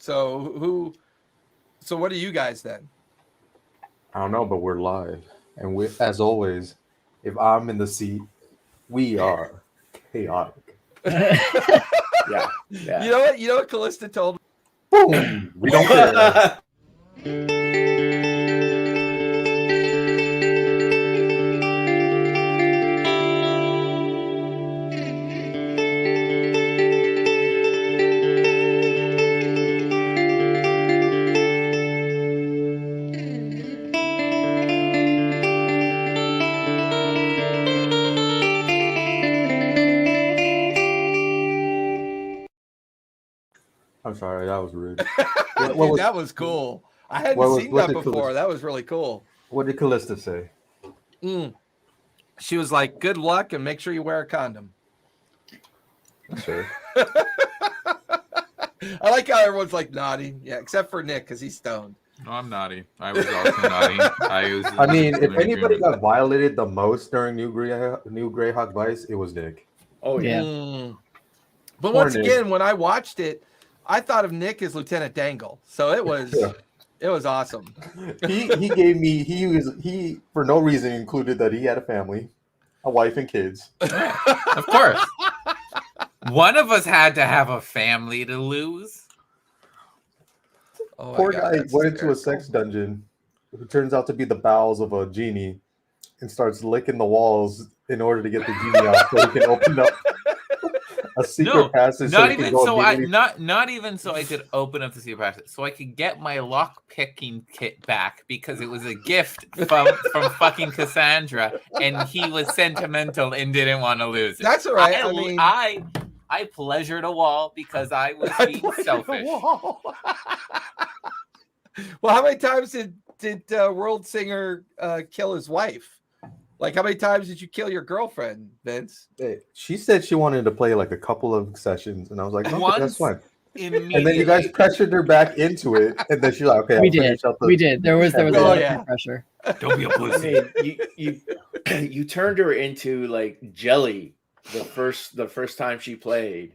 So what are you guys then? I don't know, but we're live, and we, as always, if I'm in the seat, we are chaotic. Yeah. You know what Callista told me? Boom! We don't care. I'm sorry, that was rude. Dude, that was cool. I hadn't seen that before. That was really cool. What did Callista say? She was like, "Good luck and make sure you wear a condom." Sure. I like how everyone's like nodding. Yeah, except for Nick because he's stoned. No, I'm naughty. I was also naughty. I mean, if anybody got violated the most during New Greyhawk Vice, it was Nick. Oh yeah. But once again, when I watched it, I thought of Nick as Lieutenant Dangle, so it was it was awesome. He gave me he for no reason included that he had a family, a wife and kids. Of course. One of us had to have a family to lose. Oh, poor guy went into a sex dungeon, who turns out to be the bowels of a genie, and starts licking the walls in order to get the genie out so he can open up a secret passage. Not even so I could open up the secret passage, so I could get my lock picking kit back because it was a gift from fucking Cassandra, and he was sentimental and didn't want to lose it. That's all right. I pleasured a wall because I was being selfish. Well, how many times did World Singer kill his wife? Like, how many times did you kill your girlfriend, Vince? She said she wanted to play like a couple of sessions, and I was like, okay, that's fine. And then you guys pressured her back into it, and then she's like, okay, we did. There was a lot of pressure. Don't be a pussy. I mean, you turned her into like jelly the first time she played.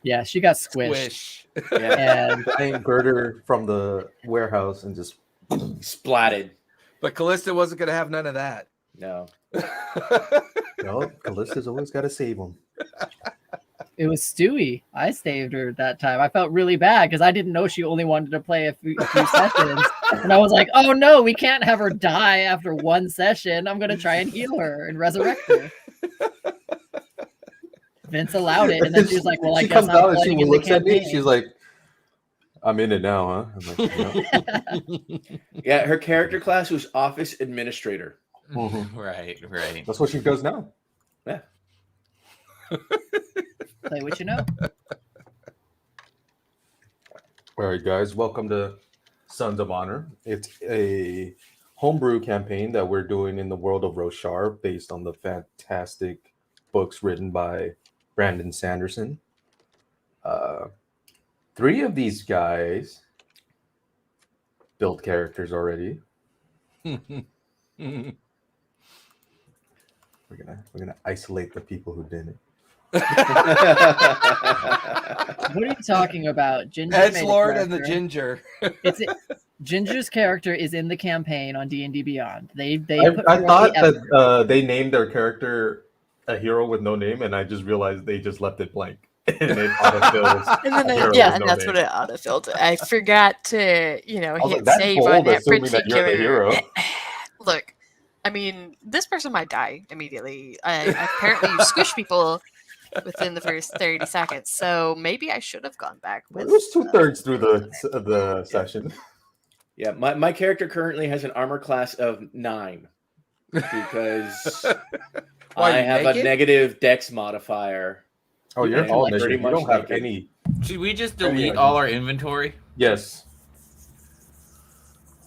Yeah, she got squished. Yeah. And I inverted her from the warehouse and just splatted. But Callista wasn't going to have none of that. No. No, Callista's always got to save him. It was Stewie. I saved her that time. I felt really bad because I didn't know she only wanted to play a few sessions. And I was like, oh no, we can't have her die after one session. I'm going to try and heal her and resurrect her. Vince allowed it. And then she was like, well, I guess I'm playing in the campaign. She's like, I'm in it now, huh? I'm like, Yeah, her character class was office administrator. Mm-hmm. Right. That's what she does now. Yeah. Play what you know. All right, guys, welcome to Sons of Honor. It's a homebrew campaign that we're doing in the world of Roshar based on the fantastic books written by Brandon Sanderson. 3 of these guys built characters already. We're gonna isolate the people who didn't. What are you talking about? Ginger Edgelord and the Ginger. Ginger's character is in the campaign on D&D Beyond. I thought that they named their character a hero with no name, and I just realized they just left it blank. And it autofills. And that's what it autofilled. I forgot to, hit save on that particular. Look, I mean, this person might die immediately. Apparently, you squish people within the first 30 seconds, so maybe I should have gone back. It was 2/3 through the session. Yeah, my character currently has an armor class of 9 because I have a negative dex modifier. Oh, you're all naked. You don't have any. Should we just delete all our inventory? Yes.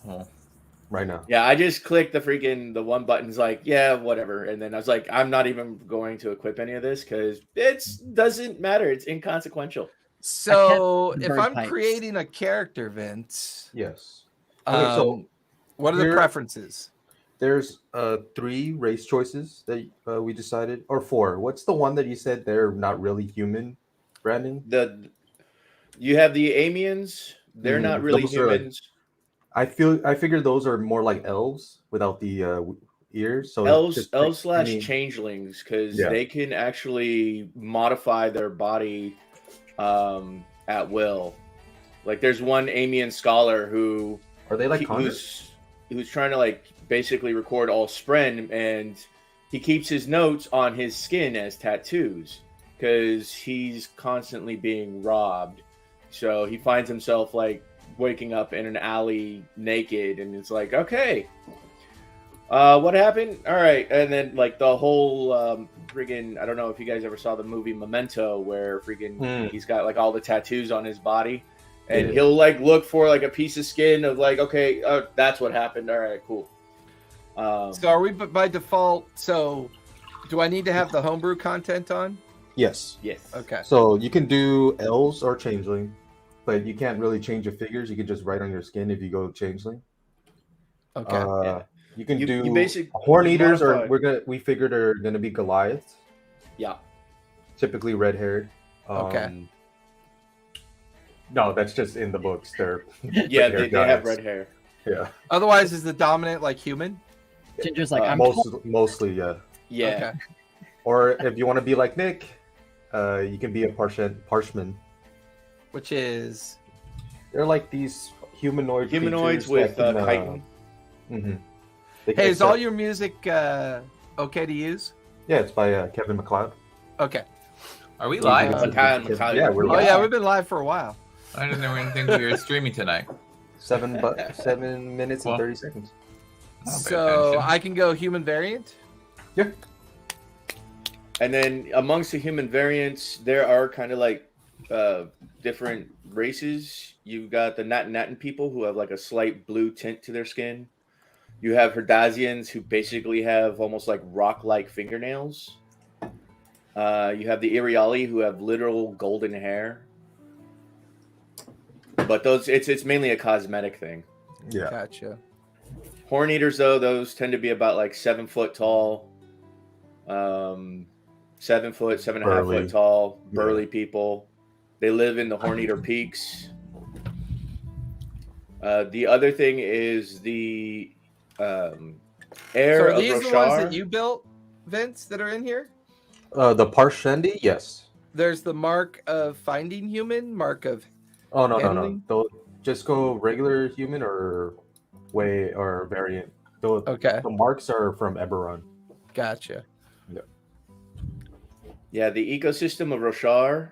Oh. Right now. Yeah, I just clicked the one button's like, yeah, whatever. And then I was like, I'm not even going to equip any of this because it doesn't matter. It's inconsequential. So if I'm creating a character, Vince. Yes. So what are the preferences? There's 3 race choices that we decided, or 4. What's the one that you said they're not really human, Brandon? You have the Amiens. They're not really Those are, humans. I figure those are more like elves without the ears. So Elves like slash changelings, because they can actually modify their body at will. Like there's one Amian scholar who are they like who's trying to like basically record all Spren, and he keeps his notes on his skin as tattoos because he's constantly being robbed. So he finds himself like waking up in an alley naked, and it's like, okay, what happened? All right, and then like the whole friggin' I don't know if you guys ever saw the movie Memento, where friggin' he's got like all the tattoos on his body, and he'll like look for like a piece of skin of like, okay, that's what happened. All right, cool. So are we by default? So do I need to have the homebrew content on? Yes. Okay. So you can do elves or changeling, but you can't really change your figures. You can just write on your skin if you go changeling. Okay. You can do you basically horn eaters, or we figured are gonna be Goliaths. Yeah. Typically red haired. Okay. No, that's just in the books. They're they have red hair. Yeah. Otherwise, is the dominant like human? Ginger's like I'm mostly, yeah. Yeah. Okay. Or if you want to be like Nick, you can be a Parshman. Which is they're like these humanoids with chitin. Hey, is all your music okay to use? Yeah, it's by Kevin MacLeod. Okay. Are we live? Yeah, we're live. Oh yeah, we've been live for a while. I didn't even think we were streaming tonight. 7 minutes and 30 seconds. So I can go human variant? Yeah. And then amongst the human variants, there are kind of like different races. You've got the Natin people who have like a slight blue tint to their skin. You have Herdazians who basically have almost like rock-like fingernails. You have the Iriali who have literal golden hair. But it's mainly a cosmetic thing. Yeah. Gotcha. Horn eaters, though, those tend to be about like 7 foot tall, 7 foot, 7.5 foot tall, burly people. They live in the Horn Eater Peaks. The other thing is the heir so are of these Roshar. The ones that you built, Vince, that are in here? The Parshendi, yes. There's the mark of finding human, mark of no. They'll just go regular human or variant. Okay. The marks are from Eberron. Gotcha. Yeah, the ecosystem of Roshar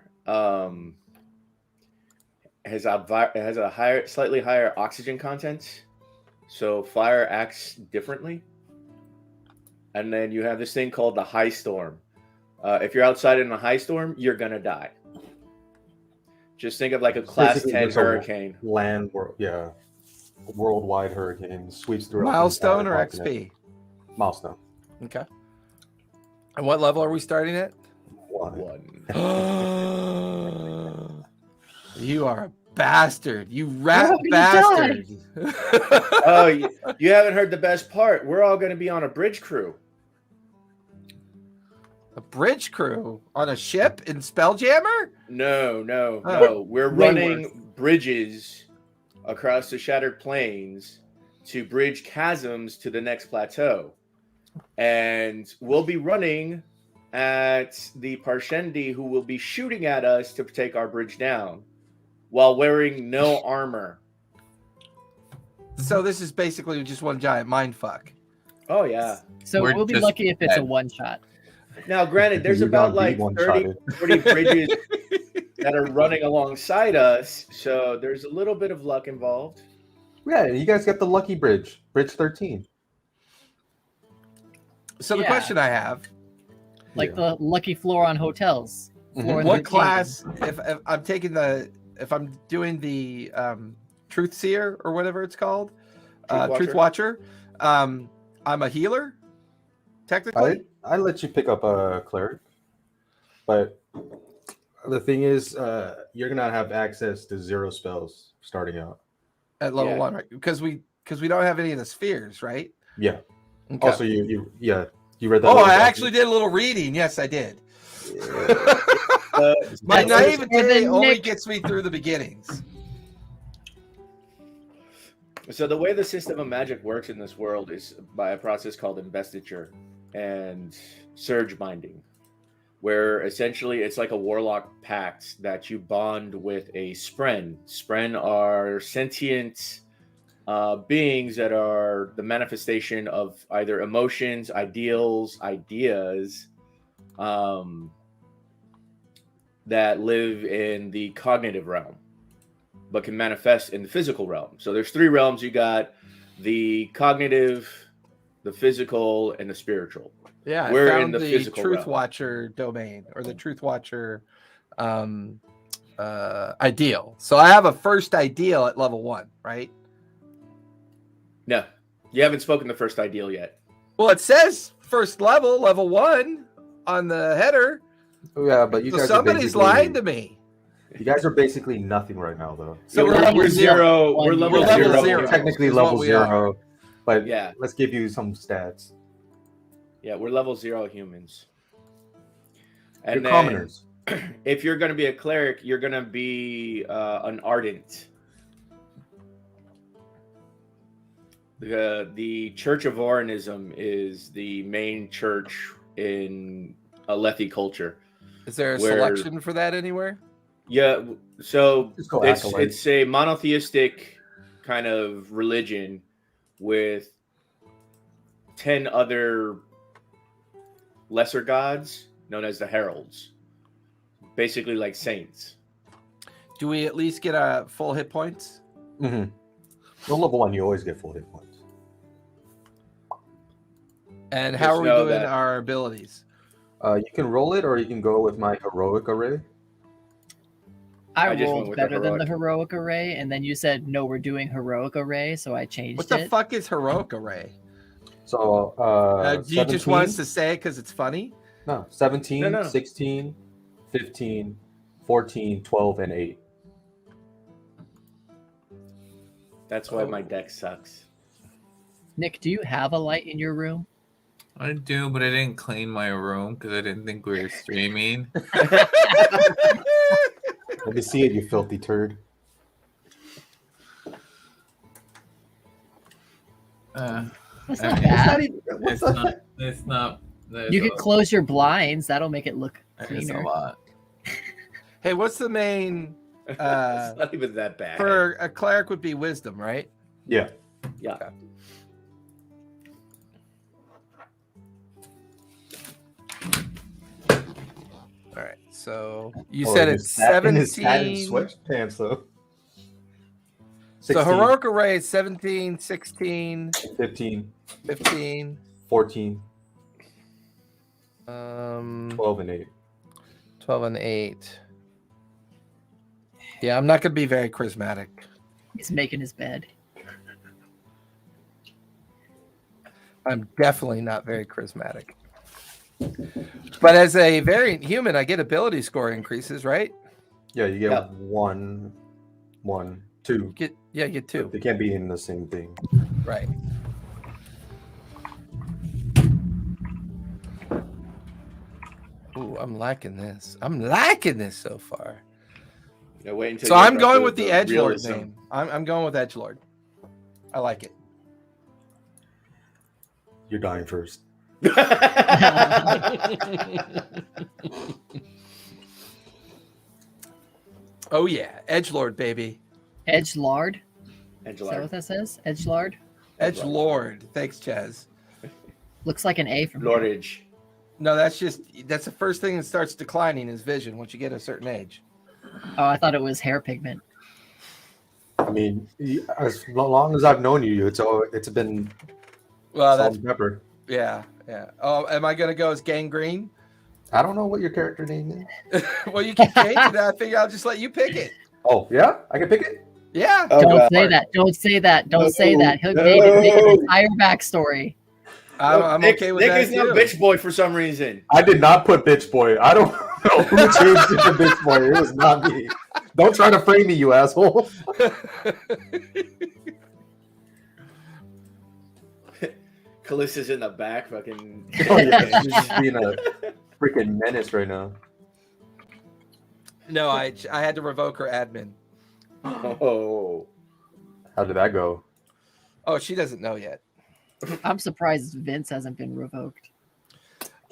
has a slightly higher oxygen content, so fire acts differently. And then you have this thing called the high storm. If you're outside in a high storm, you're gonna die. Just think of like a class 10 hurricane. Worldwide hurricane sweeps through. Milestone or XP? Milestone. Okay. And what level are we starting at? 1. You are a bastard. You rat bastard. Oh, you haven't heard the best part. We're all going to be on a bridge crew. A bridge crew on a ship in Spelljammer? No. We're running bridges across the Shattered Plains to bridge chasms to the next plateau. And we'll be running at the Parshendi, who will be shooting at us to take our bridge down while wearing no armor. So this is basically just one giant mindfuck. Oh, yeah. So we'll be lucky if it's a one-shot. Now, granted, there's about like 30, 40 bridges that are running alongside us, so there's a little bit of luck involved. Yeah, you guys got the lucky bridge, Bridge 13. So the question I have, the lucky floor on hotels. What class? If I'm taking if I'm doing the Truth Seer or whatever it's called, Truth Watcher, I'm a healer. Technically, I let you pick up a cleric, but the thing is, you're gonna have access to 0 spells starting out at level 1, right? Because we don't have any of the spheres, right? Yeah. Okay. Also, you read that. Oh, I actually did a little reading. Yes, I did. My That's naivete the only Nick. gets me through the beginnings. So the way the system of magic works in this world is by a process called investiture and surge binding, where essentially it's like a warlock pact that you bond with a spren. Spren are sentient beings that are the manifestation of either emotions, ideals, ideas that live in the cognitive realm, but can manifest in the physical realm. So there's 3 realms. You got the cognitive, the physical, and the spiritual. Yeah, We're I found in the physical Truth realm. Watcher domain or the Truth Watcher ideal. So I have a first ideal at level 1, right? No, you haven't spoken the first ideal yet. Well, it says first level, level 1 on the header. Yeah, but you So guys somebody's are lying to me. You guys are basically nothing right now, though. So Yeah, we're level 0. We're level We're level 0. zero. Technically is what level we 0, but Yeah. let's give you some stats. Yeah, we're level 0 humans. And You're then, commoners. if you're going to be a cleric, you're going to be an ardent. The Church of Oranism is the main church in Alethi culture. Is there a where- selection for that anywhere? Yeah, so Just go it's acolyte. a monotheistic kind of religion with 10 other lesser gods known as the heralds, basically like saints. Do we at least get full hit points? Mm-hmm. Well, level 1, you always get full hit points. And how Just are we know doing that- our abilities? You can roll it, or you can go with my heroic array. I I just went rolled with the better than the heroic. heroic array, and then you said no, we're doing heroic array, so I changed What the it. fuck is heroic array? So, Do you just want us 17 to say it because it's funny? No, 17, No. 16, 15, 14, 12, and 8. That's why my deck sucks. Nick, do you have a light in your room? I do, but I didn't clean my room because I didn't think we were streaming. Let me see it, you filthy turd. That's I not mean, bad. It's not. You can close your blinds. That'll make it look It's a cleaner. lot. Hey, what's the main It's not even that bad. for a cleric would be wisdom, right? Yeah. Yeah. All right. So you Oh, said in it's his satin- in his satin 17. sweatpants, though. So 16, heroic array is 17, 16, 15, 15, 14, 12 and 8. and 8. Yeah, I'm not going to be very charismatic. He's making his bed. I'm definitely not very charismatic. But as a variant human, I get ability score increases, right? Yeah, you get Yeah. 1, 2. You get 2. They can't be in the same thing. Right. Ooh, I'm liking this. I'm liking this so far. Yeah, wait until So you I'm get going to with the edgelord realism. name. I'm going with edgelord. I like it. You're dying first. Oh yeah, edgelord baby. Edgelord. Is Angela. that what that says? Edgelord. Edgelord. Thanks, Chaz. Looks like an A from here. Lordage. No, that's the first thing that starts declining is vision once you get a certain age. Oh, I thought it was hair pigment. I mean, as long as I've known you, it's been Well, salt that's and pepper. yeah. Oh, am I gonna go as gangrene? I don't know what your character name is. Well, you can change it. I figure I'll just let you pick it. Oh, yeah? I can pick it? Yeah. Oh, Don't God. say that. Don't say that. Don't say No, that. He'll make an no. entire backstory. I'm Nick, okay with Nick that is now too. bitch boy for some reason. I did not put bitch boy. I don't know who changed it to bitch boy. It was not me. Don't try to frame me, you asshole. Callista's in the back, fucking. Oh, yeah. She's just being a freaking menace right now. No, I had to revoke her admin. Oh. How did that go? Oh, she doesn't know yet. I'm surprised Vince hasn't been revoked.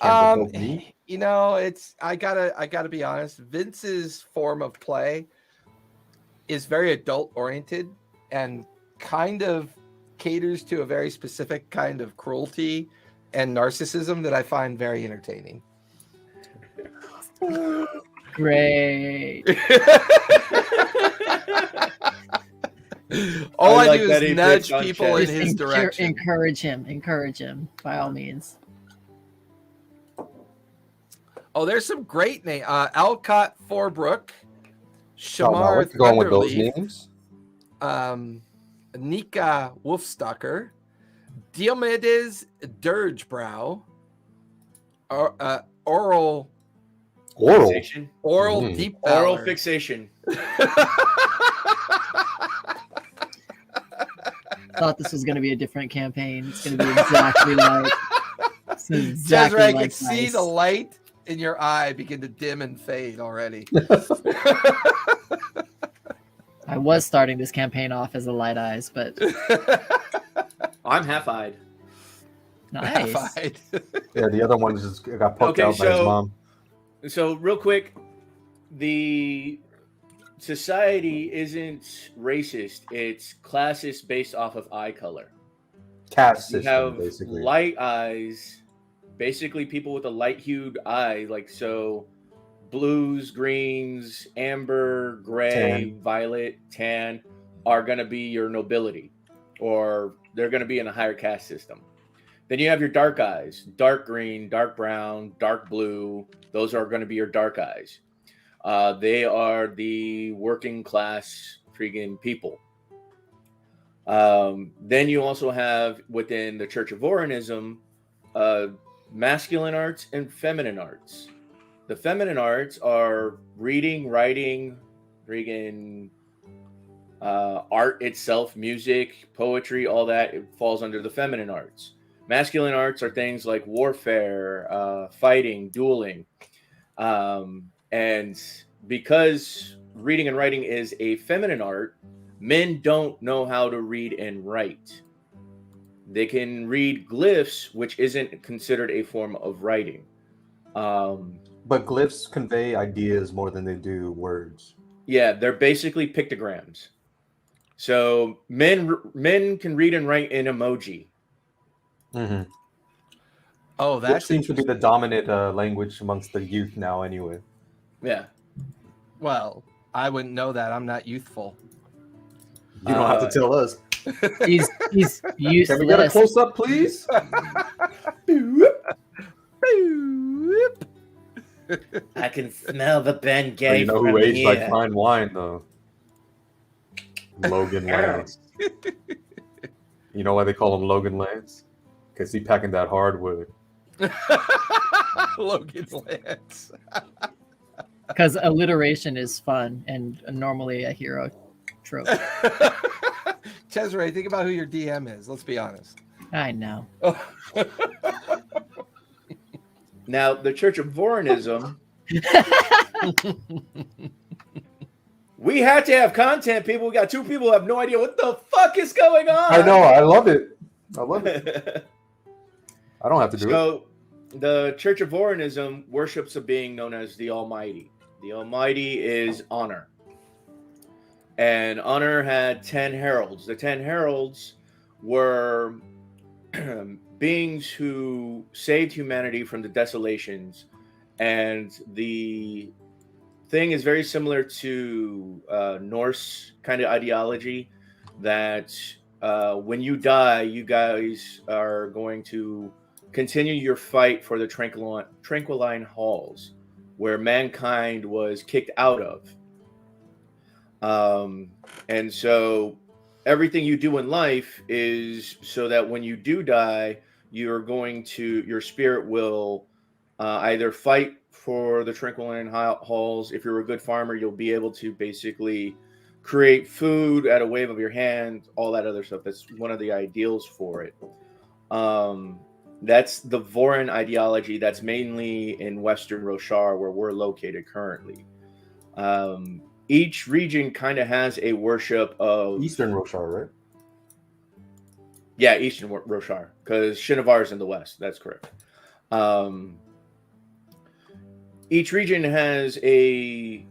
Can't revoke me? You know, I gotta be honest. Vince's form of play is very adult oriented and kind of caters to a very specific kind of cruelty and narcissism that I find very entertaining. Great. All I like do that is he nudge picks on people in Chad. his direction. Encourage him by all means. Oh, there's some great names. Alcott Forbrook, Oh, wow, Shamar what's going with those Thunderleaf, names? Nika Wolfstalker, Diomedes Dirgebrow, Oral Fixation. Deep Oral Valor. fixation. Thought this was going to be a different campaign. It's going to be exactly like. Jezra, I can see the light in your eye begin to dim and fade already. I was starting this campaign off as a light eyes, but I'm half-eyed. nice. Half-eyed. Yeah, the other one just got poked out by his mom. So real quick, the society isn't racist. It's classist based off of eye color. Caste You system, have basically. light eyes, basically people with a light-hued eye, like so blues, greens, amber, gray, Tan. violet, tan are going to be your nobility, or they're going to be in a higher caste system. Then you have your dark eyes, dark green, dark brown, dark blue. Those are going to be your dark eyes. They are the working class freaking people. Then you also have within the Church of Vorinism, masculine arts and feminine arts. The feminine arts are reading, writing, freaking art itself, music, poetry, all that. It falls under the feminine arts. Masculine arts are things like warfare, fighting, dueling. And because reading and writing is a feminine art, men don't know how to read and write. They can read glyphs, which isn't considered a form of writing. But glyphs convey ideas more than they do words. Yeah, they're basically pictograms. So men can read and write in emoji. Mm-hmm. Oh, That that seems to be the dominant language amongst the youth now, anyway. Yeah. Well, I wouldn't know that. I'm not youthful. You don't have to tell us. He's useless. Can we get a close up, please? I can smell the Ben But Gay you know who aged like fine wine, though? Logan Lance. You know why they call him Logan Lance? Because he packing that hardwood. Logan Lance. Because alliteration is fun and normally a hero trope. Cesare, think about who your DM is. Let's be honest. I know. Now, the Church of Vorinism, we had to have content, people. We got two people who have no idea what the fuck is going on. I know. I love it. I love it. I don't have to do it. So, the Church of Vorinism worships a being known as the Almighty. The Almighty is Honor. And Honor had 10 heralds. The 10 heralds were beings who saved humanity from the desolations. And the thing is very similar to Norse kind of ideology that when you die, you guys are going to continue your fight for the Tranquiline Halls, where mankind was kicked out of. And so everything you do in life is so that when you do die, your spirit will either fight for the Tranquiline Halls. If you're a good farmer, you'll be able to basically create food at a wave of your hand, all that other stuff. That's one of the ideals for it. That's the Vorin ideology that's mainly in Western Roshar, where we're located currently. Each region kind of has a worship of Eastern Roshar, right? Yeah, Eastern Roshar, because Shinovar is in the west. That's correct. Each region has a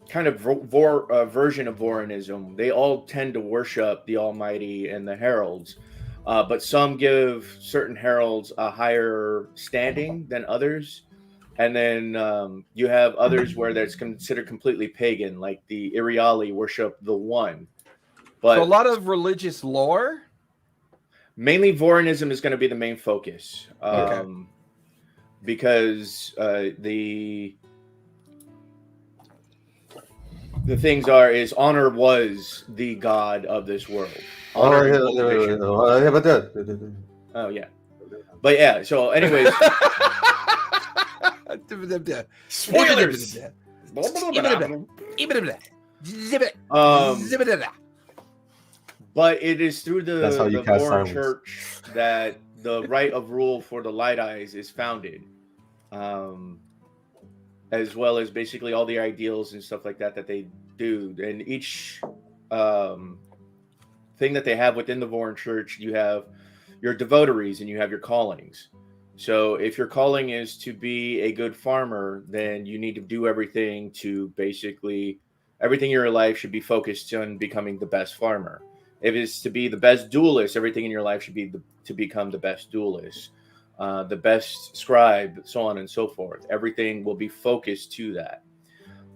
kind of version of Vorinism. They all tend to worship the Almighty and the heralds, but some give certain heralds a higher standing than others. And then you have others where that's considered completely pagan, like the Iriali worship the One. But so a lot of religious lore. Mainly, Vorinism is going to be the main focus, because the things is Honor was the god of this world. Honor Oh yeah, but yeah. So, anyways, spoilers. But it is through the Voron Church that the right of rule for the Light Eyes is founded, as well as basically all the ideals and stuff like that they do. And each thing that they have within the Voron Church, you have your devoteries and you have your callings. So if your calling is to be a good farmer, then you need to do everything to basically everything in your life should be focused on becoming the best farmer. If it's to be the best duelist, everything in your life should be to become the best duelist, the best scribe, so on and so forth. Everything will be focused to that.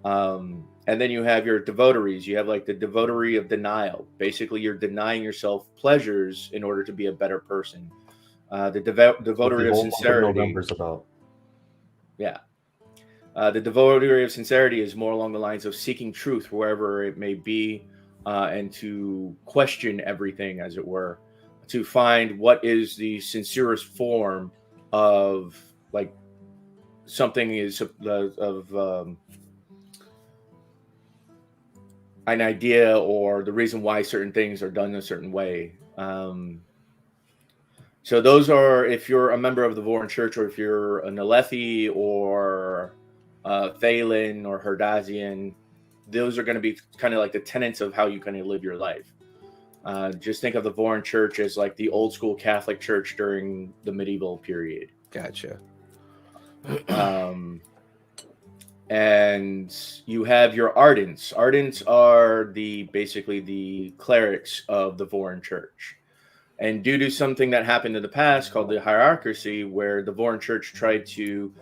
And then you have your devoteries. You have like the devotary of denial. Basically, you're denying yourself pleasures in order to be a better person. The devotary of sincerity. Yeah. The devotary of sincerity is more along the lines of seeking truth wherever it may be. And to question everything, as it were, to find what is the sincerest form of like something is of an idea or the reason why certain things are done a certain way. So those are, if you're a member of the Voron Church, or if you're a Nalethi or Thalen or Herdazian, those are going to be kind of like the tenets of how you kind of live your life. Just think of the Voron Church as like the old school Catholic Church during the medieval period. Gotcha. And you have your Ardents. Ardents are basically the clerics of the Voron Church. And due to something that happened in the past called the hierarchy, where the Voron Church tried to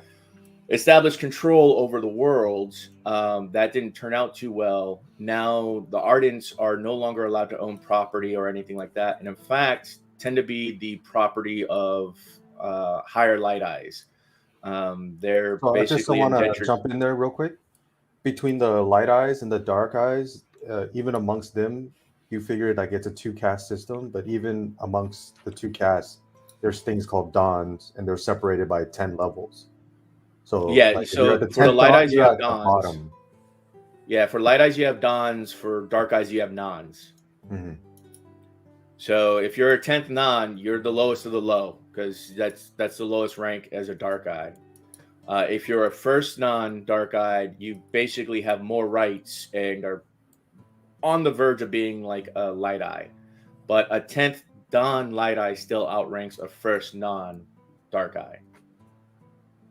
establish control over the world, that didn't turn out too well. Now the Ardents are no longer allowed to own property or anything like that, and in fact tend to be the property of higher Light Eyes. They're basically. I just want to jump in there real quick. Between the Light Eyes and the Dark Eyes, even amongst them, you figure like it's a 2-caste system, but even amongst the 2 castes, there's things called dons, and they're separated by 10 levels. So yeah, like, so for the Light Eyes you have dons. Yeah, for Light Eyes you have dons. For Dark Eyes you have nons. Mm-hmm. So if you're a 10th non, you're the lowest of the low, because that's the lowest rank as a Dark Eye. If you're a first non Dark Eyed, you basically have more rights and are on the verge of being like a Light Eye. But a 10th Don Light Eye still outranks a first non Dark Eye.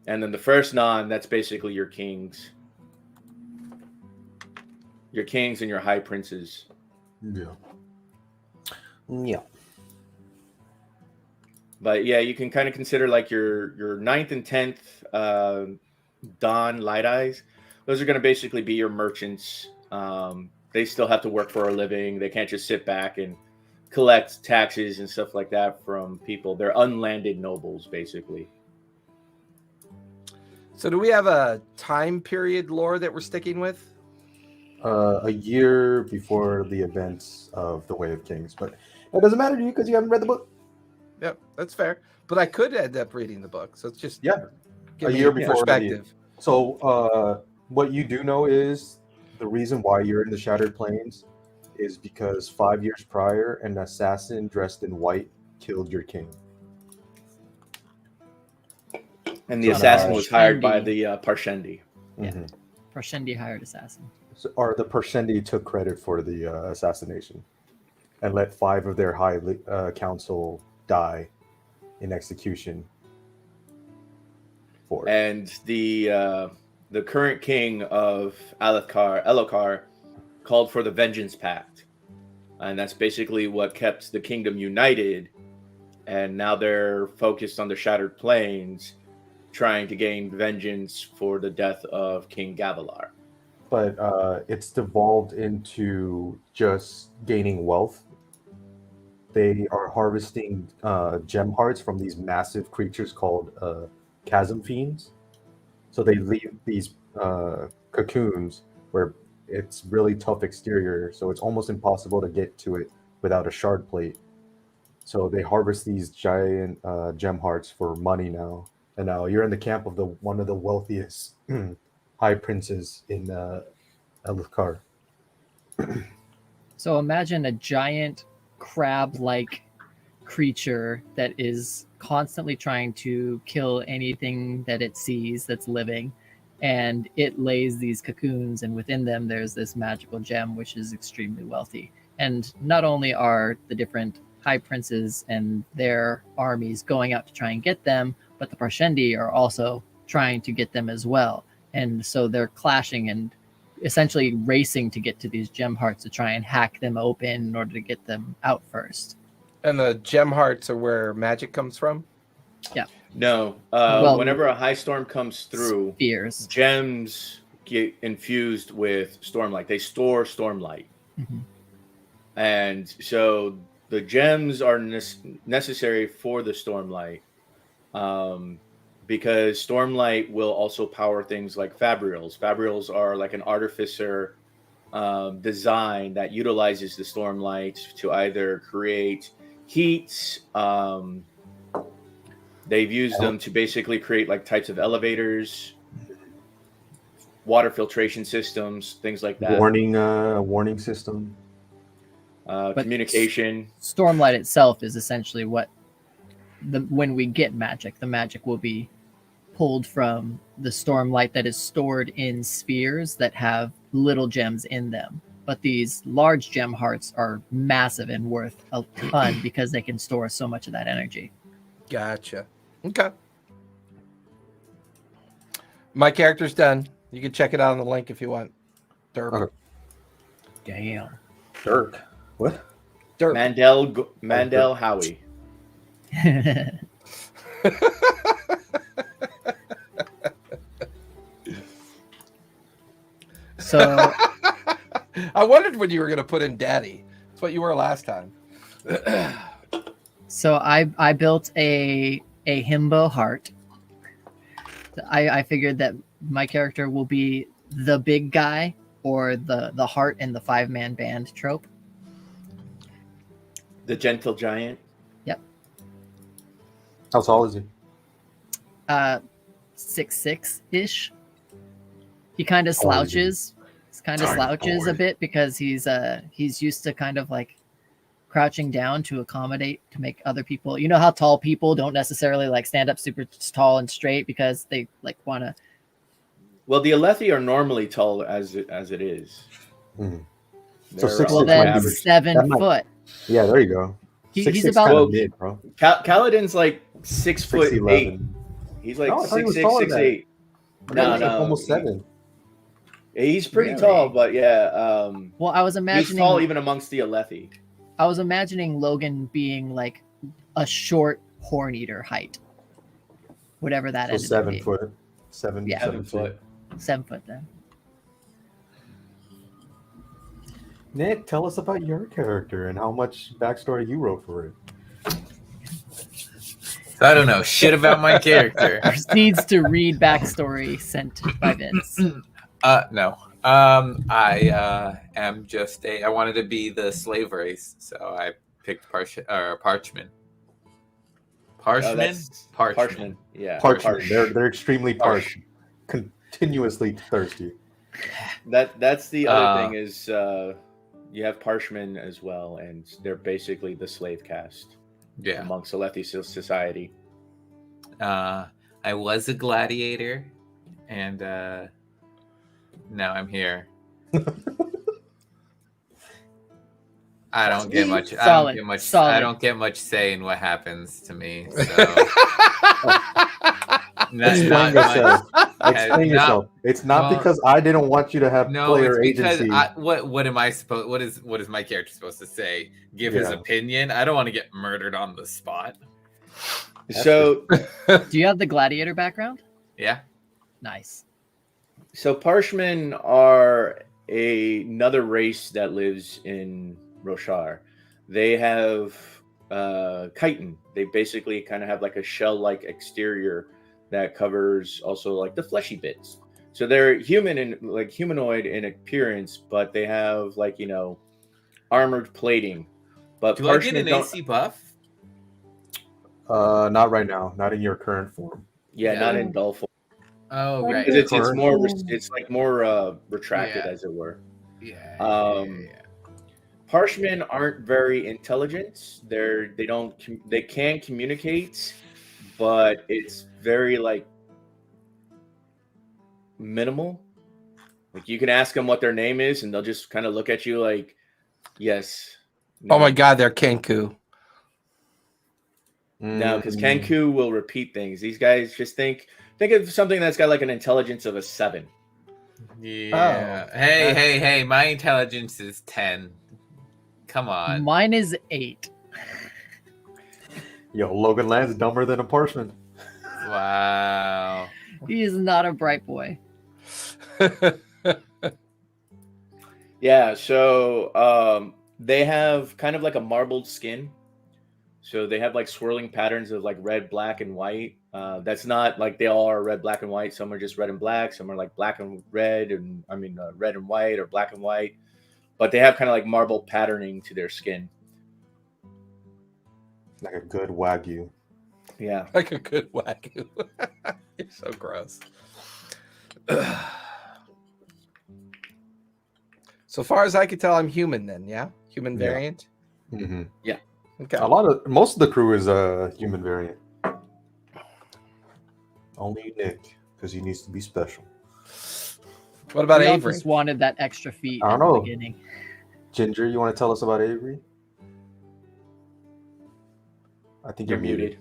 And then the first non, that's basically your kings. Your kings and your high princes. Yeah. Yeah. But yeah, you can kind of consider like your 9th and 10th Don Light Eyes. Those are going to basically be your merchants. They still have to work for a living. They can't just sit back and collect taxes and stuff like that from people. They're unlanded nobles, basically. So do we have a time period lore that we're sticking with? A year before the events of the Way of Kings, but that doesn't matter to you because you haven't read the book. Yep, that's fair. But I could end up reading the book, so it's just a year before perspective. So what you do know is the reason why you're in the Shattered Plains is because 5 years prior, an assassin dressed in white killed your king. And the assassin was hired by the Parshendi. Mm-hmm. Parshendi hired assassin. Or the Parshendi took credit for the assassination and let 5 of their high council die in execution. For it. And the current king of Elokar called for the Vengeance Pact. And that's basically what kept the kingdom united. And now they're focused on the Shattered Plains, trying to gain vengeance for the death of King Gavilar. But it's devolved into just gaining wealth. They are harvesting gem hearts from these massive creatures called chasm fiends. So they leave these cocoons where it's really tough exterior, so it's almost impossible to get to it without a shard plate. So they harvest these giant gem hearts for money now. And now you're in the camp of one of the wealthiest high princes in Elokar. So imagine a giant crab-like creature that is constantly trying to kill anything that it sees that's living, and it lays these cocoons, and within them there's this magical gem which is extremely wealthy. And not only are the different high princes and their armies going out to try and get them, but the Parshendi are also trying to get them as well. And so they're clashing and essentially racing to get to these gem hearts to try and hack them open in order to get them out first. And the gem hearts are where magic comes from? Yeah. No. Whenever a high storm comes through, Spears. Gems get infused with stormlight. They store stormlight. Mm-hmm. And so the gems are necessary for the stormlight, because stormlight will also power things like fabrials. Fabrials are like an artificer design that utilizes the stormlight to either create heat. They've used them to basically create like types of elevators, water filtration systems, things like that. Warning system. Communication. Stormlight itself is essentially what when we get magic, the magic will be pulled from the stormlight that is stored in spheres that have little gems in them. But these large gem hearts are massive and worth a ton because they can store so much of that energy. Gotcha. Okay. My character's done. You can check it out on the link if you want. Derp. Okay. Damn. Dirk. What? Derp. Mandel Howie. So I wondered when you were going to put in daddy. That's what you were last time. So I built a himbo heart. I figured that my character will be the big guy or the heart in the 5-man band trope. The gentle giant. Yep. How tall is he? 6'6" He kind of slouches. He's kind of slouches a bit because he's used to kind of like crouching down to accommodate to make other people. You know how tall people don't necessarily like stand up super tall and straight because they like want to. Well, the Alethi are normally tall as it is. Mm. They're So 6'6" Well, then average. 7 foot. Yeah, there you go. He's 6'6" about- kinda mid, bro. Kaladin's like 6'8". 6'11". He's like No, I thought he was 6'6", taller than 6'8". He's like almost 7. He's pretty Really? tall, but yeah. Well, I was He's imagining. tall even amongst the Alethi. I was imagining Logan being like a short horn eater height, whatever that So ended up 7 being. foot. 7, Yeah. 7 foot. 7 foot then. Nick, tell us about your character and how much backstory you wrote for it. So I don't know shit about my character. Proceeds to read backstory sent by Vince. No. I am just I wanted to be the slave race, so I picked Parchment. Parchment. Parchment. Yeah. Parchment. They're extremely parched, continuously thirsty. That's the other thing is you have Parshmen as well, and they're basically the slave caste. Yeah. Amongst Alethi society. I was a gladiator, and Now I'm here. I don't get much. I Solid, don't get much. solid. I don't get much say in what happens to me. So that's Explain not yourself. much. Explain yourself. It's not well, because I didn't want you to have No, player it's because agency. what am I supposed? What is my character supposed to say? Give his opinion? I don't want to get murdered on the spot. So, Do you have the gladiator background? Yeah. Nice. So Parshmen are another race that lives in Roshar. They have chitin. They basically kind of have like a shell-like exterior that covers also like the fleshy bits. So they're human and like humanoid in appearance, but they have like armored plating. But do I get an AC buff? Not right now. Not in your current form. Yeah, not in dull form. Oh, right. It's more it's like more retracted, as it were. Yeah. Parshmen aren't very intelligent. They can communicate, but it's very like minimal. Like you can ask them what their name is, and they'll just kind of look at you like, yes. No. Oh my God, they're Kenku. No, because Kenku will repeat things. These guys just think of something that's got like an intelligence of a 7. Yeah. Oh, hey! My intelligence is 10. Come on. Mine is 8. Yo, Logan Land's dumber than a Parsman. Wow. He is not a bright boy. Yeah, so they have kind of like a marbled skin. So they have like swirling patterns of like red, black, and white. That's not like they all are red, black, and white. Some are just red and black. Some are like black and red, and red and white or black and white. But they have kind of like marble patterning to their skin. Like a good Wagyu. Yeah. Like a good Wagyu. You're so gross. So far as I can tell, I'm human then, yeah? Human variant? Mm-hmm. Yeah. Okay. Most of the crew is a human variant. Only Nick, because he needs to be special. What about We all Avery? just wanted that extra feet I at don't the know. beginning. Ginger, you want to tell us about Avery? I think you're muted.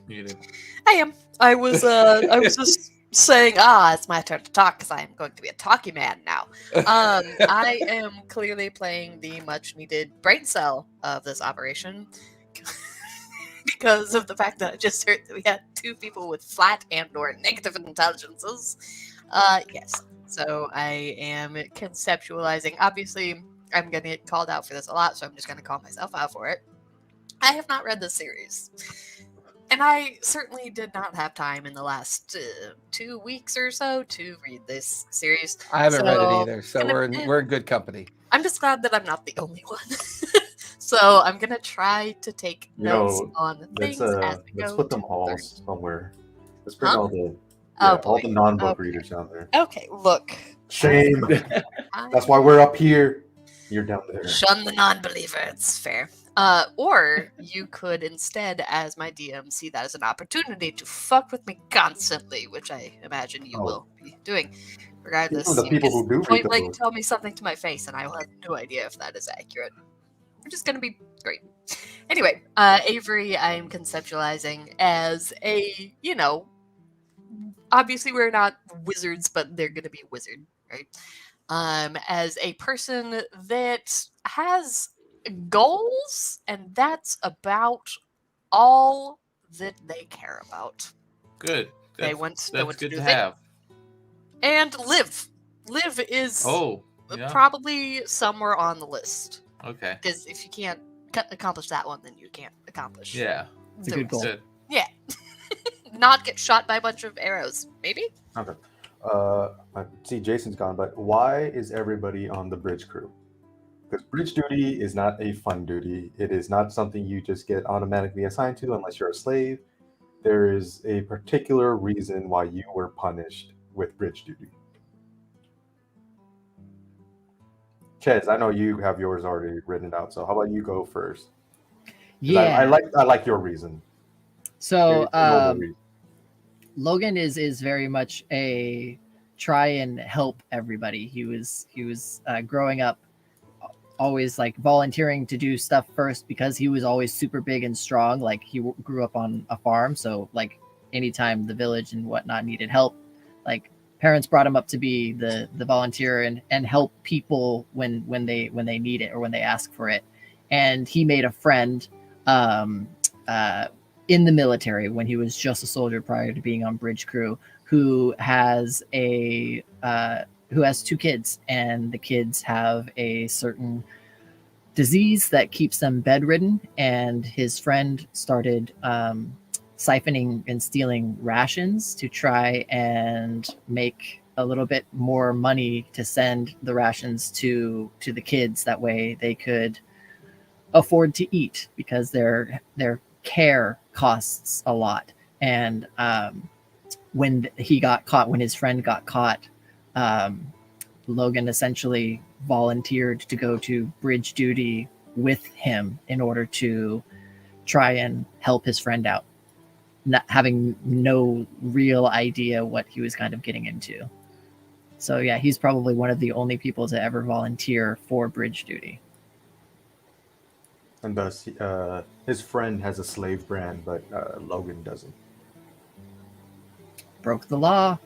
I am. I was just saying, it's my turn to talk because I am going to be a talkie man now. I am clearly playing the much needed brain cell of this operation because of the fact that I just heard that we had 2 people with flat and or negative intelligences. Yes. So I am conceptualizing. Obviously, I'm going to get called out for this a lot, so I'm just going to call myself out for it. I have not read this series. And I certainly did not have time in the last 2 weeks or so to read this series. I haven't read it either, so we're in good company. I'm just glad that I'm not the only one. So I'm gonna try to take notes on things as we go. Let's put them all somewhere. Let's bring all the non-book readers down there. Okay, look. Shame. That's why we're up here. You're down there. Shun the non-believer. It's fair. Or you could instead, as my DM, see that as an opportunity to fuck with me constantly, which I imagine you will be doing. Regardless, the people who do point blank tell me something to my face, and I will have no idea if that is accurate. I'm just gonna be great. Anyway, Avery, I am conceptualizing as a, obviously we're not wizards, but they're gonna be a wizard, right? As a person that has goals, and that's about all that they care about. Good. They want good to do to have. And live. Live is probably somewhere on the list. Okay. Because if you can't accomplish that one, then you can't accomplish. Yeah. It's a good goal. Yeah. Not get shot by a bunch of arrows, maybe. Okay. I see Jason's gone, but why is everybody on the bridge crew? Because bridge duty is not a fun duty. It is not something you just get automatically assigned to unless you're a slave. There is a particular reason why you were punished with bridge duty. Ches, I know you have yours already written out, so how about you go first? Yeah, I like your reason. So Logan is very much a try and help everybody. He was growing up always like volunteering to do stuff first because he was always super big and strong. Like he grew up on a farm, so like anytime the village and whatnot needed help, like parents brought him up to be the volunteer and help people when they need it or when they ask for it. And he made a friend in the military when he was just a soldier prior to being on bridge crew, who has two kids, and the kids have a certain disease that keeps them bedridden. And his friend started siphoning and stealing rations to try and make a little bit more money to send the rations to the kids. That way they could afford to eat, because their care costs a lot. And when his friend got caught, Logan essentially volunteered to go to bridge duty with him in order to try and help his friend out, not having no real idea what he was kind of getting into. So yeah, he's probably one of the only people to ever volunteer for bridge duty. And thus, his friend has a slave brand, but Logan doesn't. Broke the law.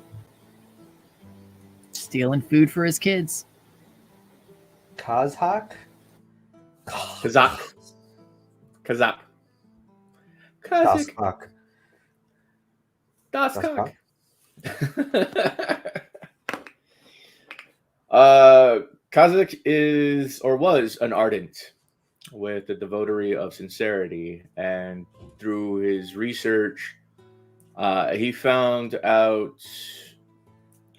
Stealing food for his kids. Kazak? Kazak. Daskak. Kazak is or was an ardent with the devotee of sincerity, and through his research, he found out,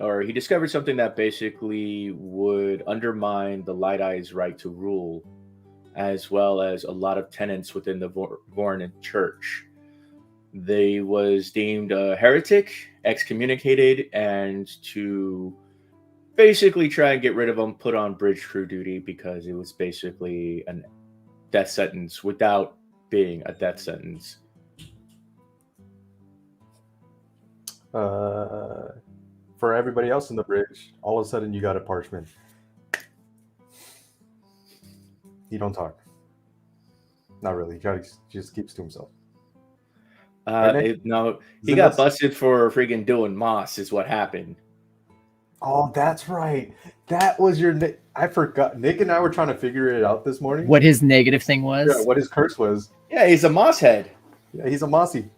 or he discovered something that basically would undermine the Light Eye's right to rule, as well as a lot of tenets within the Vorn Church. They was deemed a heretic, excommunicated, and to basically try and get rid of him, put on bridge crew duty, because it was basically a death sentence without being a death sentence. For everybody else in the bridge, all of a sudden you got a parchment. He don't talk. Not really. He just keeps to himself. He got busted for freaking doing moss is what happened. Oh, that's right. That was your... I forgot. Nick and I were trying to figure it out this morning. What his negative thing was? Yeah, what his curse was. Yeah, he's a moss head. Yeah, he's a mossy.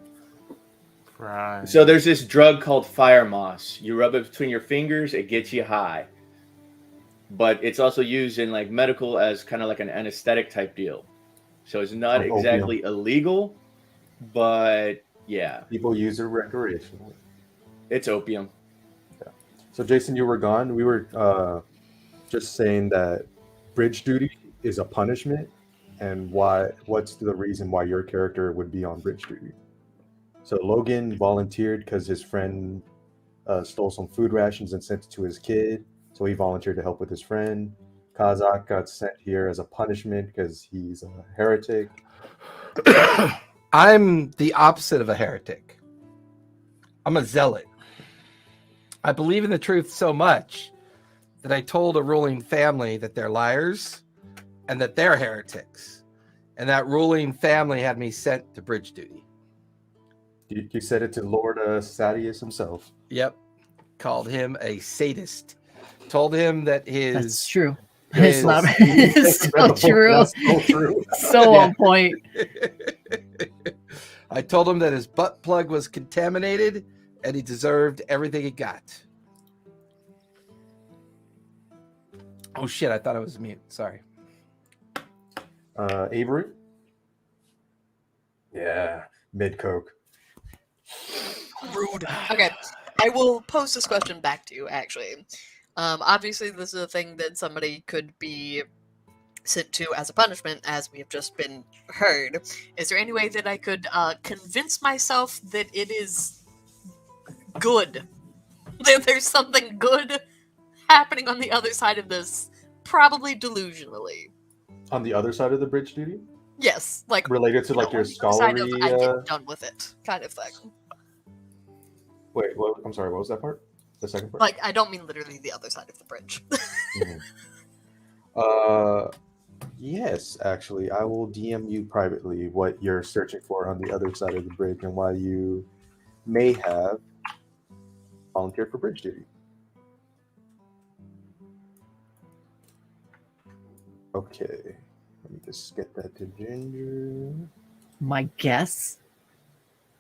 Right. So there's this drug called fire moss. You rub it between your fingers, it gets you high. But it's also used in like medical as kind of like an anesthetic type deal. So it's not exactly illegal, but yeah. People use it recreationally. It's opium. Yeah. So Jason, you were gone. We were just saying that bridge duty is a punishment, and what's the reason why your character would be on bridge duty. So Logan volunteered because his friend stole some food rations and sent it to his kid. So he volunteered to help with his friend. Kazak got sent here as a punishment because he's a heretic. I'm the opposite of a heretic. I'm a zealot. I believe in the truth so much that I told a ruling family that they're liars and that they're heretics. And that ruling family had me sent to bridge duty. You said it to Lord Sadeas himself. Yep. Called him a sadist. Told him that That's true. It's not. It's so true. That's so true. So on point. I told him that his butt plug was contaminated and he deserved everything he got. Oh shit, I thought I was mute. Sorry. Avery? Yeah, mid-coke. Rude. Okay, I will pose this question back to you, actually. Obviously, this is a thing that somebody could be sent to as a punishment, as we have just been heard. Is there any way that I could convince myself that it is good? That there's something good happening on the other side of this, probably delusionally. On the other side of the bridge duty? Yes, like related to like your scholarly. I get done with it, kind of thing. Wait, I'm sorry. What was that part? The second part? Like, I don't mean literally the other side of the bridge. Yes, actually, I will DM you privately what you're searching for on the other side of the bridge and why you may have volunteered for bridge duty. Okay, let me just get that to Ginger. My guess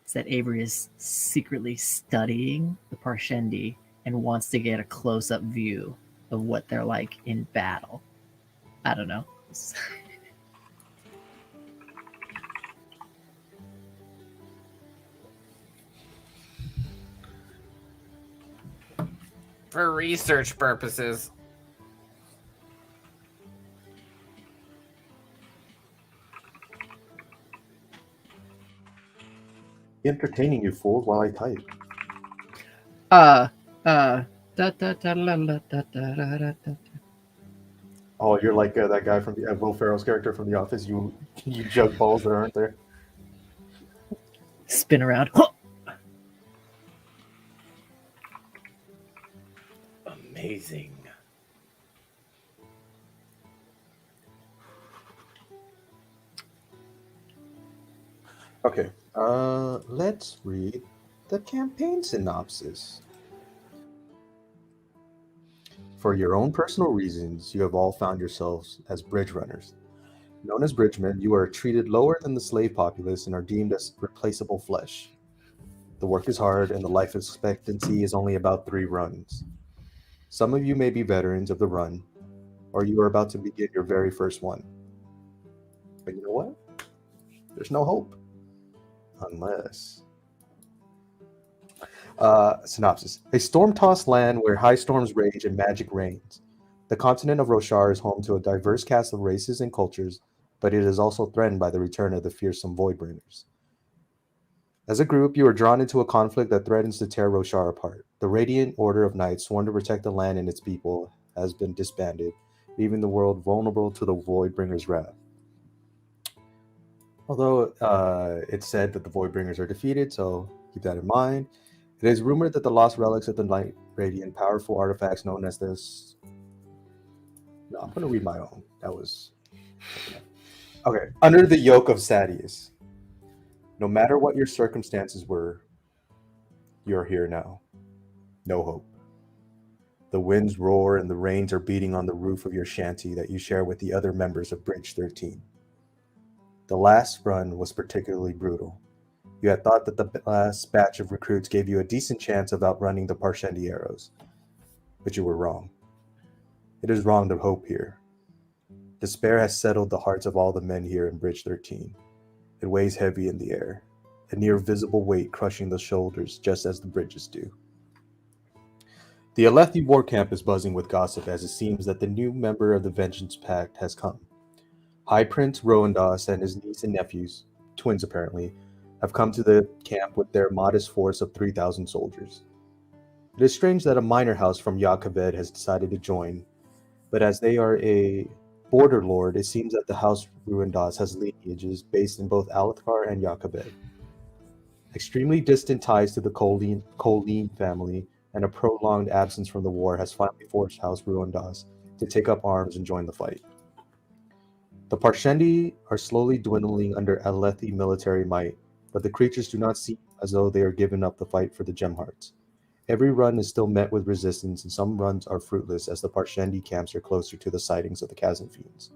is that Avery is secretly studying the Parshendi and wants to get a close-up view of what they're like in battle. I don't know. For research purposes. Entertaining you fools while I type. Oh, you're like that guy from the Will Ferrell's character from The Office. You jug balls that aren't there. Spin around. Amazing. Okay, let's read the campaign synopsis. For your own personal reasons, you have all found yourselves as bridge runners. Known as bridgemen, you are treated lower than the slave populace and are deemed as replaceable flesh. The work is hard and the life expectancy is only about 3 runs. Some of you may be veterans of the run, or you are about to begin your very first one. But you know what? There's no hope. Unless... synopsis. A storm-tossed land where high storms rage and magic reigns. The continent of Roshar is home to a diverse cast of races and cultures, but it is also threatened by the return of the fearsome Voidbringers. As a group, you are drawn into a conflict that threatens to tear Roshar apart. The Radiant Order of Knights, sworn to protect the land and its people, has been disbanded, leaving the world vulnerable to the Voidbringers' wrath. Although it's said that the Voidbringers are defeated, so keep that in mind. It is rumored that the lost relics of the Night Radiant, powerful artifacts known as this... No, I'm going to read my own. That was... Okay. Under the yoke of Sadeas. No matter what your circumstances were, you're here now. No hope. The winds roar and the rains are beating on the roof of your shanty that you share with the other members of Bridge 13. The last run was particularly brutal. You had thought that the last batch of recruits gave you a decent chance of outrunning the Parshendi arrows, but you were wrong. It is wrong to hope here. Despair has settled the hearts of all the men here in Bridge 13. It weighs heavy in the air, a near visible weight crushing the shoulders just as the bridges do. The Alethi war camp is buzzing with gossip as it seems that the new member of the Vengeance Pact has come. High Prince Rowandas and his niece and nephews, twins apparently, have come to the camp with their modest force of 3,000 soldiers. It is strange that a minor house from Yakaved has decided to join, but as they are a border lord, it seems that the house Rowandas has lineages based in both Alethkar and Yakaved. Extremely distant ties to the Colleen family and a prolonged absence from the war has finally forced House Rowandas to take up arms and join the fight. The Parshendi are slowly dwindling under Alethi military might, but the creatures do not seem as though they are giving up the fight for the Gemhearts. Every run is still met with resistance, and some runs are fruitless as the Parshendi camps are closer to the sightings of the Chasm Fiends.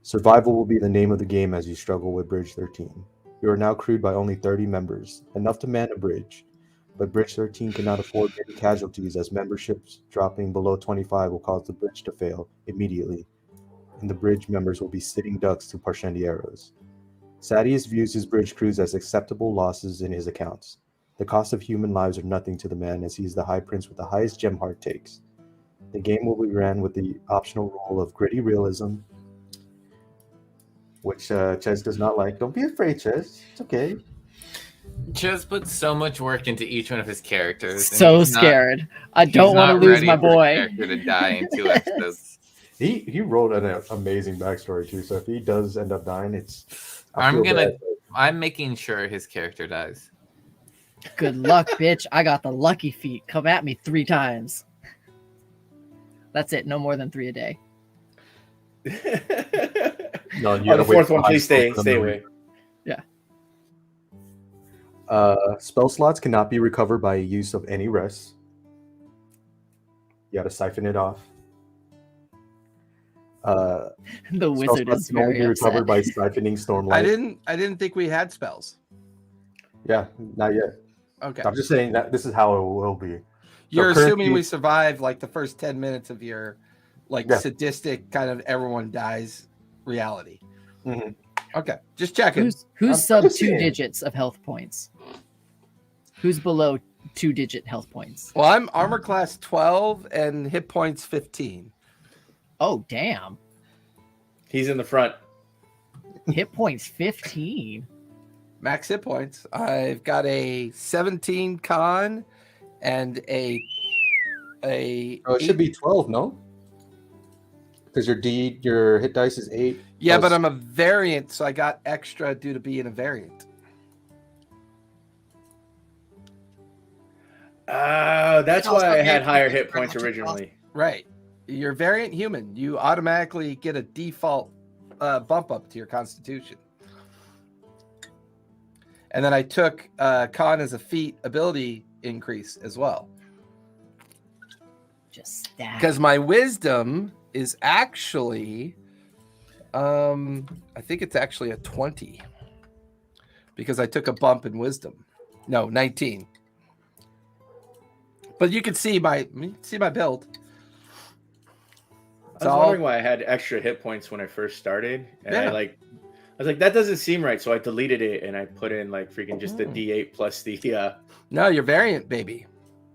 Survival will be the name of the game as you struggle with Bridge 13. You are now crewed by only 30 members, enough to man a bridge, but Bridge 13 cannot afford many casualties as memberships dropping below 25 will cause the bridge to fail immediately, and the bridge members will be sitting ducks to Parshendi arrows. Sadeas views his bridge crews as acceptable losses in his accounts. The cost of human lives are nothing to the man as he is the High Prince with the highest Gemheart takes. The game will be ran with the optional role of gritty realism, which Ches does not like. Don't be afraid, Ches. It's okay. Ches put so much work into each one of his characters. So scared. I don't want to lose my boy. Character to die in 2 episodes. He wrote an amazing backstory too. So if he does end up dying, I'm making sure his character dies. Good luck, bitch. I got the lucky feet. Come at me 3 times. That's it. No more than 3 a day. No, you On the gotta wait 4th one, for please high school stay for away. Yeah. Spell slots cannot be recovered by use of any rest. You gotta siphon it off. The Spell wizard slots is can only very be recovered upset. by siphoning stormlight. I didn't think we had spells. Yeah, not yet. Okay. I'm just saying that this is how it will be. You're currently- assuming we survive like the first 10 minutes of your like Yeah. sadistic kind of everyone dies reality. Mhm. Okay. Just checking. Who's I'm sub just 2 saying. digits of health points? Who's below 2-digit health points? Well, I'm armor class 12 and hit points 15. Oh, damn. He's in the front. Hit points 15. Max hit points. I've got a 17 con and a Oh, it should be 12, no? Because your hit dice is 8. Yeah, plus- but I'm a variant, so I got extra due to being a variant. That's also why I gave had you higher extra hit points magic originally. Right. You're variant human. You automatically get a default bump up to your constitution. And then I took con as a feat ability increase as well. Just that. Because my wisdom is actually, I think it's actually a 20. Because I took a bump in wisdom. No, 19. But you can see my build. I was wondering why I had extra hit points when I first started, and I was like, that doesn't seem right, so I deleted it and I put in like freaking just the D8 plus the. No, you're variant, baby.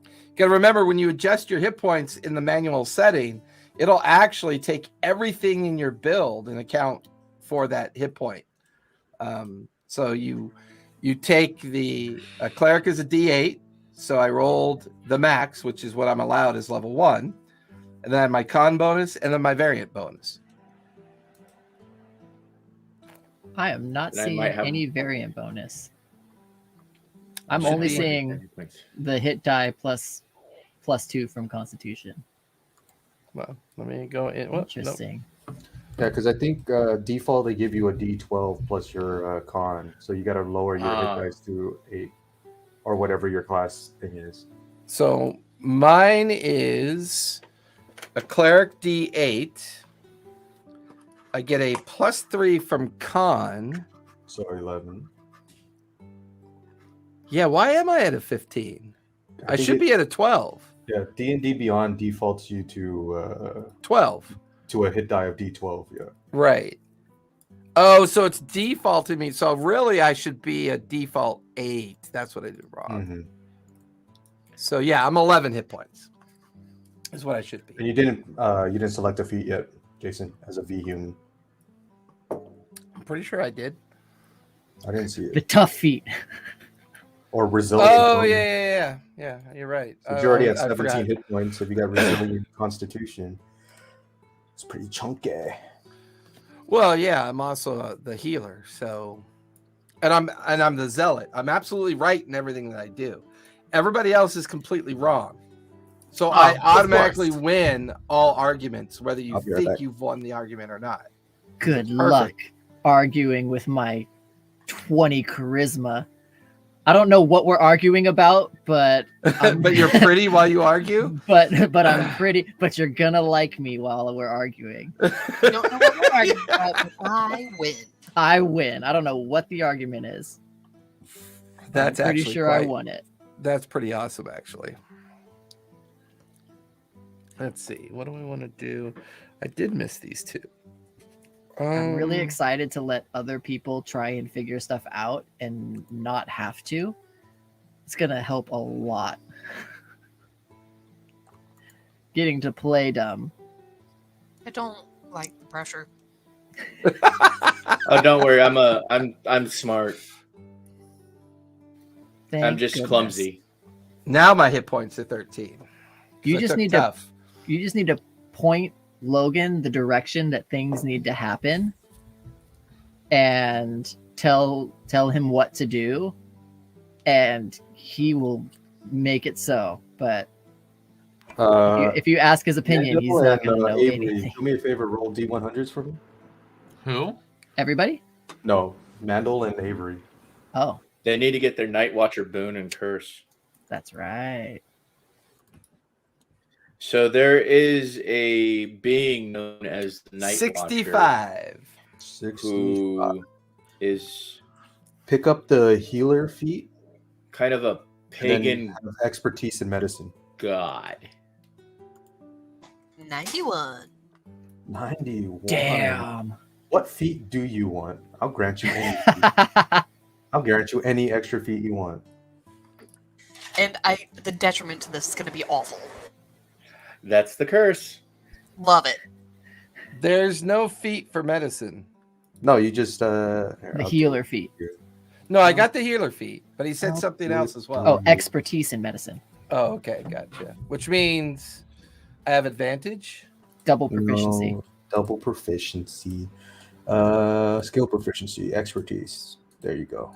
You gotta remember when you adjust your hit points in the manual setting, it'll actually take everything in your build and account for that hit point. So you take a cleric is a D8. So I rolled the max, which is what I'm allowed is level 1. And then I had my con bonus and then my variant bonus. I am not And I seeing might have- any variant bonus. I'm Should only be- seeing the hit die plus +2 from Constitution. Well, let me go in. Well, Interesting. Yeah, because I think default they give you a D12 plus your con, so you got to lower your hit dice to 8 or whatever your class thing is. So mine is a cleric D8. I get a +3 from con. So 11. Yeah, why am I at a 15? I should be at a 12. Yeah, D&D Beyond defaults you to 12. To a hit die of D12. Yeah. Right. Oh, so it's defaulting me. So really, I should be a default 8. That's what I did wrong. Mm-hmm. So yeah, I'm 11 hit points. Is what I should be. And you didn't select a feat yet, Jason, as a V human. I'm pretty sure I did. I didn't see The it. tough feat. Or resilient. Oh yeah. You're right. So you're already at I 17 forgot. hit points. If you got resilient constitution, it's pretty chunky. Well, yeah, I'm also the healer, so and I'm the zealot. I'm absolutely right in everything that I do. Everybody else is completely wrong. So I of automatically course. win all arguments, whether you I'll be right think back. you've won the argument or not. Good Perfect. luck arguing with my 20 charisma. I don't know what we're arguing about, but But you're pretty while you argue. but I'm pretty. But you're gonna like me while we're arguing. I don't know what we're arguing about, but I win. I win. I don't know what the argument is. That's I'm pretty actually sure I won it. That's pretty awesome, actually. Let's see. What do I want to do? I did miss these two. I'm really excited to let other people try and figure stuff out and not have to. It's gonna help a lot. Getting to play dumb. I don't like the pressure. Oh, don't worry. I'm smart. I'm Thank just goodness. clumsy. Now my hit points are 13. You I just took need tough. You just need to point Logan the direction that things need to happen and tell him what to do, and he will make it so. But Uh, if you ask his opinion, he's not going to know Avery, anything. do me a favor, roll D100s for me. Who? Everybody? No, Mandel and Avery. Oh, They need to get their Night Watcher boon and curse. that's right. So there is a being known as the Night 65. Watcher who is pick up the healer feat. kind of a pagan have expertise in medicine. god. 91. 91. Damn. What feat do you want? I'll grant you any feat. I'll grant you any extra feat you want. And the detriment to this is going to be awful. That's the curse. Love it. There's no feat for medicine. No, you just The healer feat. No, I got the healer feat, but he said something else as well. Oh, expertise in medicine. Oh, okay, gotcha. Which means I have advantage. Double proficiency. No, double proficiency. Skill proficiency, expertise. There you go.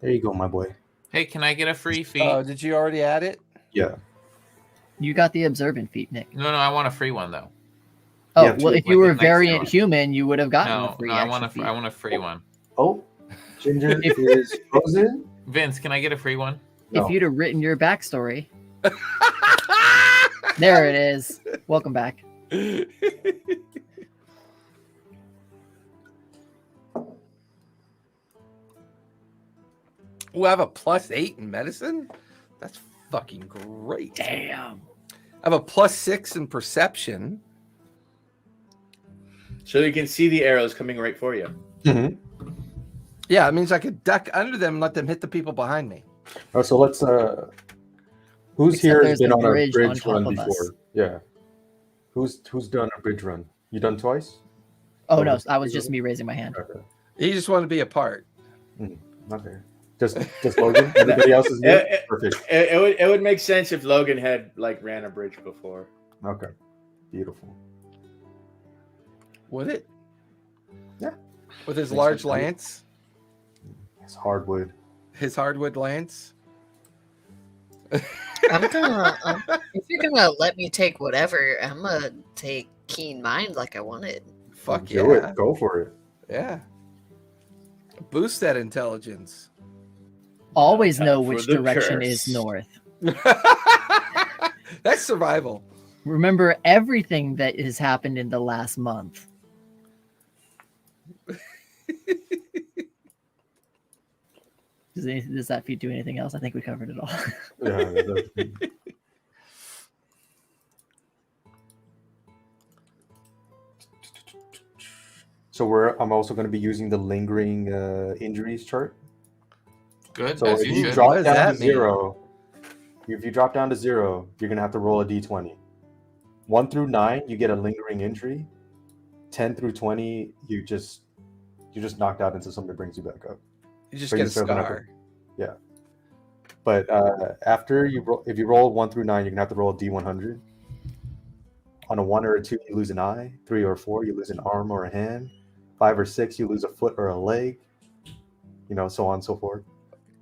There you go, my boy. Hey, can I get a free feat? Oh, did you already add it? Yeah. You got the observant feat, Nick. No, I want a free one though. Oh, Yeah, well, two, if you were like, variant next human, you would have gotten No, a free I extra want feat. I want a free one. Oh, Ginger is frozen. Vince, can I get a free one? No. If you'd have written your backstory. There it is. Welcome back. Ooh, I have a +8 in medicine? That's fucking great. Damn. I have a +6 in perception. So you can see the arrows coming right for you. Mm-hmm. Yeah, it means I could duck under them and let them hit the people behind me. Oh, so let's. Who's Except here has there's been the on a bridge on bridge top run of before? us. Yeah. Who's done a bridge run? You done twice? Oh, no, that was just me raising my hand. Okay. You just want to be a part. Okay. Just Logan. Everybody else is new. Perfect. It would make sense if Logan had like ran a bridge before. Okay. Beautiful. Would it? Yeah. With his Makes large sense. lance? It's hardwood. His hardwood lance? I'm gonna. If you're gonna let me take whatever, I'm gonna take Keen Mind like I wanted. Fuck Do yeah. it. Go for it. Yeah. Boost that intelligence. Always Time know for which the direction curse. is north. That's survival. Remember everything that has happened in the last month. Does that feat do anything else? I think we covered it all. Yeah. So I'm also going to be using the lingering injuries chart. Good, So as if you you should. drop does down that to mean? 0, if you drop down to 0, you're going to have to roll a d20. 1 through 9, you get a lingering injury. 10 through 20, you're just knocked out until somebody brings you back up. You just But get you a still gonna scar. But after if you roll 1 through 9, you're gonna have to roll a d100. On a 1 or a 2, you lose an eye. 3 or 4, you lose an arm or a hand. 5 or 6, you lose a foot or a leg. So on and so forth.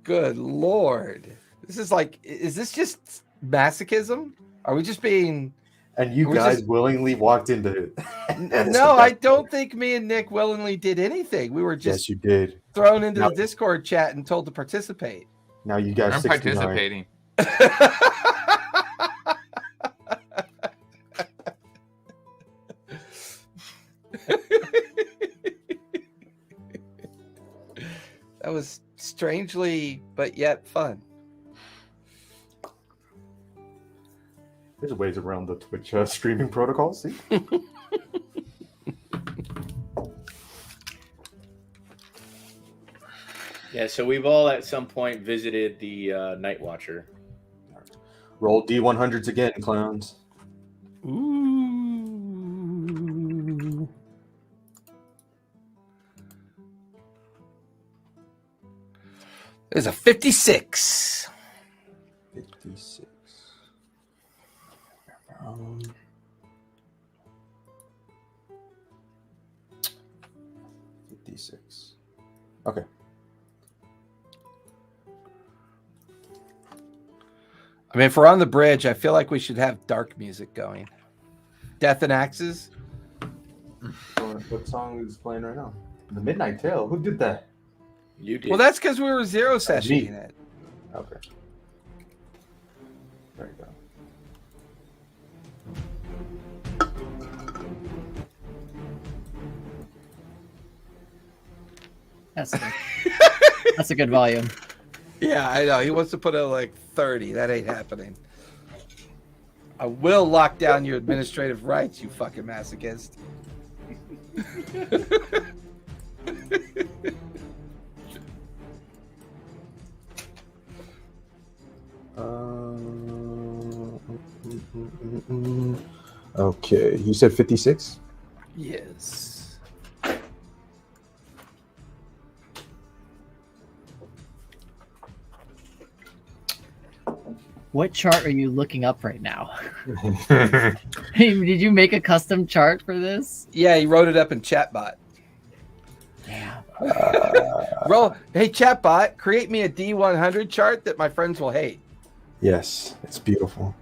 Good Lord. This is like, is this just masochism? Are we just being... And you We're guys just- willingly walked into it. No, I don't think me and Nick willingly did anything. We were Yes, just you did. thrown into No. the Discord chat and told to participate. Now you got I'm 69. participating. That was strangely but yet fun. There's ways around the Twitch streaming protocol. See? Yeah, so we've all at some point visited the Night Watcher. Roll D100s again, clowns. Ooh. There's a 56. 56. 56. Okay. I mean, if we're on the bridge, I feel like we should have dark music going. Death and Axes. What song is playing right now? The Midnight Tale. Who did that? You did. Well, that's because we were zero sessioning it. Okay. There you go. That's a good volume. Yeah, I know. He wants to put it like 30. That ain't happening. I will lock down your administrative rights, you fucking masochist. Okay, you said 56? Yes. What chart are you looking up right now? Did you make a custom chart for this? Yeah, he wrote it up in chatbot. Damn. Hey, chatbot, create me a D100 chart that my friends will hate. Yes, it's beautiful.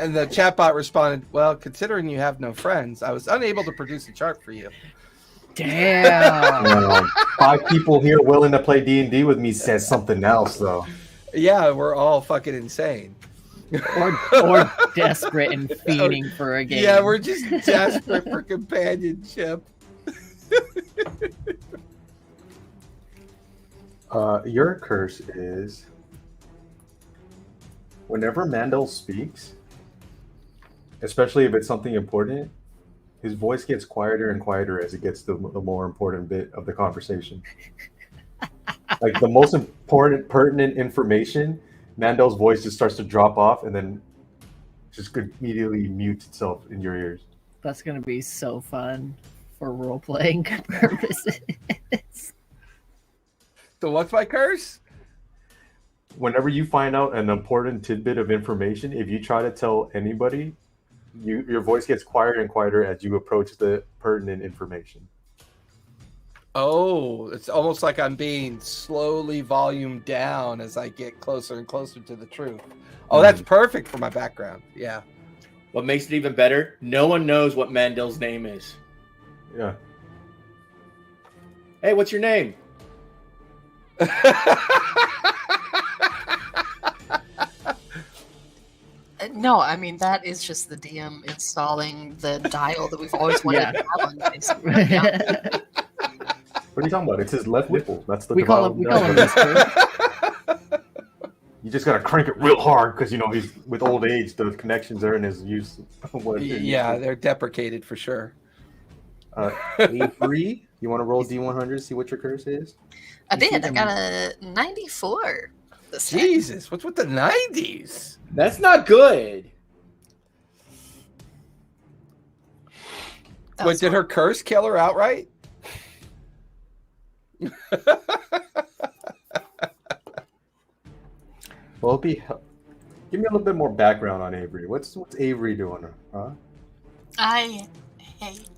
And the chatbot responded, well, considering you have no friends, I was unable to produce a chart for you. Damn. 5 people here willing to play D&D with me says something else, though. Yeah, we're all fucking insane. or desperate and fiending for a game. Yeah, we're just desperate for companionship. Your curse is whenever Mandel speaks, especially if it's something important, his voice gets quieter and quieter as it gets to the more important bit of the conversation. Like the most important, pertinent information, Mandel's voice just starts to drop off and then just immediately mutes itself in your ears. That's going to be so fun for role-playing purposes. So what's my curse? Whenever you find out an important tidbit of information, if you try to tell anybody, your voice gets quieter and quieter as you approach the pertinent information. Oh, it's almost like I'm being slowly volumed down as I get closer and closer to the truth. Oh, that's perfect for my background. Yeah. What makes it even better, no one knows what Mandel's name is. Yeah. Hey, what's your name? No, I mean, that is just the DM installing the dial that we've always wanted to have on this. Yeah. What are you talking about? It's his left nipple. That's the we call him Mr. You just gotta crank it real hard because he's with old age. The connections aren't as used. Yeah, they're deprecated for sure. Avery, you want to roll D100? See what your curse is. I did. I got a 94. Jesus, what's with the 90s? That's not good. Wait, did her curse kill her outright? Well, give me a little bit more background on Avery. What's Avery doing? Huh? I hate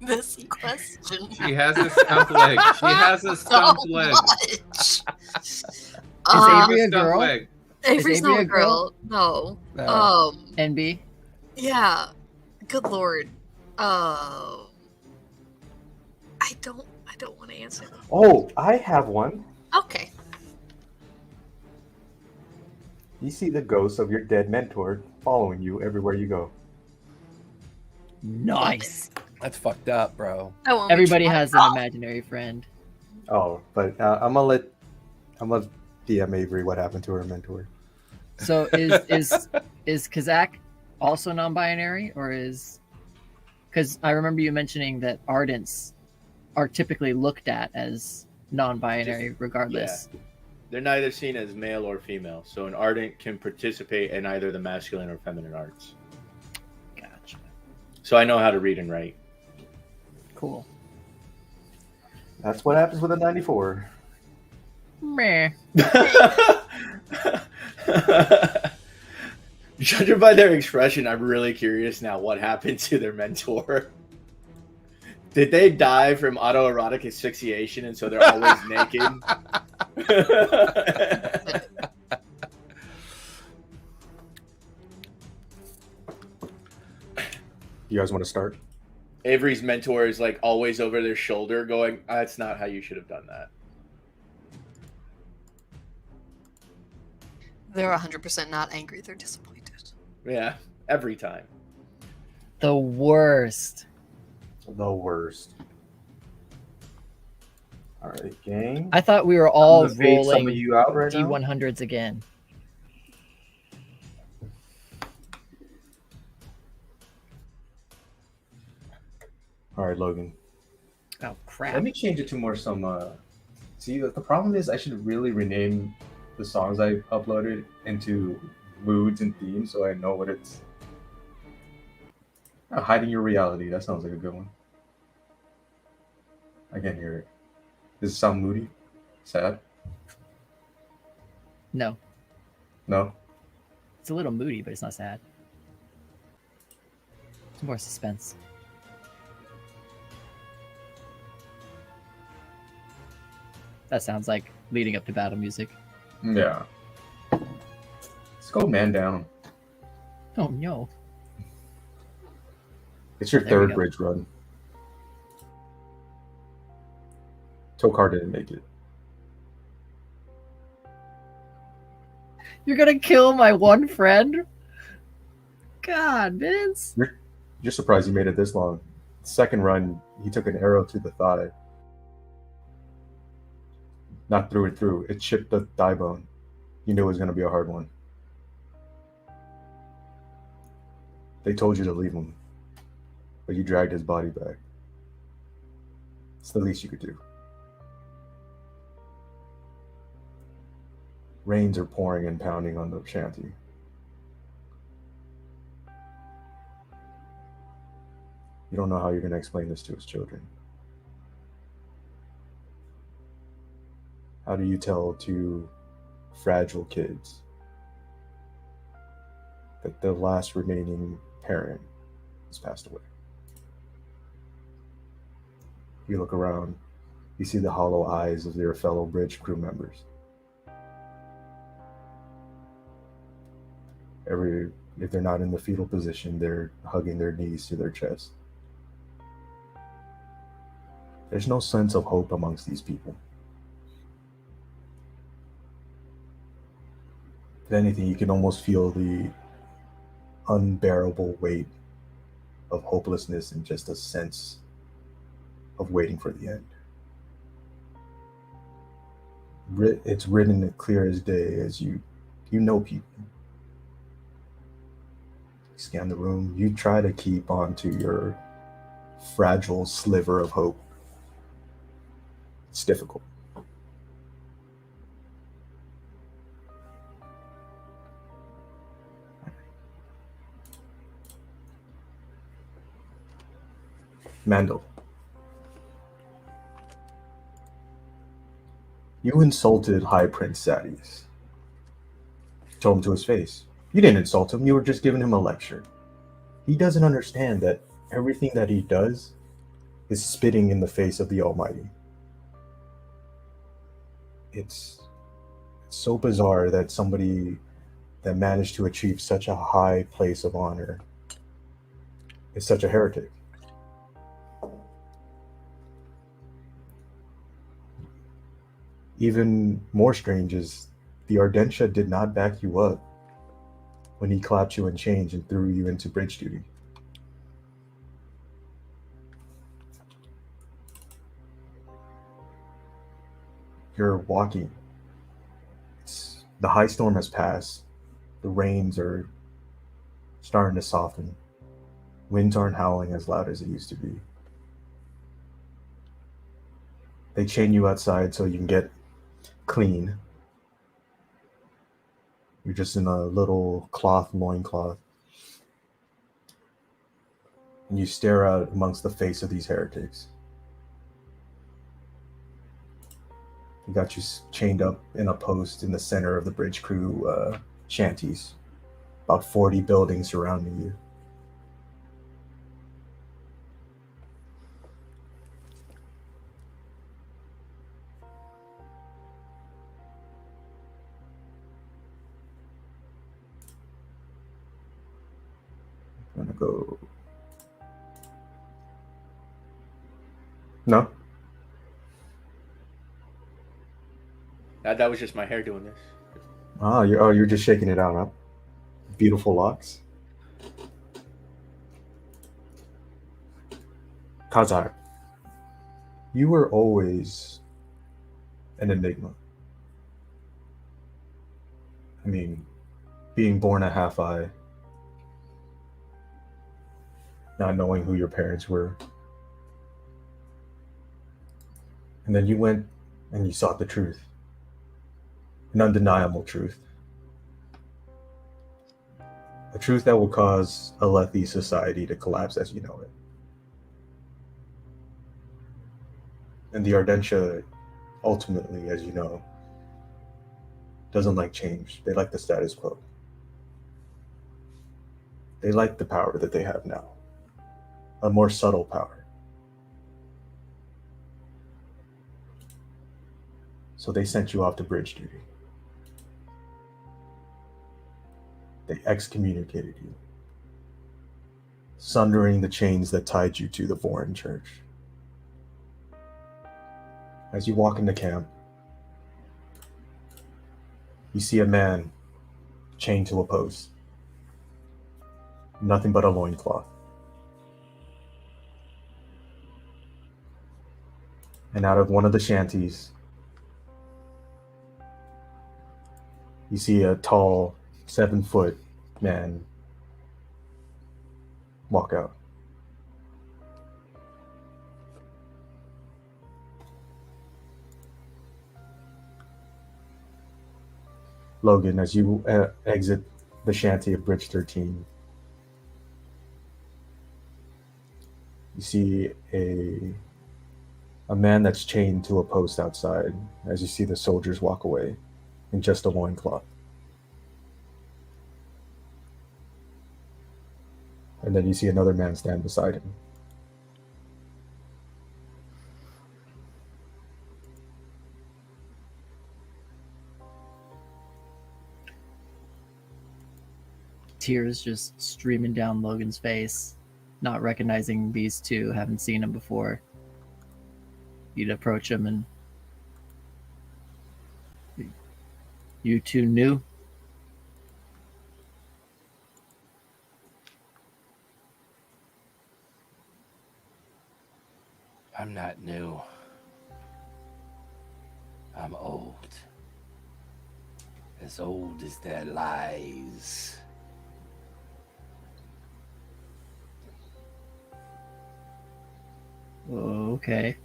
this question. She has a stump leg. She has a stump leg. Much. Is Avery a girl? Leg. Avery's not a girl. No. NB? Yeah. Good lord. I don't want to answer. Oh, I have one. Okay. You see the ghost of your dead mentor following you everywhere you go. Nice. That's fucked up, bro. Everybody has an imaginary friend. Oh, but I'm gonna DM Avery what happened to her mentor. So is Kazak also non-binary, or is? Because I remember you mentioning that Ardents are typically looked at as non-binary, regardless. Yeah. They're neither seen as male or female, so an Ardent can participate in either the masculine or feminine arts. Gotcha. So I know how to read and write. Cool. That's what happens with a 94. Meh. Judging by their expression, I'm really curious now what happened to their mentor. Did they die from autoerotic asphyxiation and so they're always naked? You guys want to start? Avery's mentor is like always over their shoulder going, that's not how you should have done that. They're 100% not angry. They're disappointed. Yeah, every time. The worst. The worst. All right, gang. I thought we were all I'm gonna fade some of rolling you out right now. D100s again. All right, Logan. Oh crap! Let me change it to more some. See, the problem is I should really rename the songs I uploaded into moods and themes so I know what it's. Hiding Your Reality. That sounds like a good one. I can't hear it. Does it sound moody? Sad? No, No? it's a little moody, but it's not sad. It's more suspense. That sounds like leading up to battle music. Yeah. Let's go man down. Oh no! It's your There we third go. bridge run. Tokar didn't make it. You're gonna kill my one friend? God, Vince. You're surprised he made it this long. Second run, he took an arrow to the thigh. Not through and through. It chipped the thigh bone. You knew it was going to be a hard one. They told you to leave him, but you dragged his body back. It's the least you could do. Rains are pouring and pounding on the shanty. You don't know how you're going to explain this to his children. How do you tell two fragile kids that their last remaining parent has passed away? You look around, you see the hollow eyes of their fellow bridge crew members. If they're not in the fetal position, they're hugging their knees to their chest. There's no sense of hope amongst these people. If anything, you can almost feel the unbearable weight of hopelessness and just a sense of waiting for the end. It's written as clear as day as you know people. You scan the room, you try to keep on to your fragile sliver of hope. It's difficult. Mandel. You insulted High Prince Sadeas. Told him to his face. You didn't insult him, you were just giving him a lecture. He doesn't understand that everything that he does is spitting in the face of the Almighty. It's so bizarre that somebody that managed to achieve such a high place of honor is such a heretic. Even more strange is the Ardentia did not back you up when he clapped you in chains and threw you into bridge duty. You're walking. The high storm has passed. The rains are starting to soften. Winds aren't howling as loud as it used to be. They chain you outside so you can get clean. You're just in a little loincloth. And you stare out amongst the face of these heretics. They got you chained up in a post in the center of the bridge crew shanties. About 40 buildings surrounding you. I'm gonna go No. That was just my hair doing this. You're just shaking it out, huh? Beautiful locks. Kazar, you were always an enigma. I mean, being born a half-eye, not knowing who your parents were. And then you went and you sought the truth. An undeniable truth. A truth that will cause Alethi society to collapse as you know it. And the Ardentia, ultimately, as you know, doesn't like change. They like the status quo. They like the power that they have now. A more subtle power. So they sent you off to bridge duty. They excommunicated you, sundering the chains that tied you to the foreign church. As you walk into camp, you see a man chained to a post. Nothing but a loincloth. And out of one of the shanties, you see a tall, 7-foot man walk out. Logan, as you exit the shanty of Bridge 13, you see a man that's chained to a post outside as you see the soldiers walk away in just a loincloth. And then you see another man stand beside him. Tears just streaming down Logan's face, not recognizing these two, haven't seen him before. You'd approach him and... You two new? I'm not new. I'm old. As old as their lies. Okay.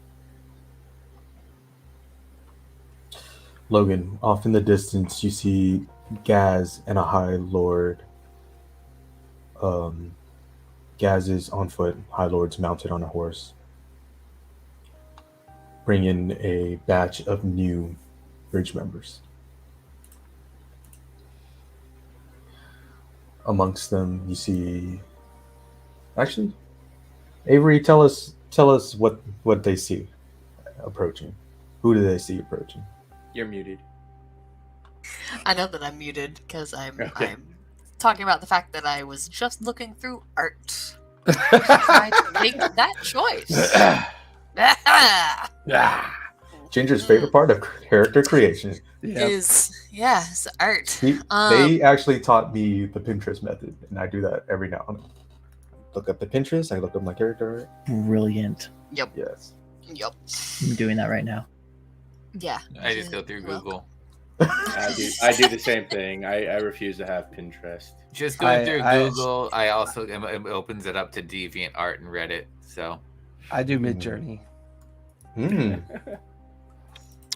Logan, off in the distance, you see Gaz and a High Lord. Gaz is on foot, High Lord's mounted on a horse. Bring in a batch of new bridge members. Amongst them, you see... Actually, Avery, tell us what they see approaching. Who do they see approaching? You're muted. I know that I'm muted because I'm talking about the fact that I was just looking through art. Try to make that choice. Ginger's favorite part of character creation is art. They actually taught me the Pinterest method, and I do that every now and then. Look up the Pinterest, I look up my character. Brilliant. Yep. Yes. Yep. I'm doing that right now. Yeah. I just go through Google. I do the same thing. I refuse to have Pinterest. Just going through Google, I also it opens it up to DeviantArt and Reddit. So I do Midjourney.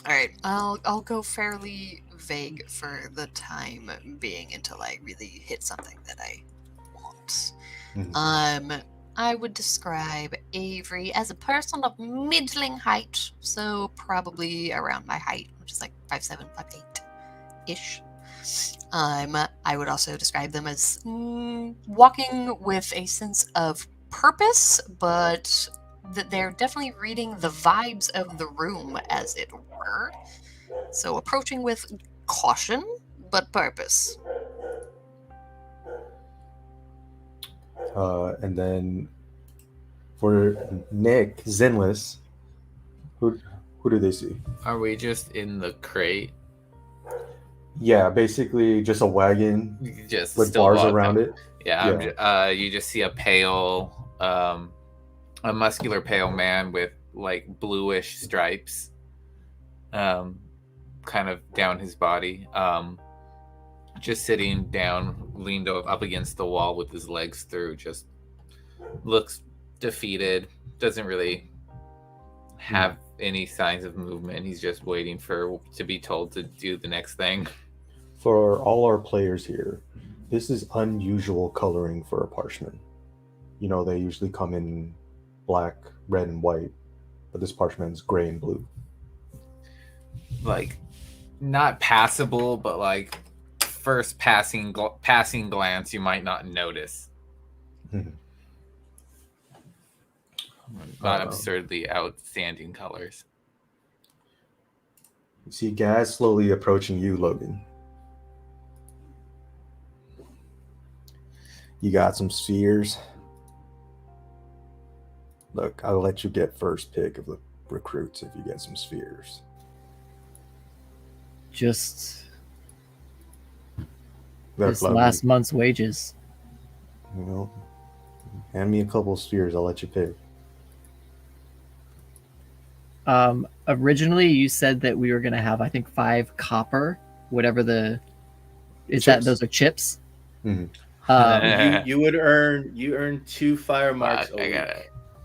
All right, I'll go fairly vague for the time being until I really hit something that I want. I would describe Avery as a person of middling height, so probably around my height, which is like 5'7", 5'8" ish. I would also describe them as walking with a sense of purpose, but that they're definitely reading the vibes of the room, as it were. So approaching with caution, but purpose. And then for Nick, Zenless, Who do they see? Are we just in the crate? Yeah, basically just a wagon Just with still bars walking. around it. Yeah, you just see a pale, a muscular pale man with like bluish stripes, kind of down his body, just sitting down, leaned up against the wall with his legs through, just looks defeated, doesn't really have any signs of movement. He's just waiting to be told to do the next thing. For all our players here, this is unusual coloring for a parchment. You know, they usually come in black, red, and white, but this parchment's gray and blue. Like, not passable, but like first passing glance, you might not notice. Not absurdly outstanding colors. You see Gaz slowly approaching you, Logan. You got some spheres. Look, I'll let you get first pick of the recruits if you get some spheres. Just That's this last month's wages. You know, hand me a couple of spheres. I'll let you pick. Originally you said that we were gonna have, I think, 5 copper, whatever the is. Chips. That those are chips. Mm-hmm. You earn 2 fire marks a week.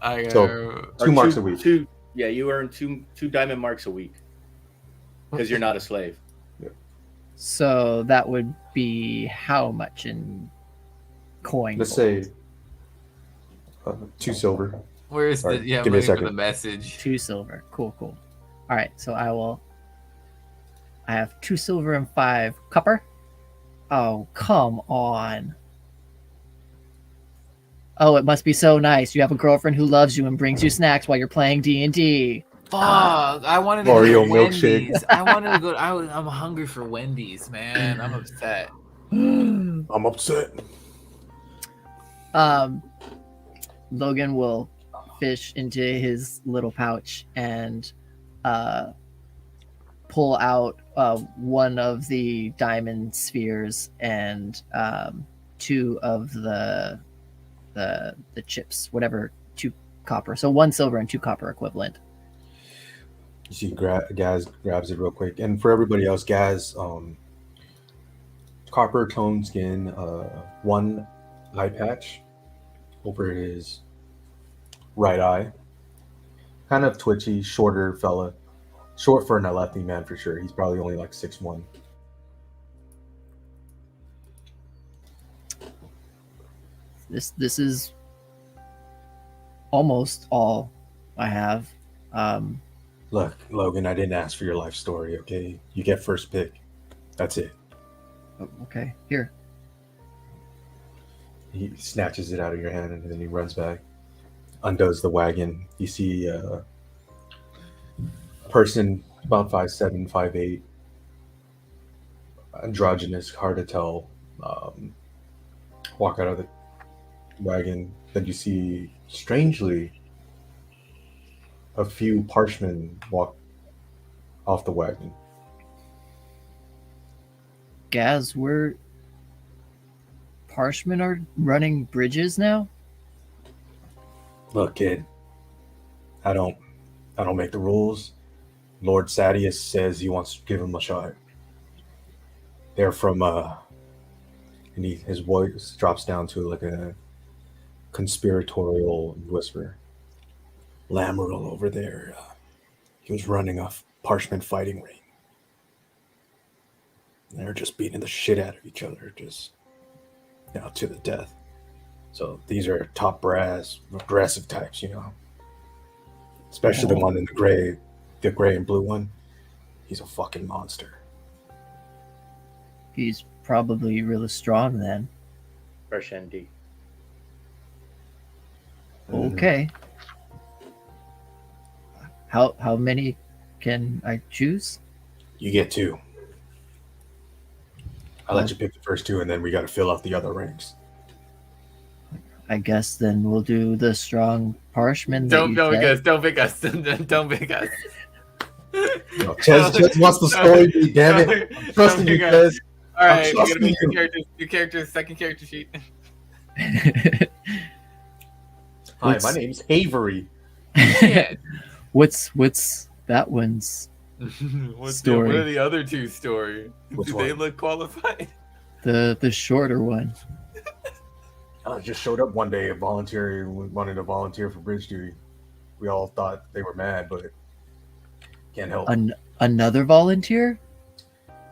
I got So 2 marks a week. You earn two diamond marks a week because you're not a slave. So that would be how much in coin? Let's say 2 silver. Where's Sorry, the give me a looking for second. the message? 2 silver. Cool. All right, so I have 2 silver and 5 copper. Oh, come on. Oh, it must be so nice. You have a girlfriend who loves you and brings you snacks while you're playing D&D. Fuck! I wanted to Oreo go to milkshake. Wendy's. I wanted to go. I'm hungry for Wendy's, man. I'm upset. I'm upset. Logan will fish into his little pouch and pull out one of the diamond spheres and 2 of the chips, whatever, 2 copper. So 1 silver and 2 copper equivalent. You see, Gaz grabs it real quick, and for everybody else, Gaz, copper toned skin, 1 eye patch over his right eye, kind of twitchy, shorter fella, short for an Alethi man for sure. He's probably only like 6'1". This is almost all I have. Look, Logan, I didn't ask for your life story, okay? You get first pick. That's it. Okay, here. He snatches it out of your hand and then he runs back, undoes the wagon. You see a person about 5'7", 5'8", androgynous, hard to tell, walk out of the wagon. Then you see, strangely, a few parshmen walk off the wagon. Gaz, we're Parshmen are running bridges now? Look, kid, I don't make the rules. Lord Sadeas says he wants to give him a shot. They're from and his voice drops down to like a conspiratorial whisper. Lamoral over there, he was running a parchment fighting ring. They're just beating the shit out of each other, just to the death. So these are top brass, aggressive types, Especially the one in the gray and blue one. He's a fucking monster. He's probably really strong then. Fresh ND. Okay. How many can I choose? You get 2. I'll let you pick the first 2, and then we got to fill out the other ranks. I guess then we'll do the strong parchment. Don't pick us. Don't pick us. Don't pick us. No, Ches wants the story beat, damn it. I'm trusting you, Ches. All right, we're gonna make your characters. Second character sheet. Hi, my name's Avery. Shit. What's that one's story? What are the other two stories? Which Do one? they look qualified? The shorter one. I just showed up one day wanted to volunteer for bridge duty. We all thought they were mad, but can't help. Another volunteer?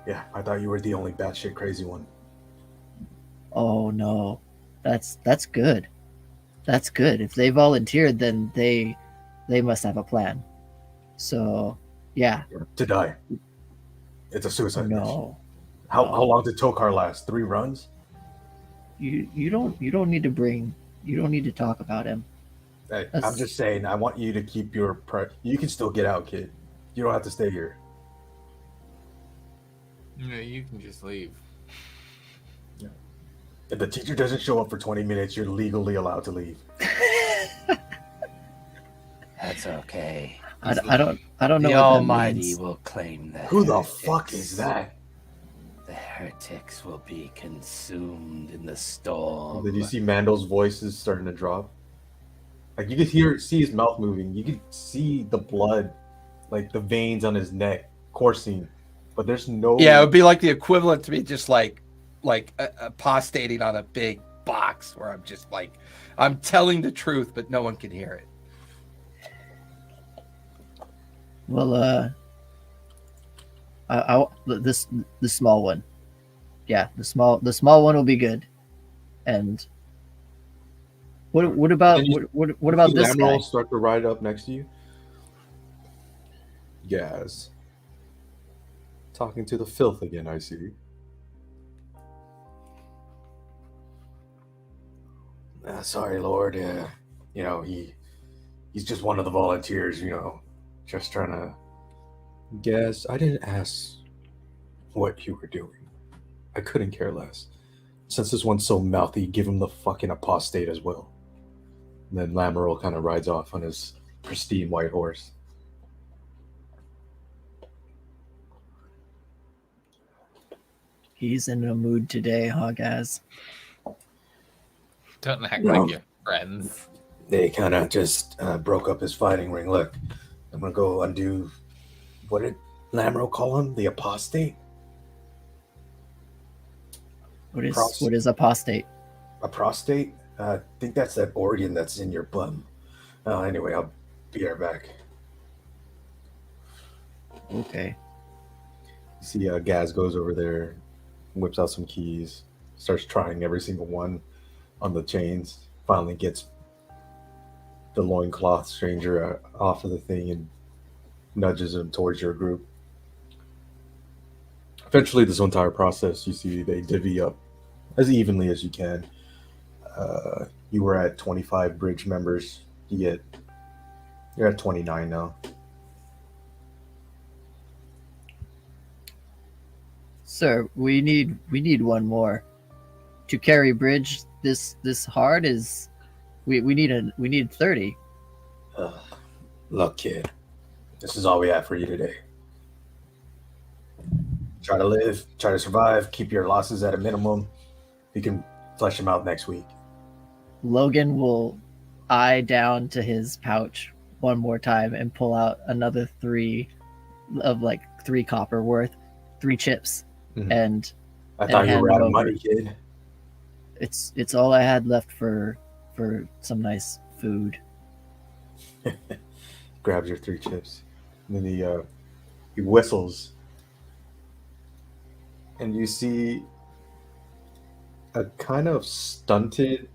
Yeah, I thought you were the only batshit crazy one. Oh no, that's good. That's good. If they volunteered, then they must have a plan. So yeah. To die. It's a suicide mission. No. How long did Tokar last? 3 runs? You don't need to talk about him. Hey, I'm just saying, I want you to keep your you can still get out, kid. You don't have to stay here. No, you can just leave. Yeah. If the teacher doesn't show up for 20 minutes, you're legally allowed to leave. That's okay. I don't know The what Almighty that means. will claim that. Who the fuck is that? The heretics will be consumed in the storm. Did you see Mando's voices starting to drop? Like you could see his mouth moving. You could see the blood, like the veins on his neck coursing. But there's no. Yeah, it would be like the equivalent to me just like apostating on a big box where I'm just like I'm telling the truth, but no one can hear it. Well, the small one. Yeah, the small one will be good. And what about what about this guy? Start to ride up next to you. Yes. Talking to the filth again, I see. Sorry, Lord. He's just one of the volunteers, just trying to guess. I didn't ask what you were doing. I couldn't care less. Since this one's so mouthy, give him the fucking apostate as well. And then Lamoureux kind of rides off on his pristine white horse. He's in a mood today, huh, guys? Don't act like you're friends. They kind of just broke up his fighting ring. Look, I'm going to go undo... What did Lamoureux call him? The apostate? What is apostate? A prostate? I think that's that organ that's in your bum. Anyway, I'll be right back. Okay. You see Gaz goes over there, whips out some keys, starts trying every single one on the chains, finally gets the loincloth stranger off of the thing and nudges him towards your group. Eventually, this entire process, you see they divvy up as evenly as you can. You were at 25 bridge members. You're at 29 now. Sir, we need one more. To carry bridge this hard is we need 30. Look, kid, this is all we have for you today. Try to live, try to survive, keep your losses at a minimum. You can flesh them out next week. Logan will eye down to his pouch one more time and pull out another 3 copper worth, 3 chips. Mm-hmm. And I thought you were out of money, kid. It's all I had left for some nice food. Grabs your 3 chips, and then he whistles, and you see a kind of stunted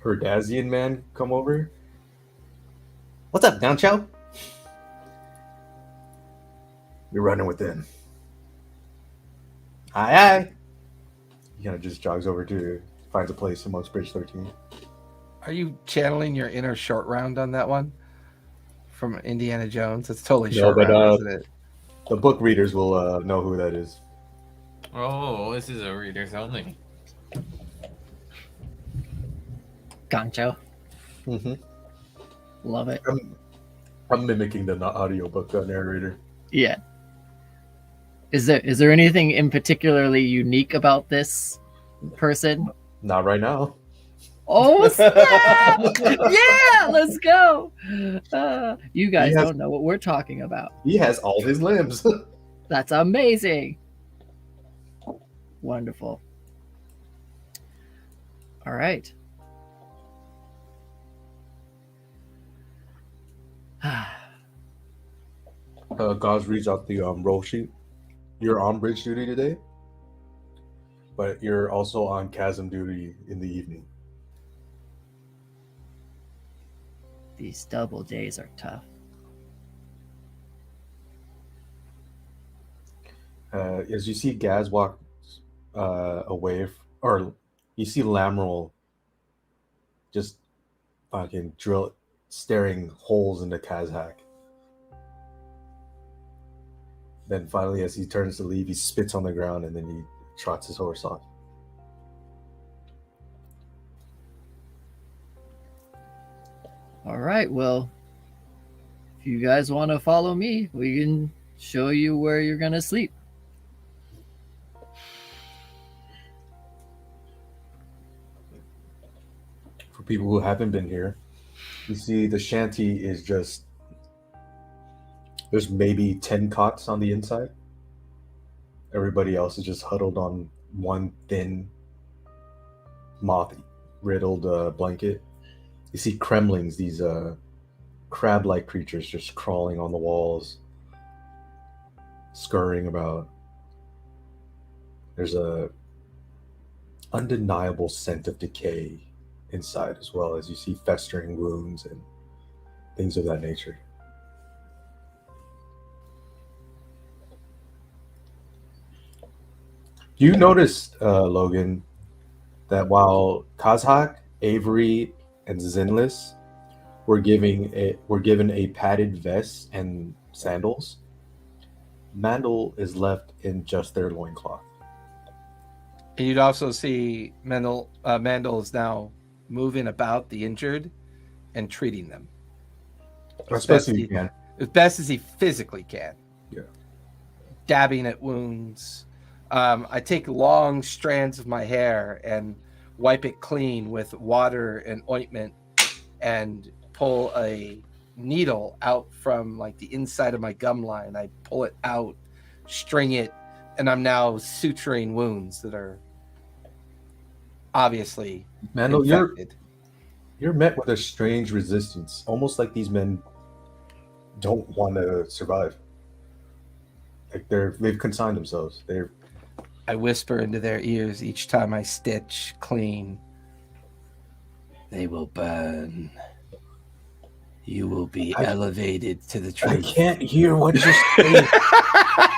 Herdazian man come over. What's up, down chow? You're running with them. Aye. He kind of just jogs over finds a place amongst Bridge 13. Are you channeling your inner short round on that one from Indiana Jones? It's totally short round, isn't it? The book readers will know who that is. Oh, this is a readers only. Gancho. Mm-hmm. Love it. I'm mimicking the audiobook narrator. Yeah. Is there anything in particularly unique about this person? Not right now. Oh snap! Yeah, let's go. You guys don't know what we're talking about. He has all his limbs. That's amazing. Wonderful. All right. Gauze reads out the roll sheet. You're on bridge duty today, but you're also on chasm duty in the evening. These double days are tough. As you see Gaz walk away, or you see Lameral just fucking staring holes into Kazhak. Then finally, as he turns to leave, he spits on the ground and then he trots his horse off. All right, well, if you guys want to follow me, we can show you where you're going to sleep. For people who haven't been here, you see the shanty is just, there's maybe 10 cots on the inside. Everybody else is just huddled on one thin, moth-riddled blanket. You see kremlings, these crab-like creatures just crawling on the walls, scurrying about. There's a undeniable scent of decay inside, as well as you see festering wounds and things of that nature. You noticed, Logan, that while Kazhak, Avery, and Zinlis were given a padded vest and sandals, Mandel is left in just their loincloth. And you'd also see Mandel is now moving about the injured and treating them. As best as he can. As best as he physically can. Yeah. Dabbing at wounds. I take long strands of my hair and wipe it clean with water and ointment and pull a needle out from like the inside of my gum line. I pull it out, string it, and I'm now suturing wounds that are obviously Mandel, infected. You're met with a strange resistance, almost like these men don't want to survive. Like they've consigned themselves. I whisper into their ears each time I stitch clean. They will burn. You will be elevated to the truth. I can't hear what you're saying.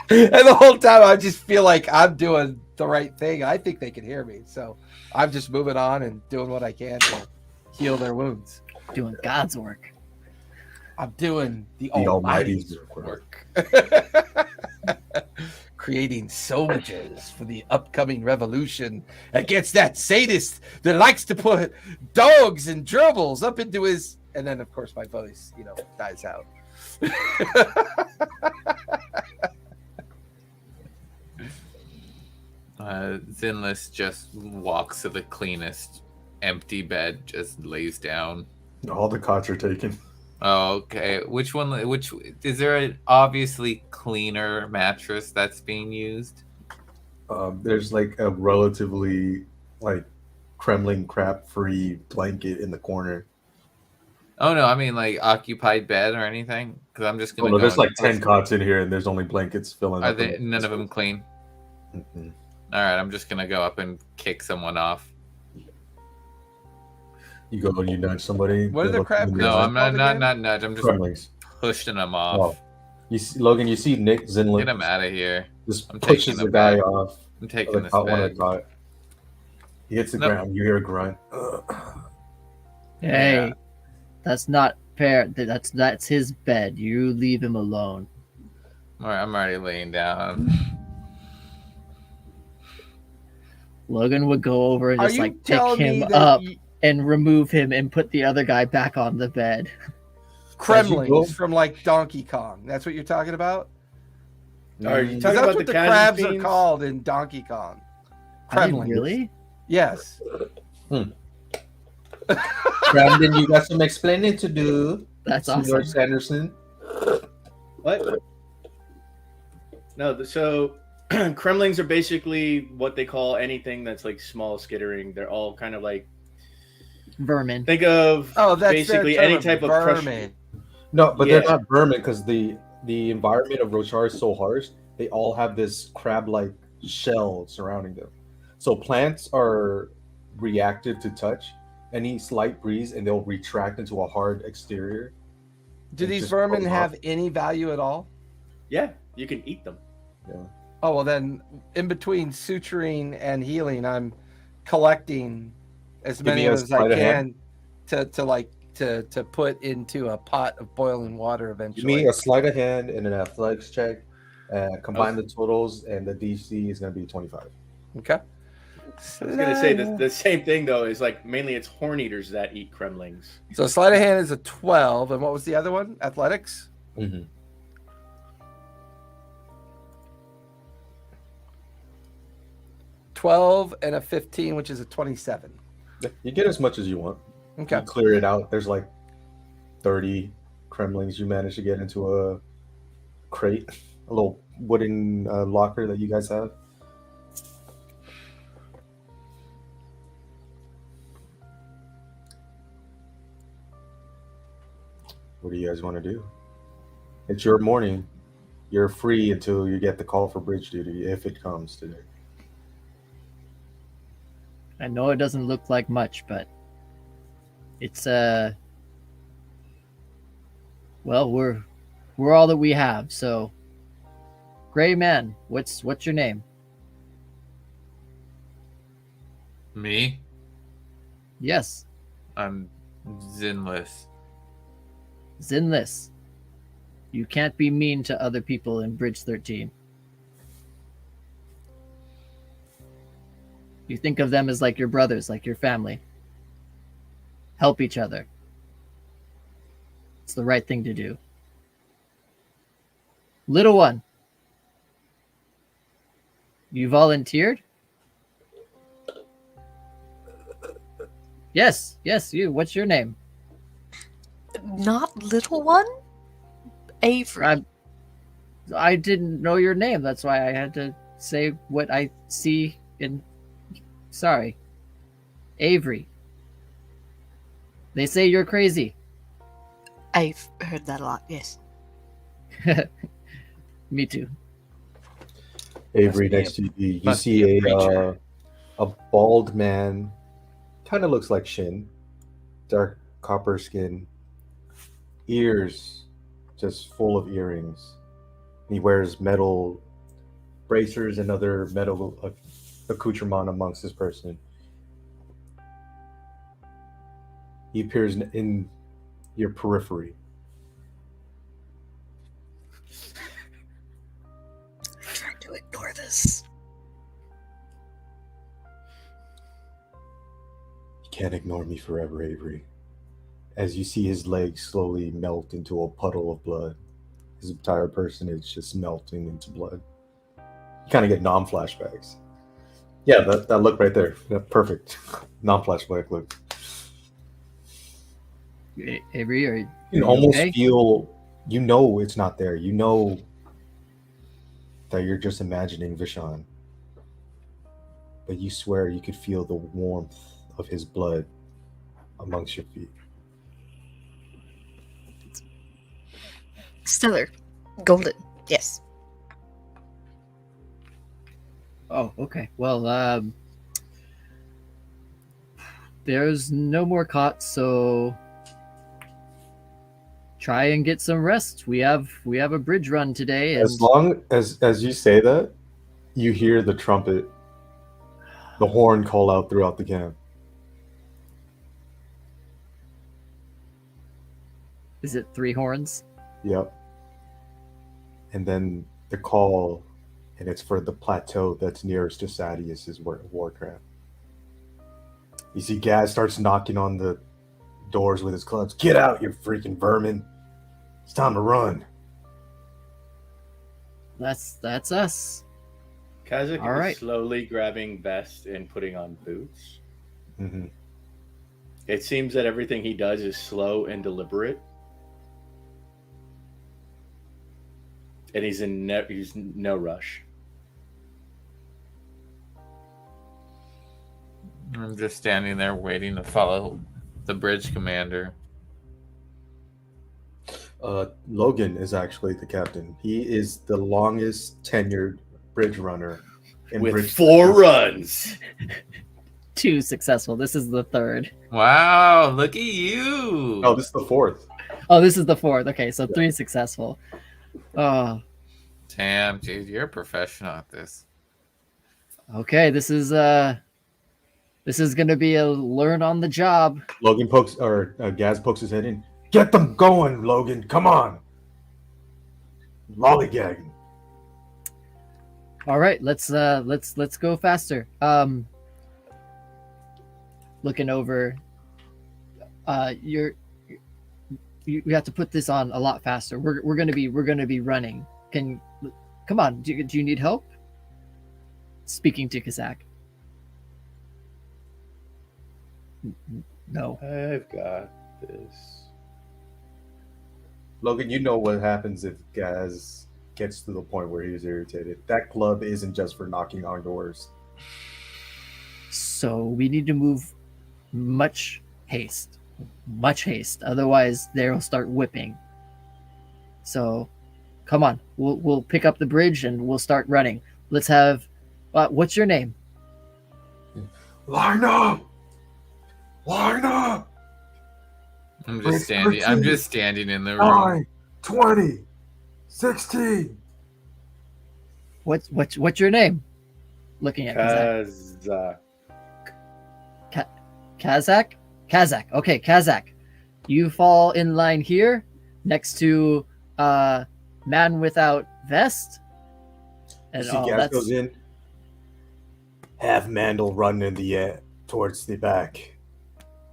And the whole time I just feel like I'm doing the right thing. I think they can hear me. So I'm just moving on and doing what I can to heal their wounds. Doing God's work. I'm doing the Almighty's work. Creating soldiers for the upcoming revolution against that sadist that likes to put dogs and gerbils up into his... And then, of course, my voice, dies out. Zinless just walks to the cleanest empty bed, just lays down. All the cots are taken. Oh, okay. Which is there an obviously cleaner mattress that's being used? There's like a relatively Kremlin crap-free blanket in the corner. Oh no, I mean like occupied bed or anything. Because I'm just gonna. Oh no, there's like 10 cots in here, and there's only blankets filling. Are they none of them clean? Mm-hmm. All right, I'm just gonna go up and kick someone off. You go and you nudge somebody. What are the crab? No, I'm not nudge. I'm just Kremlings. pushing them off. Oh. You see, Logan, you see Nick Zinlin. Get him out of here. Just I'm pushes taking the guy bed. off. I'm taking this bed. He hits the ground. You hear a grunt. Hey, that's not fair. That's his bed. You leave him alone. All right, I'm already laying down. Logan would go over and just pick him that up. and remove him and put the other guy back on the bed. Kremlings from like Donkey Kong. That's what you're talking about? Are you talking That's about what the chasm crabs are fiends? called in Donkey Kong. I mean, Kremlings. really? Yes. Brandon, you got some explaining to do. That's Senor awesome. Sanderson. What? No, so Kremlings are basically what they call anything that's like small skittering. They're all kind of like Vermin. think of That's basically their term, any type of vermin. No, but Yeah. they're not vermin because the environment of Roshar is so harsh. They all have this crab-like shell surrounding them. So plants are reactive to touch. Any slight breeze, and they'll retract into a hard exterior. Do and these just vermin float have off. any value at all? Yeah, you can eat them. Yeah. Oh, well then, in between suturing and healing, I'm collecting as Give many me of a them as I sleight of can hand. to put into a pot of boiling water Give eventually. me a sleight of hand and an athletics check. Combine the totals, and the DC is going to be 25. Okay. I was gonna say the same thing though. Is like mainly it's horn eaters that eat Kremlings. So sleight of hand is a 12, and what was the other one? Athletics. Mm-hmm. 12 and a 15, which is a 27. You get as much as you want. Okay. You clear it out. There's like 30 Kremlings you manage to get into a crate, a little wooden locker that you guys have. What do you guys want to do? It's your morning. You're free until you get the call for bridge duty, if it comes today. I know it doesn't look like much, but it's well, we're all that we have. So, Gray Man, what's your name? Me? Yes, I'm Zinless. Zinless. You can't be mean to other people in Bridge 13. You think of them as like your brothers, like your family. Help each other. It's the right thing to do. Little one, you volunteered? Yes, you. What's your name? Not little one? Avery. I didn't know your name. That's why I had to say what I see in... Sorry. Avery. They say you're crazy. I've heard that a lot, yes. Me too. Avery, next to you, you see a bald man, kind of looks like Shin, dark copper skin, ears just full of earrings. He wears metal bracers and other metal accoutrement amongst his person. He appears in your periphery. I'm trying to ignore this. You can't ignore me forever, Avery. As you see his legs slowly melt into a puddle of blood. His entire person is just melting into blood. You kind of get non-flashbacks. Yeah, that look right there. That perfect non-flashback look. Avery, are You can almost okay? feel, you know it's not there. You know that you're just imagining Vishan. But you swear you could feel the warmth of his blood amongst your feet. Stellar. Golden. Yes. Oh, okay. Well, there's no more cots, so try and get some rest. We have a bridge run today, and As long as you say that, you hear the trumpet, the horn call out throughout the camp. is it 3 horns? Yep. And then the call, and it's for the plateau that's nearest to Sadeas' warcraft. You see Gaz starts knocking on the doors with his clubs. Get out, you freaking vermin. It's time to run. That's us. Kazakh All is right. slowly grabbing vest and putting on boots. Mm-hmm. It seems that everything he does is slow and deliberate. And he's no rush. I'm just standing there waiting to follow the bridge commander. Logan is actually the captain. He is the longest tenured bridge runner. With 4 runs. 2 successful. This is the 3rd. Wow, look at you. Oh, this is the 4th. Oh, this is the 4th. Okay, so 3 successful. Oh. Damn, dude, you're a professional at this. Okay, this is gonna be a learn on the job. Logan Gaz pokes his head in. Get them going, Logan. Come on. Lollygagging. All right, let's go faster. Looking over, you have to put this on a lot faster. We're gonna be running. Come on? Do you need help? Speaking to Kazak. No. I've got this. Logan, you know what happens if Gaz gets to the point where he's irritated. That club isn't just for knocking on doors. So we need to move much haste. Otherwise, they'll start whipping. So, come on. We'll pick up the bridge and we'll start running. Let's have. What's your name? Line up! Line up! I'm just standing in the room. 9, 20, 16. What's your name? Looking at Kazakh. Kazakh? Kazakh. Okay, Kazakh. You fall in line here next to man without vest. And You see Gaz goes in. Have Mandel run in the air towards the back.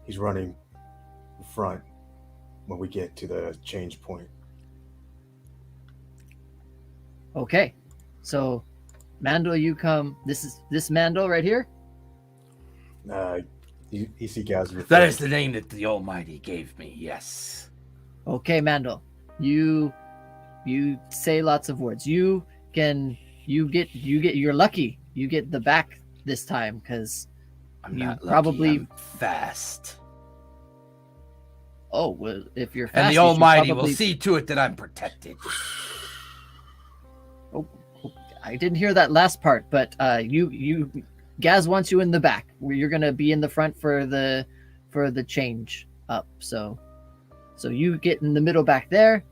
He's running in front when we get to the change point. Okay. So Mandel, you come. This Mandel right here? You see Gaz. That is the name that the Almighty gave me, yes. Okay, Mandel. You say lots of words. You're lucky. You get the back this time because I'm you not lucky, probably I'm fast. Oh, well, if you're fast, And the you should Almighty probably... will see to it that I'm protected. Oh, I didn't hear that last part, but Gaz wants you in the back. Where you're gonna be in the front for the change up. So you get in the middle back there.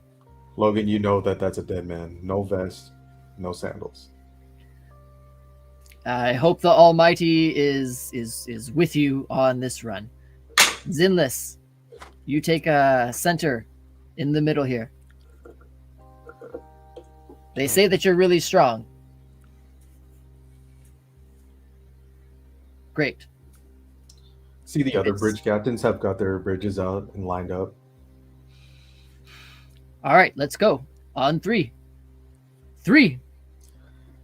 Logan, you know that's a dead man. No vest, no sandals. I hope the Almighty is with you on this run. Zinless, you take a center in the middle here. They say that you're really strong. Great. See, the other bridge captains have got their bridges out and lined up. All right, let's go. On 3. 3.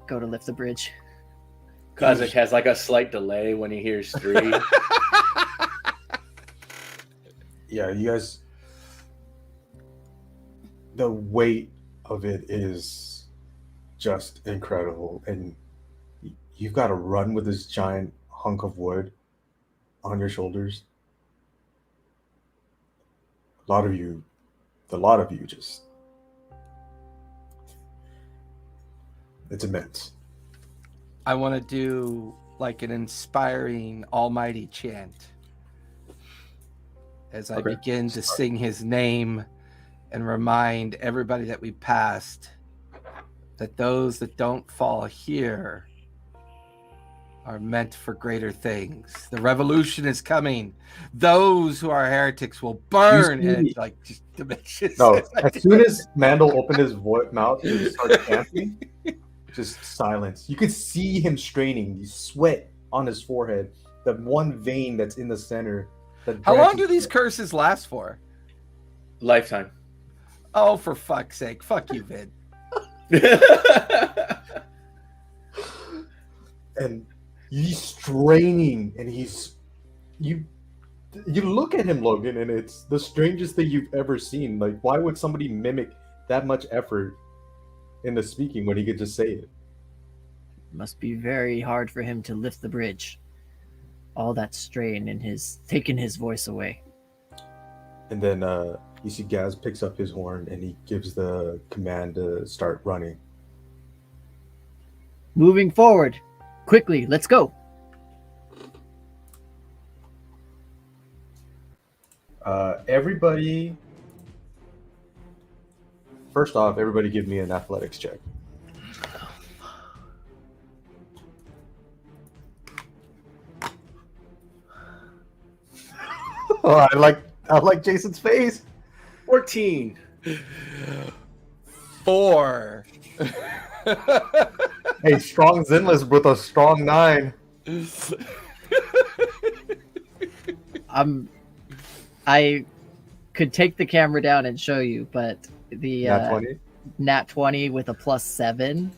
Go to lift the bridge. Kazakh has like a slight delay when he hears 3. Yeah, you guys. The weight of it is just incredible. And you've got to run with this giant hunk of wood on your shoulders. A lot of you just. It's immense. I want to do like an inspiring almighty chant as I begin to sing his name and remind everybody that we passed that those that don't fall here are meant for greater things. The revolution is coming. Those who are heretics will burn. And like just dimensions. No, as soon as Mandel opened his mouth and started chanting, just silence. You could see him straining, the sweat on his forehead, the one vein that's in the center. How long do these curses last for? Lifetime. Oh, for fuck's sake. Fuck you, Vid. And he's straining, and you look at him, Logan, and it's the strangest thing you've ever seen. Like, why would somebody mimic that much effort in the speaking when he could just say it? Must be very hard for him to lift the bridge. All that strain in taking his voice away. And then you see Gaz picks up his horn and he gives the command to start running. Moving forward. Quickly, let's go. Everybody, first off, everybody give me an athletics check. Oh, I like Jason's face. 14. 4. Hey, strong Zinless with a strong 9. I could take the camera down and show you, but the Nat 20? Nat 20 with a +7.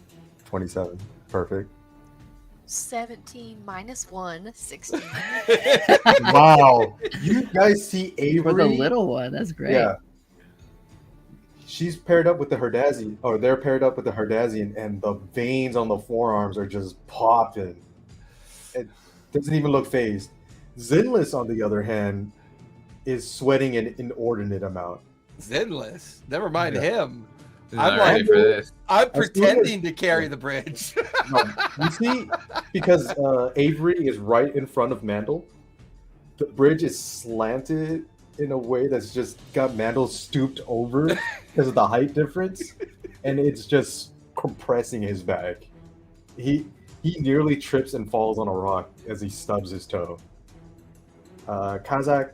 27. Perfect. 17 minus 1, 16. Wow. You guys see Avery? For the little one, that's great. Yeah. She's paired up with the Herdazian, or they're paired up with the Herdazian, and the veins on the forearms are just popping. It doesn't even look phased. Zinless, on the other hand, is sweating an inordinate amount. Zinless. Never mind him. I'm I'm ready like, for this. I'm pretending to carry the bridge. No, you see, because Avery is right in front of Mandel, the bridge is slanted in a way that's just got Mandel stooped over because of the height difference, and it's just compressing his back. He nearly trips and falls on a rock as he stubs his toe. Kazakh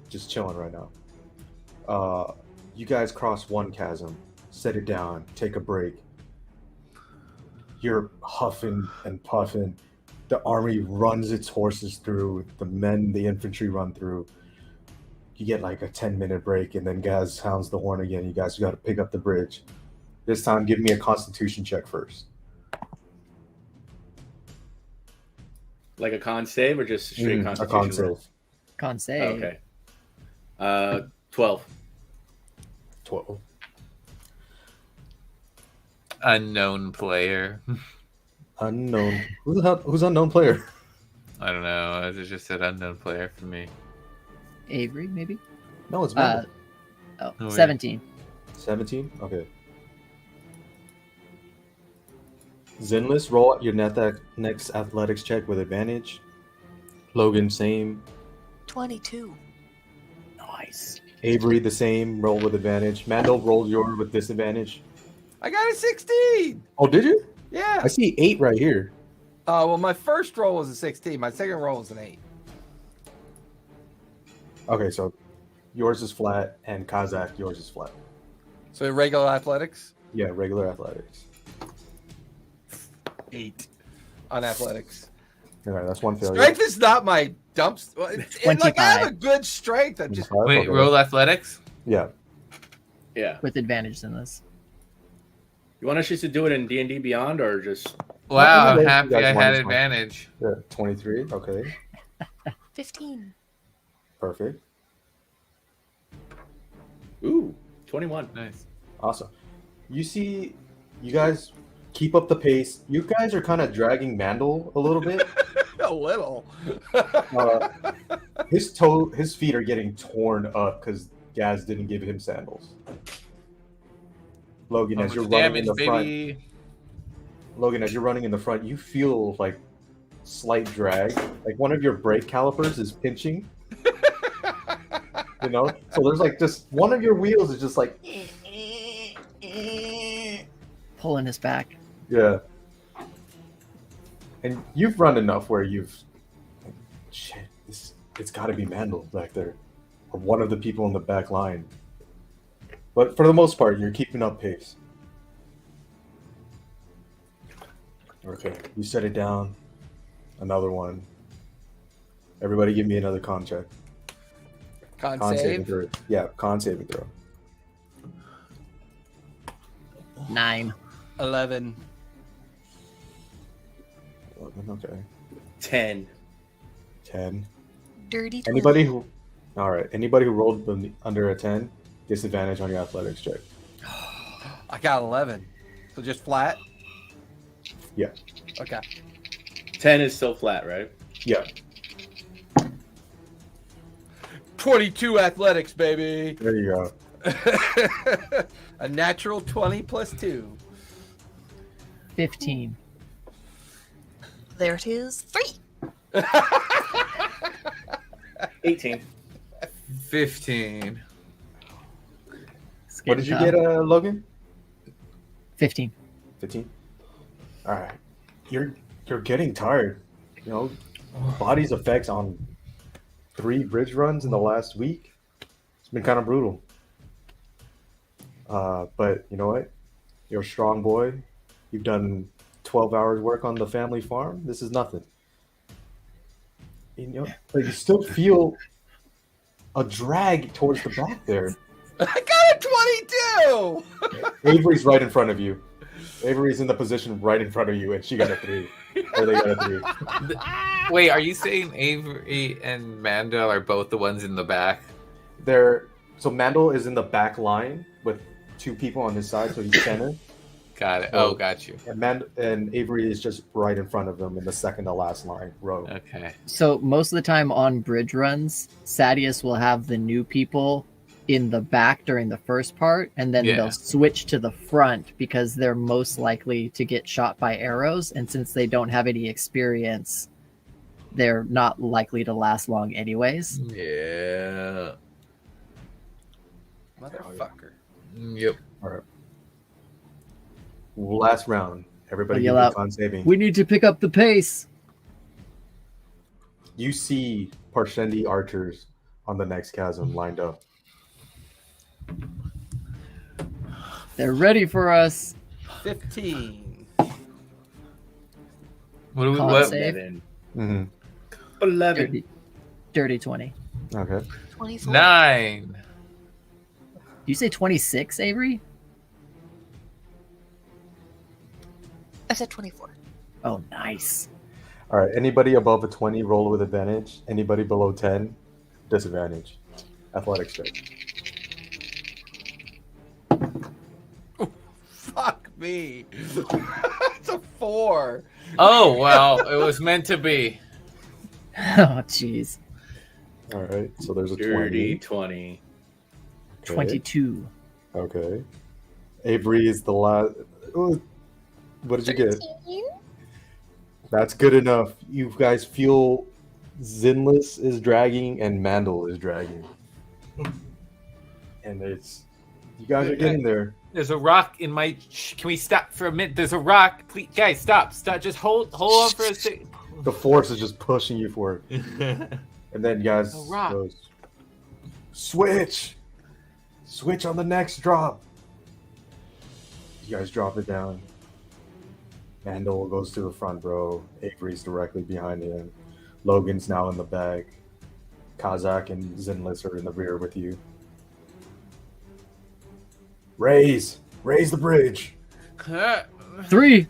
just chilling right now. You guys cross one chasm, set it down, take a break. You're huffing and puffing. The army runs its horses through. The infantry run through. You get like a 10-minute break, and then Gaz sounds the horn again. You guys got to pick up the bridge. This time, give me a Constitution check first. Like a con save or just straight A Constitution con save. roll? Con save. Okay. 12. 12. Unknown player. Unknown. Who's unknown player? I don't know. It just said unknown player for me. Avery, maybe? No, it's Mandel. Oh, Oh, yeah. 17. 17? Okay. Zinless, roll your next athletics check with advantage. Logan, same. 22. Nice. Avery, the same. Roll with advantage. Mandel, roll yours with disadvantage. I got a 16. Oh, did you? Yeah. I see 8 right here. Well, my first roll was a 16. My second roll was an 8. Okay, so yours is flat, and Kazakh, yours is flat. So regular athletics? Yeah, regular athletics. 8 on athletics. All right, that's one failure. Strength is not my dumps. Like I have a 25. good strength. I'm just Wait, Okay. roll athletics? Yeah. Yeah. With advantage in this. You want us just to do it in D&D Beyond or just... Wow, no, I'm you happy guys I won had this one. advantage. Yeah, 23. Okay, 15. perfect. Ooh, 21. Nice. Awesome. You see, you guys keep up the pace. You guys are kind of dragging Mandel a little bit. a little. His feet are getting torn up because Gaz didn't give him sandals. Logan, How as you're much running in damage, the front, baby? Logan, as you're running in the front, you feel like slight drag, like one of your brake calipers is pinching. You know, so there's like just one of your wheels is just like, Pulling his back. yeah. And you've run enough where you've, shit, it's got to be Mandel back there, or one of the people in the back line. But for the most part, you're keeping up pace. Okay, you set it down. Another one. Everybody give me another con check. Con saving save. throw. Yeah, con saving throw. 9. 11. 11, okay. 10. 10. Dirty 20. Anybody who rolled under a 10, disadvantage on your athletics check. I got 11. So just flat? Yeah. Okay. 10 is still flat, right? Yeah. 22 athletics, baby. There you go. A natural 20 plus 2. 15. There it is. 3. 18. 15. What did you get, Logan? 15. 15. All right. You're getting tired. You know, body's effects on 3 bridge runs in the last week. It's been kind of brutal. But you know what? You're a strong boy. You've done 12 hours work on the family farm. This is nothing. You know, but you still feel a drag towards the back there. I got a 22. Avery's right in front of you. Avery's in the position right in front of you, and she got a 3. Or they got a 3. Wait, are you saying Avery and Mandel are both the ones in the back? So Mandel is in the back line with 2 people on his side, so he's center. Got it. Oh, got you. And Avery is just right in front of them in the second to last line row. Okay. So most of the time on bridge runs, Sadeas will have the new people in the back during the first part, and then they'll switch to the front because they're most likely to get shot by arrows, and since they don't have any experience, they're not likely to last long anyways. Yeah. Motherfucker. Yep. All right. Last round. Everybody Yell give me out, con saving. "We need to pick up the pace." You see Parshendi archers on the next chasm lined up. They're ready for us. 15. What do we Con what? save. 11. Dirty 20. Okay. 24. 9. You say 26, Avery? I said 24. Oh, nice. All right. Anybody above a 20, roll with advantage. Anybody below 10, disadvantage. Athletics check. Fuck me. It's a 4. Oh, well, it was meant to be. Oh, jeez. All right. So there's a Dirty 20. 20. Okay. 22. Okay. Avery is the last. Oh, what did you get? 13. That's good enough. You guys feel Zinless is dragging and Mandel is dragging. And it's. You guys are getting there. There's a rock in my. Can we stop for a minute? There's a rock. Please, guys, stop. Just hold on for a second. The force is just pushing you forward. And then you guys A rock. goes, switch on the next drop. You guys drop it down. Mandel goes to the front row. Avery's directly behind him. Logan's now in the back. Kazakh and Zinless are in the rear with you. Raise the bridge. 3.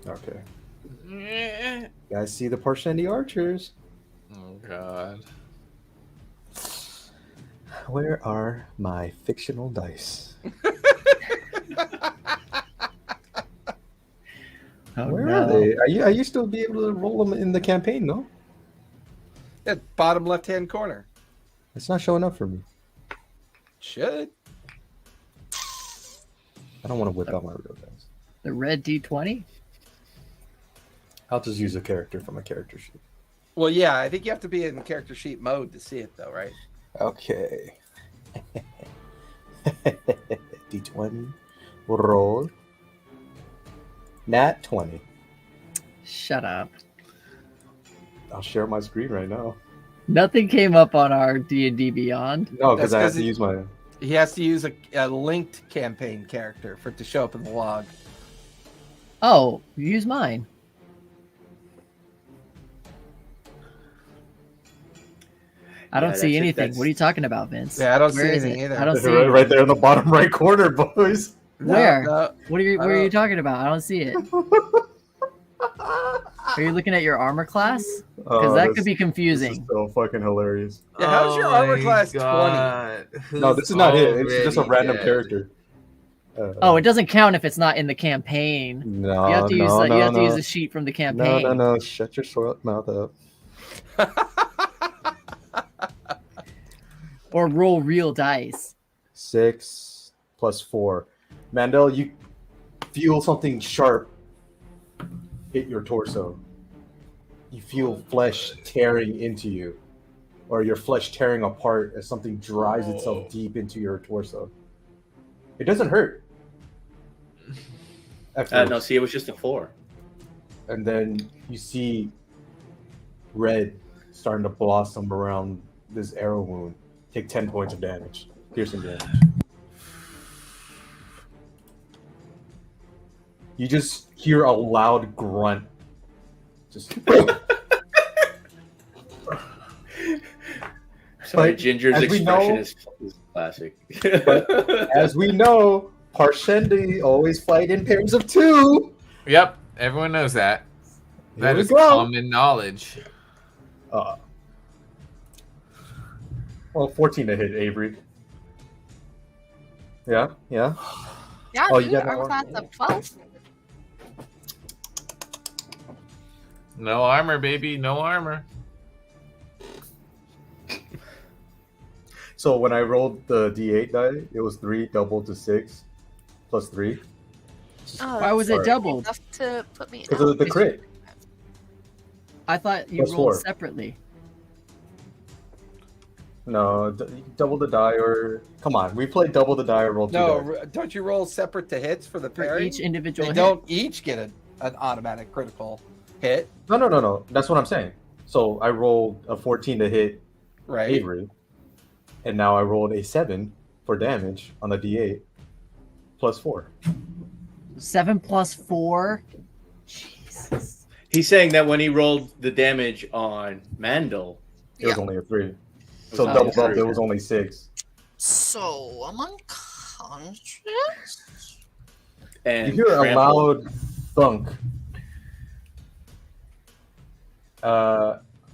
Okay. You guys see the Parshendi archers? Oh God. Where are my fictional dice? Oh, Where no. are they? Are you still be able to roll them in the campaign? No, At bottom left-hand corner. it's not showing up for me. Should. I don't want to whip out my real dice. The red D20? I'll just use a character from a character sheet. Well, yeah, I think you have to be in character sheet mode to see it, though, right? Okay. D20. Roll. Nat 20. Shut up. I'll share my screen right now. Nothing came up on our D&D Beyond. No, because That's I have 'cause to it- use my. He has to use a linked campaign character for it to show up in the log. Oh, use mine. I don't Yeah, see that's it, anything. that's- What are you talking about, Vince? Yeah, I don't Where see is anything it? either. I don't see right, it. right there in the bottom right corner, boys. Where? No, What are you? I What are you don't- talking about? I don't see it. Are you looking at your armor class? Because that could be This is confusing. so fucking hilarious. Yeah, how's your armor my class 20? God. No, Who's this is not it. It's just a already random dead? character. Oh, it doesn't count if it's not in the campaign. No, You have to use no, the, no, you have to no. use the sheet from the campaign. No. Shut your short mouth up. Or roll real dice. 6 plus 4. Mandel, you feel something sharp hit your torso. You feel flesh tearing into you, or your flesh tearing apart as something drives itself deep into your torso. It doesn't hurt. At first. No, see, it was just a 4. And then you see red starting to blossom around this arrow wound. Take 10 points of damage. Piercing damage. You just hear a loud grunt. Just Sorry, But Ginger's as we expression know- is classic. as we know, Parshendi always fight in pairs of 2. Yep, everyone knows that. Here That we is go. common knowledge. Well, 14 to hit, Avery. Yeah. Yeah, Oh, dude, you got armor that class one? of 12. No armor, baby. No armor. So when I rolled the D8 die, it was 3 doubled to 6 plus 3 Oh, Why was it Sorry. doubled? enough to put me because of the crit. I thought you Plus rolled 4. separately. No, double the die or come on. We played double the die or roll 2 dice. No, don't you roll separate to hits for the For parry? each individual They hit. don't each get an automatic critical hit, No. That's what I'm saying. So I rolled a 14 to hit right? Avery, and now I rolled a 7 for damage on the D8 plus 4. 7 plus 4. Jesus. He's saying that when he rolled the damage on Mandel, It was Yeah. only a 3. it So was double only up, three. it was only 6. So, I'm unconscious. And You hear a trampled. loud thunk.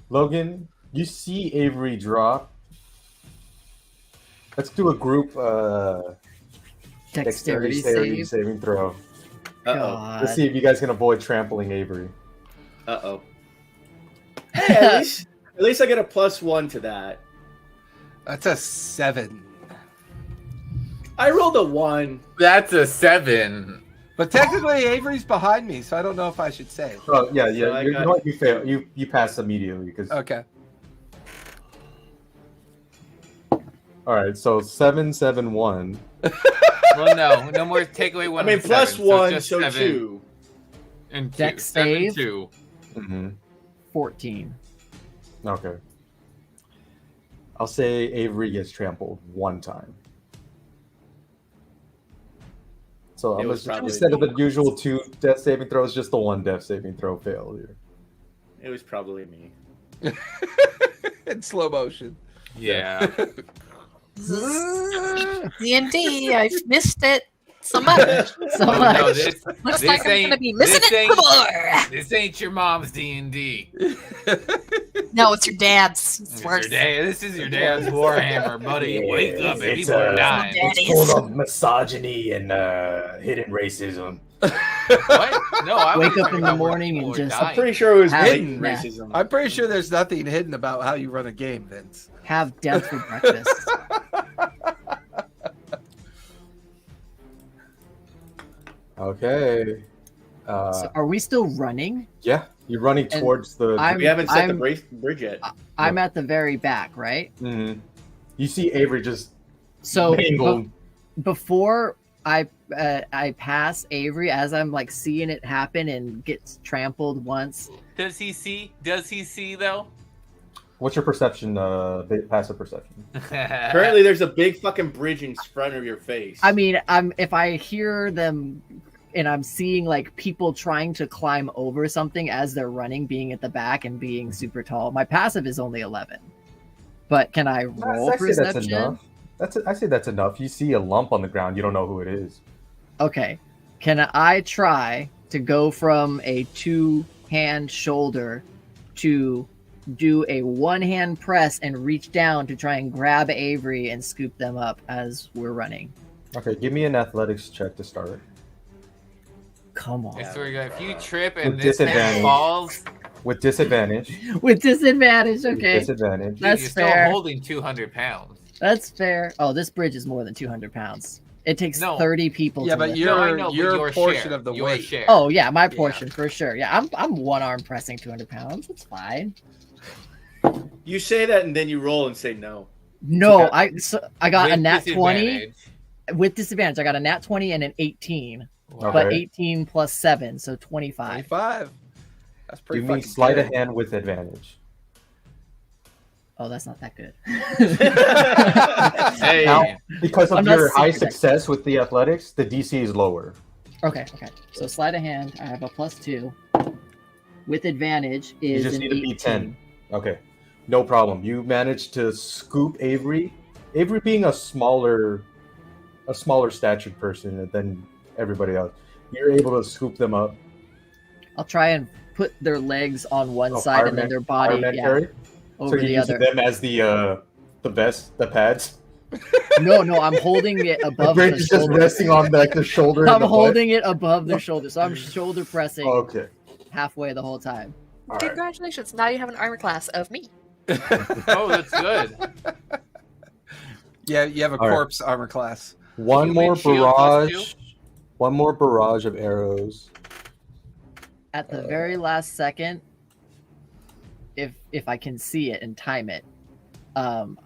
Logan, you see Avery drop. Let's do a group Dexterity dexterity save. saving throw. Uh-oh. God. Let's see if you guys can avoid trampling Avery. Uh-oh. Hey, at least I get a +1 to that. That's a 7. I rolled a 1. That's a 7. But technically, Avery's behind me, so I don't know if I should say. Oh yeah. I You got- know what? You fail. You pass immediately because. Okay. All right. So 771. Well, no more. Take away one. I mean, of the 7, +1, just so 7 2. and 2. Dex 7, save? 2. Mm-hmm. 14. Okay. I'll say Avery gets trampled 1 time. So It I'm was just, probably- instead of the usual 2 death saving throws, just the 1 death saving throw failure. It was probably me. In slow motion. Yeah. D&D, I've missed it so much. So Oh, much. no, this Looks like I'm ain't- gonna be missing this it ain't- more. This ain't your mom's D&D. No, it's your dad's. It's It's worse. your dad. This is your dad's Warhammer, buddy. Wake up, It's, people are dying. Daddy's. full of misogyny and hidden racism. What? No, I Wake was up in talking the about morning people and are just- I'm dying. pretty sure it was Hidden. blatant Yeah. racism. I'm pretty sure there's nothing hidden about how you run a game, Vince. Have death for breakfast. Okay. So are we still running? Yeah, you're running And towards the. We haven't set the I'm- bridge yet. I'm at the very back, right? Mhm. You see Avery just So mangled. before I pass Avery, as I'm like seeing it happen and gets trampled once. Does he see? Does he see though? What's your perception? Passive perception. Apparently, there's a big fucking bridge in front of your face. I mean, if I hear them and I'm seeing like people trying to climb over something as they're running, being at the back and being super tall, my passive is only 11. But can I roll I say that's perception? enough. I say that's enough. You see a lump on the ground, you don't know who it is. Okay. Can I try to go from a 2-hand shoulder to do a 1-hand press and reach down to try and grab Avery and scoop them up as we're running? Okay, give me an athletics check to start. Come on. I swear to God, if you trip and With this thing disadvantage. falls, With disadvantage. With disadvantage, okay. With disadvantage. dude, That's you're fair. still holding 200 pounds. That's fair. Oh, this bridge is more than 200 pounds. It takes No. 30 people Yeah, to but lift. No, I your know, but your portion share, of the your weight. share. Oh yeah, my portion for sure. Yeah, I'm one arm pressing 200 pounds. It's fine. You say that and then you roll and say no. No, Okay. I got a With nat 20 disadvantage. with disadvantage. I got a nat 20 and an 18, Wow. but Okay. 18 plus 7, so 25. 25. That's pretty Give me fucking sleight good. of hand with advantage. Oh, that's not that good. Hey, Now, because I'm of not your high super success with the athletics, the DC is lower. Okay. So sleight of hand. I have a +2. With advantage is just an need to 18. beat 10. Okay, no problem. You managed to scoop Avery. Avery being a smaller statured person than everybody else. You're able to scoop them up. I'll try and put their legs on one Oh, side and then their body Fireman over so you're the using other. them as the vest, the pads. No, I'm holding it The above bridge the is just shoulder. resting on like the shoulder. I'm and the holding it above their shoulder, so I'm shoulder pressing butt. Okay. halfway the whole time. All right. Congratulations! Now you have an armor class of me. Oh, that's good. Yeah, you have a All right. corpse armor class. One You more win shield plus barrage. One more barrage of arrows. At the very last second, if I can see it and time it, I'm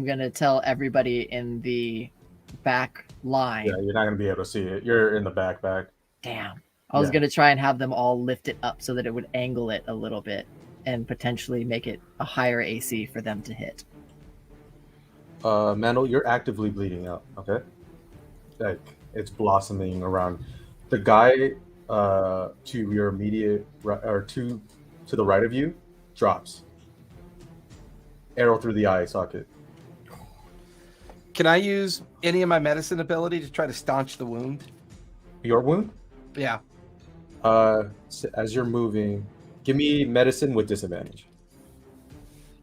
gonna tell everybody in the back line. Yeah, you're not gonna be able to see it. You're in the backpack. Damn. I was Yeah. gonna try and have them all lift it up so that it would angle it a little bit and potentially make it a higher AC for them to hit. Mandel, you're actively bleeding out. Okay, like it's blossoming around. The guy to your immediate right, or to the right of you drops. Arrow through the eye socket. Can I use any of my medicine ability to try to staunch the wound? Your wound. Yeah. As you're moving, give me medicine with disadvantage.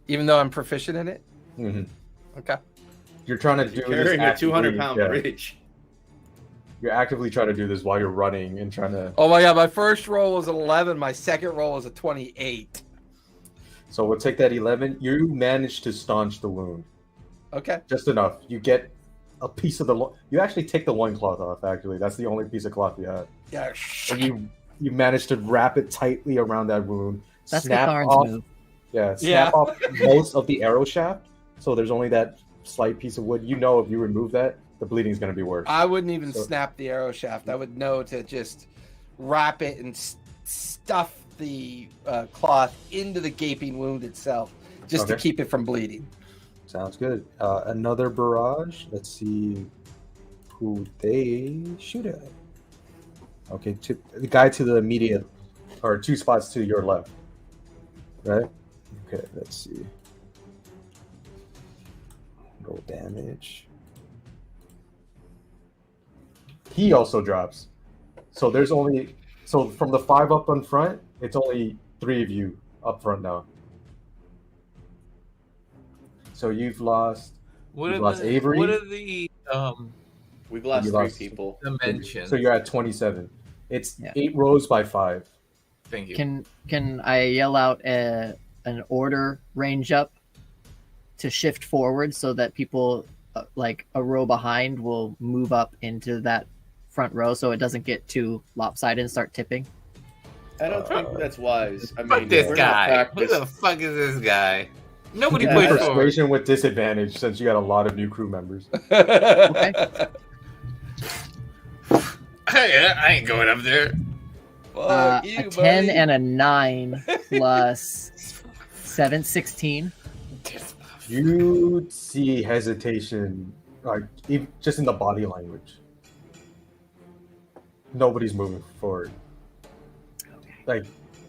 Even though I'm proficient in it? Mm-hmm. Okay. You're trying to do you're this carrying a actively, 200-pound yeah. bridge. You're actively trying to do this while you're running and trying to. Oh my god, my first roll was an 11, my second roll was a 28. So we'll take that 11. You manage to staunch the wound. Okay. Just enough. You get a piece of the. You actually take the loincloth off. Actually, that's the only piece of cloth you have. Yeah. And you manage to wrap it tightly around that wound. That's snap Catharn's off. move. Yeah, snap Yeah. off most of the arrow shaft. So there's only that slight piece of wood. You know, if you remove that, the bleeding is going to be worse. I wouldn't even So- snap the arrow shaft. I would know to just wrap it and stuff the cloth into the gaping wound itself, just to Okay. keep it from bleeding. Sounds good. Another barrage. Let's see who they shoot at. Okay, the guy to the immediate, or 2 spots to your left. Right? Okay, let's see. Roll damage. He also drops. So there's only, so from the 5 up in front, it's only 3 of you up front now. So you've lost. What You are lost the Avery? what are the We've lost You 3 lost- people. dimensions? So you're at 27. It's Yeah. 8 rows by 5. Thank you. Can I yell out an order range up to shift forward so that people like a row behind will move up into that front row so it doesn't get too lopsided and start tipping? I don't think that's wise. I mean, Fuck this we're not guy. Who practiced. the fuck is this guy? Nobody Yeah, pushed that's forward. Persuasion with disadvantage since you got a lot of new crew members. Okay. Hey, I ain't going up there. Fuck A you, 10 buddy. and a 9 plus 7, 16. You see hesitation, like just in the body language. Nobody's moving forward. Like,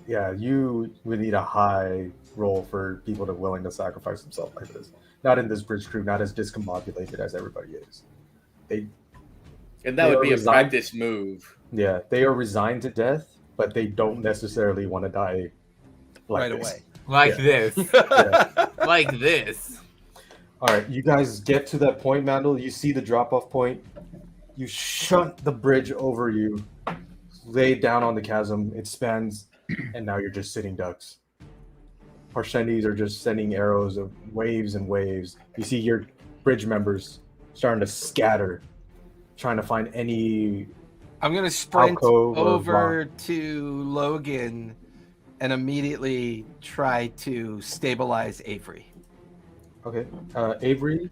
yeah, you would need a high roll for people to willing to sacrifice themselves like this. not in this bridge crew, not as discombobulated as everybody is. And that would be a practice move. Yeah, they are resigned to death, but they don't necessarily want to die right away. Like this. Yeah. Like this. All right, you guys get to that point, Mandel. You see the drop-off point. You shunt the bridge over you, lay down on the chasm. It spans, and now you're just sitting ducks. Parshendis are just sending arrows of waves and waves. You see your bridge members starting to scatter, trying to find any. I'm going to sprint over block. to Logan and immediately try to stabilize Avery. Okay. Avery,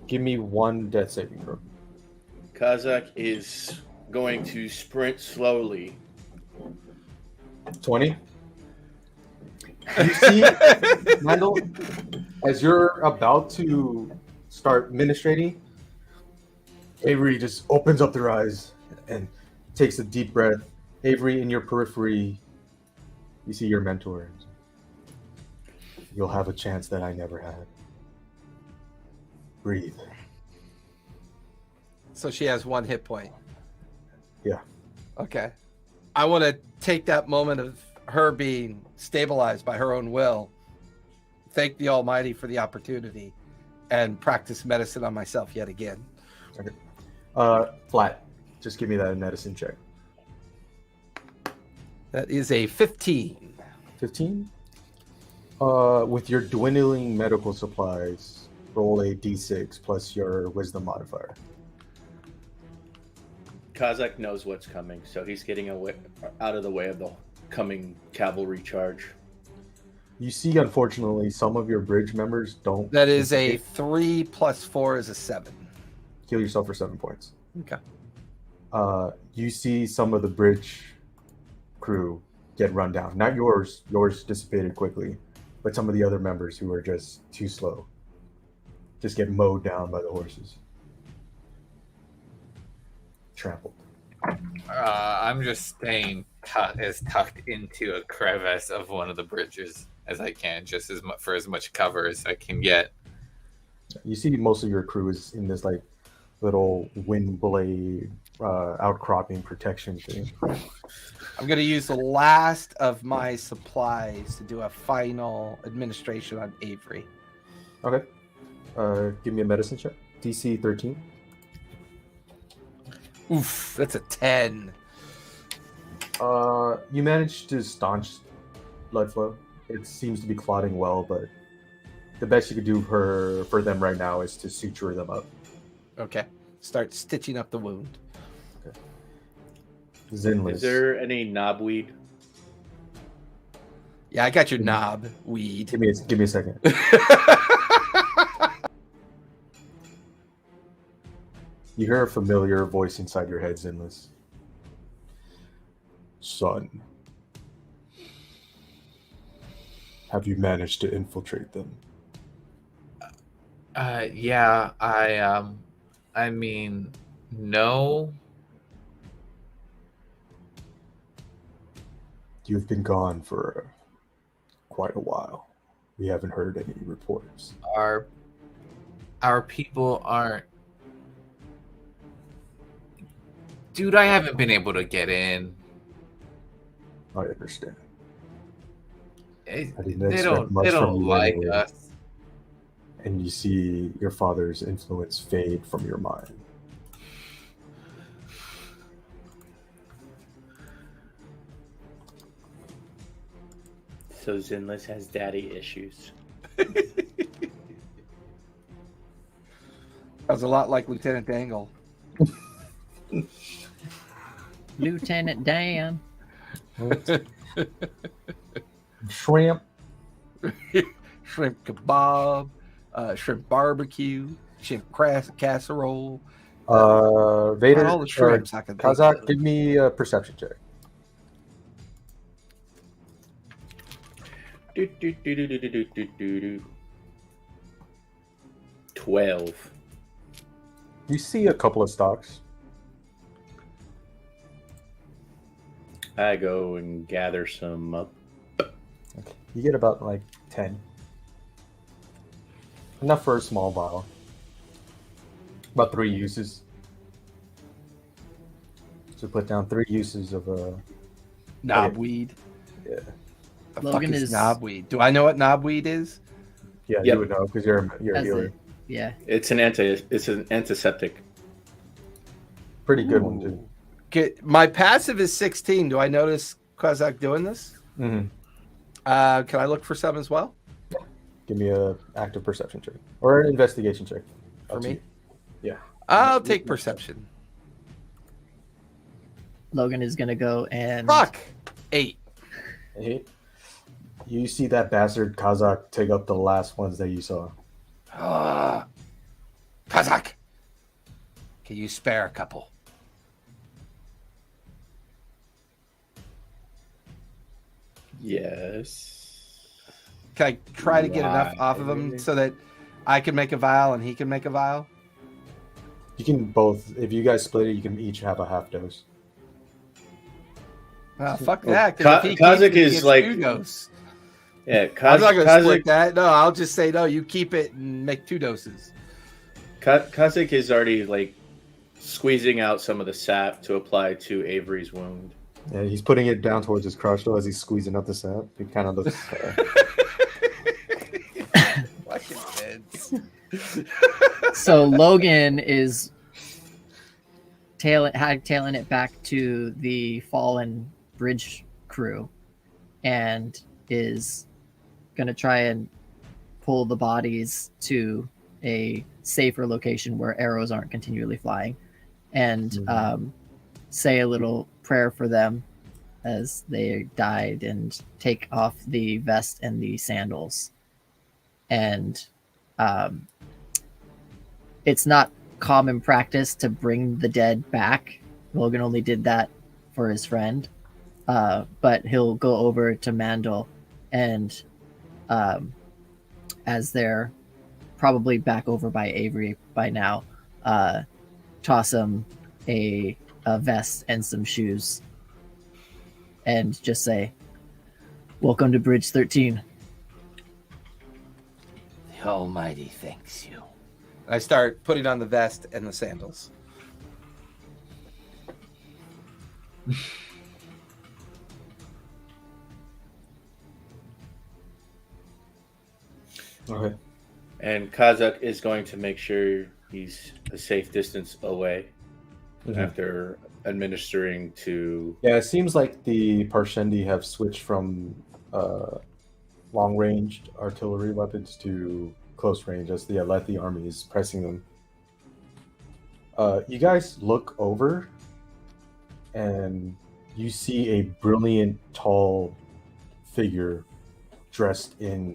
give me one death saving throw. Kazakh is going to sprint slowly. 20. You see, Mandel, as you're about to start ministrating, Avery just opens up their eyes and takes a deep breath. Avery, in your periphery, you see your mentor. You'll have a chance that I never had. Breathe. So she has 1 hit point. Yeah. Okay. I want to take that moment of her being stabilized by her own will, thank the Almighty for the opportunity, and practice medicine on myself yet again. Okay. Flat. Just give me that medicine check. That is a 15. 15? With your dwindling medical supplies, roll a d6 plus your wisdom modifier. Kazakh knows what's coming, so he's getting out of the way of the coming cavalry charge. You see, unfortunately, some of your bridge members don't. That is a 3 plus 4 is a 7. Heal yourself for 7 points. Okay. You see some of the bridge crew get run down. Not yours. Yours dissipated quickly. But some of the other members who are just too slow just get mowed down by the horses. Trampled. I'm just staying tucked into a crevice of one of the bridges as I can, just for as much cover as I can get. You see most of your crew is in this like little wind blade outcropping protection thing. I'm going to use the last of my supplies to do a final administration on Avery. Okay. Give me a medicine check. DC 13. Oof, that's a 10. You managed to staunch blood flow. It seems to be clotting well, but the best you could do for them right now is to suture them up. Okay. Start stitching up the wound. Okay. Zinless. Is there any knobweed? Yeah, I got your knob weed. Give me a second. You hear a familiar voice inside your head, Zinless. Son, have you managed to infiltrate them? Yeah, I mean, no. You've been gone for quite a while. We haven't heard any reports. Our people aren't. Dude, I haven't been able to get in. I understand. They don't like us. And you see your father's influence fade from your mind. So Zinless has daddy issues. Sounds a lot like Lieutenant Dangle. Lieutenant Dan. Shrimp. Shrimp kebab, shrimp barbecue, shrimp casserole. Vader, all the shrimps I can think Kazakh, of. give me a perception check. Do, do, do, do, do, do, do, do, do. 12. You see a couple of stocks. I go and gather some up. Okay. You get about like 10. Enough for a small vial. About 3 uses. So put down 3 uses of Knobweed. Yeah. The Logan fuck is is- knobweed? Do I know what knobweed is? Yeah, Yep. you would know because you're a As healer. a- yeah. It's an antiseptic. Pretty good one too. Okay, my passive is 16. Do I notice Kozak doing this? Mm-hmm. Can I look for some as well? Give me a active perception check or an investigation check. For Up to me? you. Yeah. I'll take perception. Logan is gonna go and Fuck! 8. 8. You see that bastard Kazakh take up the last ones that you saw. Kozak! Can you spare a couple? Yes. Can I try to get enough off of him so that I can make a vial and he can make a vial? You can both, if you guys split it, you can each have a half dose. Fuck that. 'cause if he Kazakh keeps it, he is gets like- 2 doses. Yeah, I'm not going to Kazakh, split that. No, I'll just say, no, you keep it and make 2 doses. Kazakh is already like squeezing out some of the sap to apply to Avery's wound. Yeah, he's putting it down towards his crotch though as he's squeezing up the sap. It kind of looks. Fucking kids. so Logan is tailing it back to the fallen bridge crew and is gonna try and pull the bodies to a safer location where arrows aren't continually flying and say a little prayer for them as they died and take off the vest and the sandals. And it's not common practice to bring the dead back. Logan only did that for his friend. But he'll go over to Mandel and as they're probably back over by Avery by now, toss him a vest and some shoes and just say, "Welcome to Bridge 13. The Almighty thanks you. I start putting on the vest and the sandals. Okay. And Kazakh is going to make sure he's a safe distance away after administering to. Yeah, it seems like the Parshendi have switched from long-ranged artillery weapons to close range as the Alethi army is pressing them. You guys look over and you see a brilliant, tall figure dressed in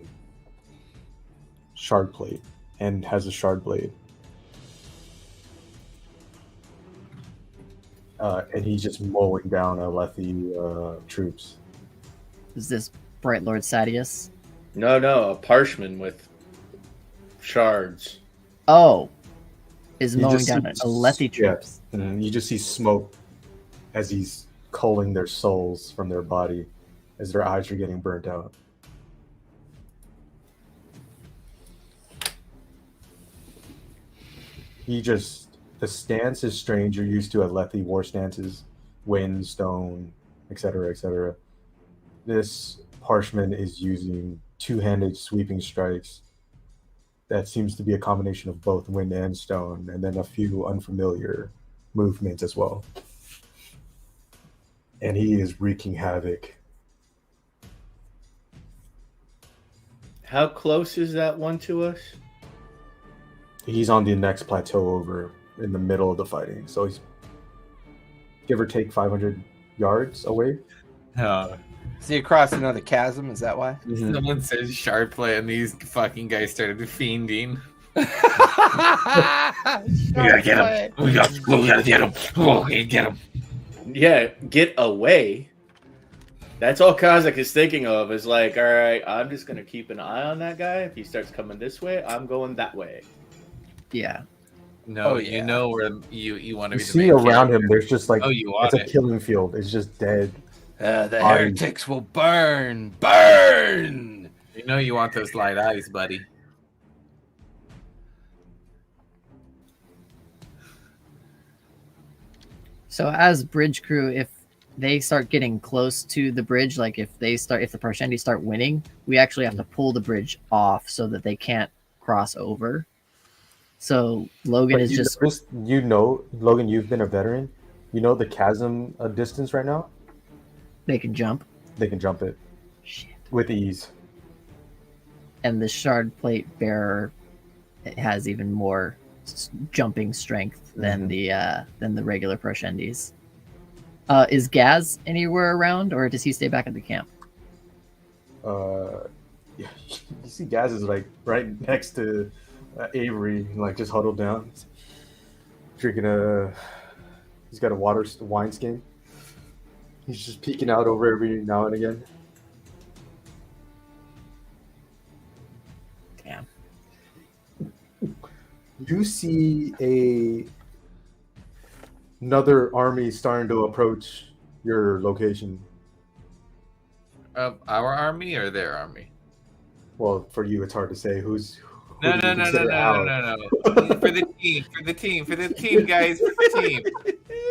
shard plate and has a shard blade. And he's just mowing down Alethi troops. Is this Bright Lord Sadeas? No, a parchment with shards. Oh, is You mowing just down see- Alethi troops. And you just see smoke as he's culling their souls from their body as their eyes are getting burnt out. The stance is strange. You're used to Alethi war stances, wind, stone, etc., etc. This parchment is using two-handed sweeping strikes. That seems to be a combination of both wind and stone, and then a few unfamiliar movements as well. And he is wreaking havoc. How close is that one to us? He's on the next plateau over in the middle of the fighting, so he's give or take 500 yards away. Is he across another chasm? Is that why? Someone says sharp play, and these fucking guys started fiending. We gotta get him. We gotta get him. Oh, we gotta get him. Yeah, get away. That's all Kazakh is thinking of is like, all right, I'm just going to keep an eye on that guy. If he starts coming this way, I'm going that way. Yeah. No, Oh, yeah. you know where you want to You be. The see main around character. him, there's just like Oh, you it's want a it. killing field. It's just dead. The Body. heretics will burn. Burn! You know you want those light eyes, buddy. So as bridge crew, if they start getting close to the bridge, like if the Parshendi start winning, we actually have to pull the bridge off so that they can't cross over. So Logan is just Logan, you've been a veteran. You know the chasm distance right now? they can jump. They can jump it Shit. with ease. And the shard plate bearer has even more jumping strength than the regular Parshendis. Is Gaz anywhere around, or does he stay back at the camp? You see Gaz is like right next to Avery, like just huddled down, drinking he's got a wine skin. He's just peeking out over every now and again. Damn. You see another army starting to approach your location. Of our army or their army? Well, for you, it's hard to say who's. No. For the team, guys. For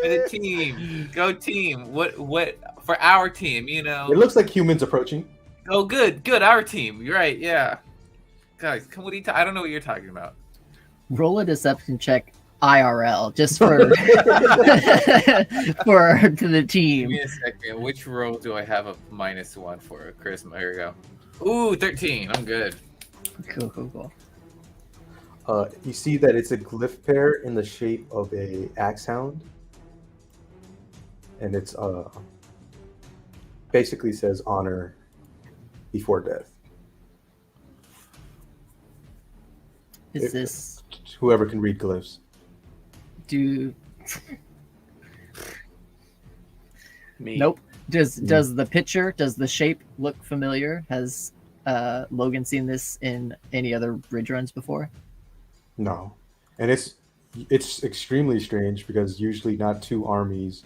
the team. Go team. What for our team, you know. It looks like humans approaching. Oh, good. Our team. You're right, yeah. Guys, what are you I don't know what you're talking about. Roll a deception check IRL just for to the team. Give me a second. Which roll do I have a -1 for? Charisma. Here we go. Ooh, 13. I'm good. Cool. You see that it's a glyph pair in the shape of a axe hound, and it's basically says honor before death. This whoever can read glyphs? Me. Nope. Does the picture, does the shape look familiar? Has Logan seen this in any other bridge runs before? No, and it's extremely strange because usually not two armies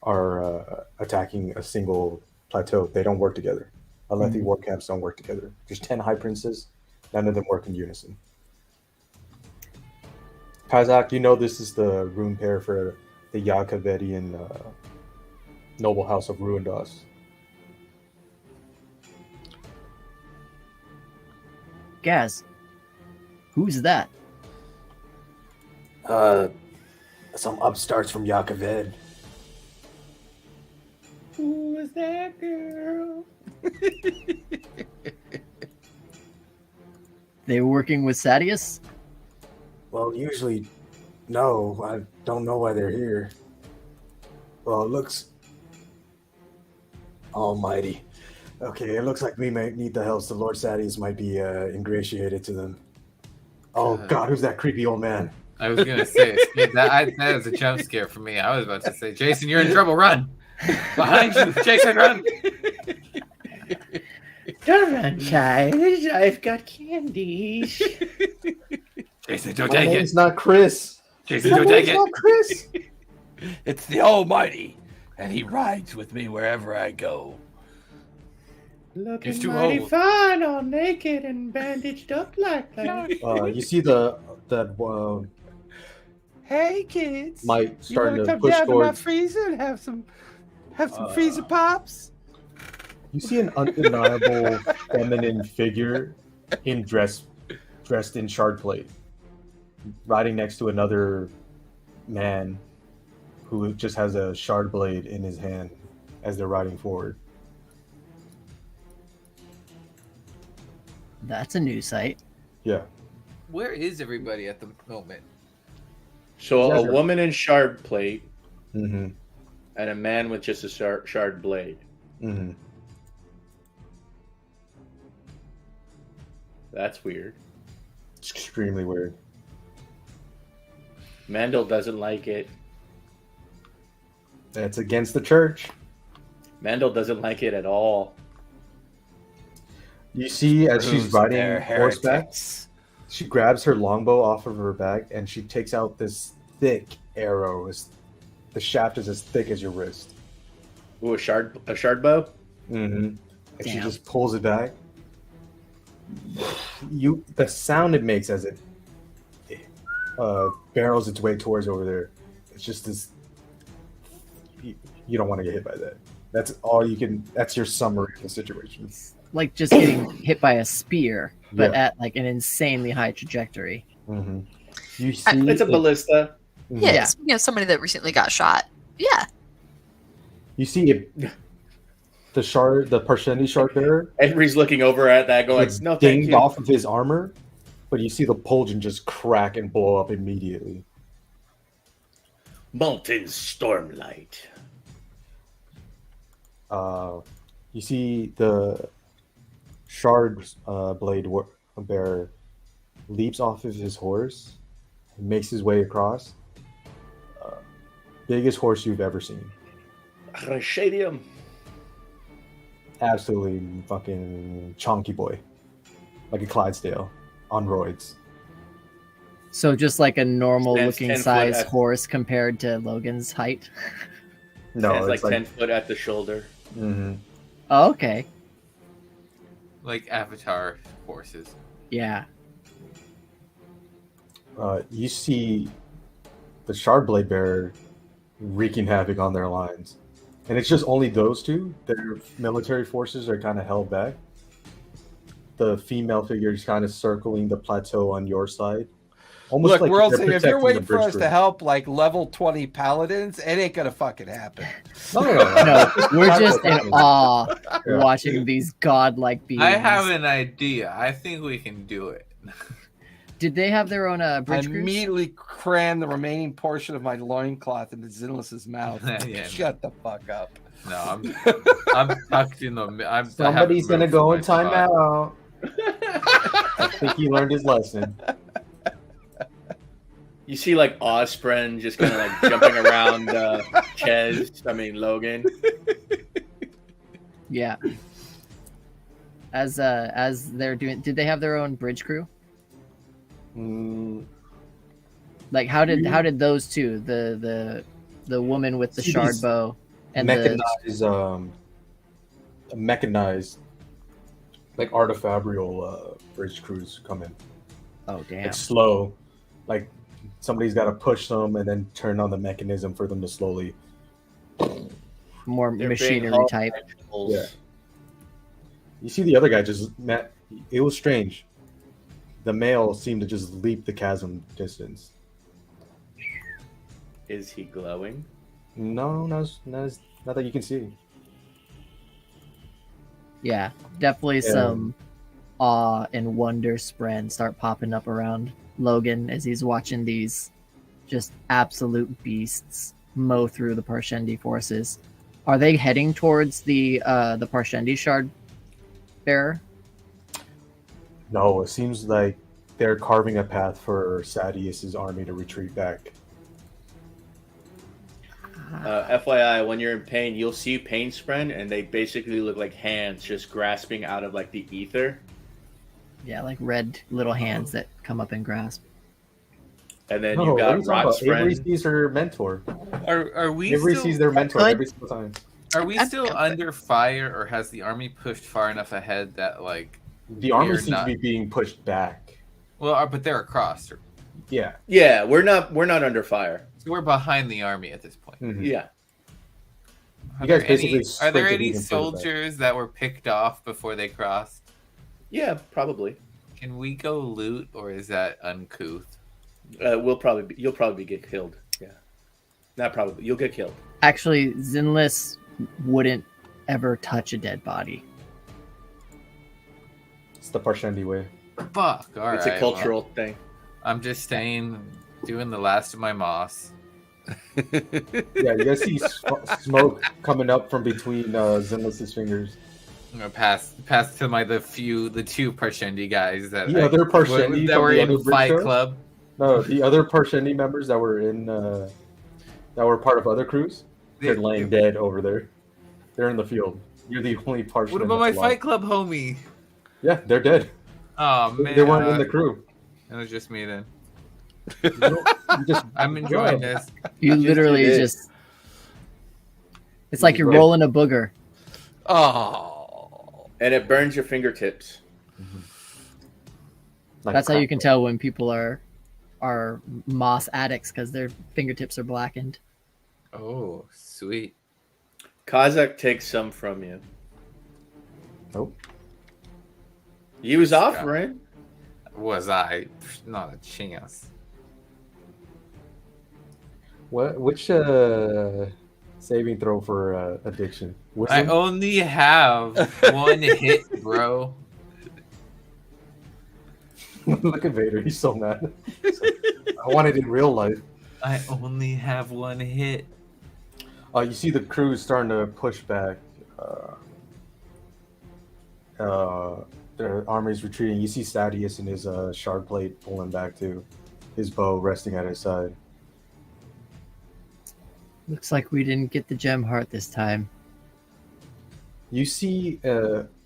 are attacking a single plateau. They don't work together. Alethi war camps don't work together. There's 10 high princes. None of them work in unison. Kazak, you know this is the rune pair for the Yakavedian noble house of Ruindos. Gaz, who's that? Some upstarts from Yakaved. Who is that girl? They were working with Sadeas? Well, usually, no. I don't know why they're here. Well, it looks almighty. Okay, it looks like we might need the help. So Lord Sadeas might be ingratiated to them. Oh God, who's that creepy old man? I was gonna say that was a jump scare for me. I was about to say, Jason, you're in trouble. Run behind you, Jason. Run. Don't run, child. I've got candies. Jason, don't take it. It's not Chris. Jason, don't take it. Not Chris. It's the Almighty, and he rides with me wherever I go. Looking too mighty old. fine, all naked and bandaged up like that. You see that Hey kids, Mike you want starting to to come push down to my towards. freezer and have some freezer pops? You see an undeniable feminine figure dressed in shard plate, riding next to another man who just has a shard blade in his hand as they're riding forward. That's a new sight. Yeah. Where is everybody at the moment? So Yeah, a sure. woman in shard plate Mm-hmm. and a man with just a shard blade. Mm-hmm. That's weird. It's extremely weird. Mandel doesn't like it. That's against the church. Mandel doesn't like it at all. You see, as she's Proves riding they're horseback, heretics. she grabs her longbow off of her back and she takes out this thick arrow. The shaft is as thick as your wrist. Ooh, a shard bow? Mm-hmm. And she Damn. just pulls it back. The sound it makes as it barrels its way towards over there. It's just this you don't want to get hit by that. That's all you can. That's your summary of the situation. Like just getting hit by a spear, but Yeah. at like an insanely high trajectory. Mm-hmm. You see, It's a ballista. Yeah, somebody that recently got shot. Yeah. You see it. The Parshendi shard bearer. Henry's looking over at that, going, It's "No, thank dinged you." off of his armor, but you see the pauldron just crack and blow up immediately. Molten stormlight. You see the shard blade bearer leaps off of his horse, and makes his way across. Biggest horse you've ever seen. Rashadium. Absolutely fucking chunky boy, like a Clydesdale on roids. So just like a normal Stands looking 10 foot size at- horse compared to Logan's height. No, It's it's like 10 foot at the shoulder. Mm-hmm. Oh, okay. Like Avatar horses. Yeah. You see the shard blade bearer wreaking havoc on their lines, and it's just only those two. Their military forces are kind of held back. The female figure is kind of circling the plateau on your side. Almost Look, like World they're City, if you're protecting waiting the for bridge us to crew. help like level 20 paladins, it ain't gonna fucking happen. No. No, we're just in awe Yeah. watching these godlike beings. I have an idea. I think we can do it. Did they have their own I bridge cruise? immediately crammed the remaining portion of my loincloth into Zinless's mouth. Yeah. Shut the fuck up. No, I'm tucked in the. Somebody's gonna go in time timeout. I think he learned his lesson. You see, like, Osprey just kind of like jumping around Logan. Yeah. As they're doing, did they have their own bridge crew? Mm, Like how did those two, the woman with the See shard these bow and mechanized like artifabrial bridge crews come in. oh damn. It's slow, like somebody's got to push them and then turn on the mechanism for them to slowly. More They're being machinery hauled type. by trolls. Yeah. You see the other guy just met. It was strange. The male seemed to just leap the chasm distance. Is he glowing? No, not that you can see. Yeah, definitely Yeah. some awe and wonder spread start popping up around Logan as he's watching these just absolute beasts mow through the Parshendi forces. Are they heading towards the Parshendi shard bearer? No, it seems like they're carving a path for Sadeas' army to retreat back. FYI, when you're in pain, you'll see pain spread, and they basically look like hands just grasping out of like the ether. Yeah, like red little hands that come up and grasp. And then No, you've what are got you talking Rock's about? Avery friend. sees her mentor. Are we Avery still, sees their mentor Good. every single time. are we still under fire, or has the army pushed far enough ahead that like? The army We're seems not- to be being pushed back. Well, but they're across. So Yeah. Yeah, we're not under fire. we're behind the army at this point. Mhm. Yeah. Are You guys there basically any, are there sprinted any even further back. soldiers that were picked off before they crossed? Yeah, probably. Can we go loot, or is that uncouth? You'll probably get killed. Yeah. Not probably. You'll get killed. Actually, Zinless wouldn't ever touch a dead body. It's the Parshendi way. Fuck. All right. It's a cultural thing. I'm just staying, doing the last of my moss. Yeah, you guys see smoke coming up from between Zinless's fingers. I'm gonna pass to the two Parshendi guys that The other Parshendi that from were the in other bridge Fight show? Club. No, the other Parshendi members that were in that were part of other crews, they're laying dead over there. They're in the field. You're the only Parshendi. What about my that's alive. Fight Club homie? Yeah, they're dead. Oh man, They weren't in the crew. It was just me then. You just I'm enjoying Yeah. this. You literally did. just. It's like you're Right. rolling a booger. Oh. And it burns your fingertips. like That's how you crack. can tell when people are moss addicts because their fingertips are blackened. Oh, sweet. Kazakh takes some from you. Nope. He was offering. Was I? Not a chance. Which saving throw for addiction? I Wisdom? only have one hit, bro. Look at Vader. He's so mad. I want it in real life. I only have one hit. You see the crew starting to push back. Their army's retreating. You see Sadeas and his shard plate pulling back too. His bow resting at his side. Looks like we didn't get the gem heart this time. You see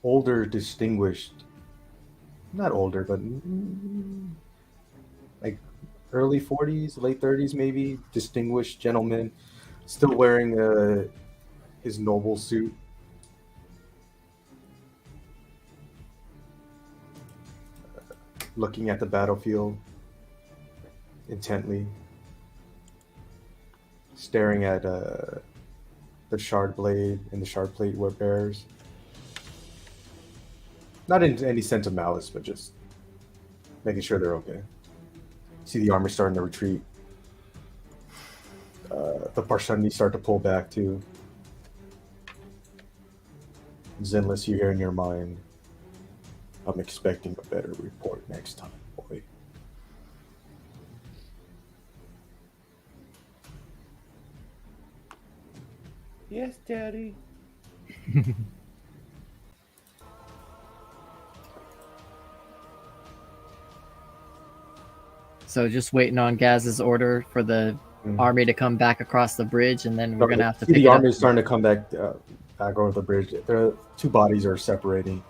older, distinguished, not older, but like early 40s, late 30s maybe, distinguished gentleman, still wearing his noble suit. Looking at the battlefield intently, staring at the shard blade and the shard plate bearers. Not in any sense of malice, but just making sure they're okay. See the armor starting to retreat. The Parshundi start to pull back too. Zenless, you hear in your mind, I'm expecting a better report next time, boy. Yes, Daddy. So just waiting on Gaz's order for the army to come back across the bridge, and then we're gonna have to pick the it army up. is starting to come back over the bridge. The two bodies are separating.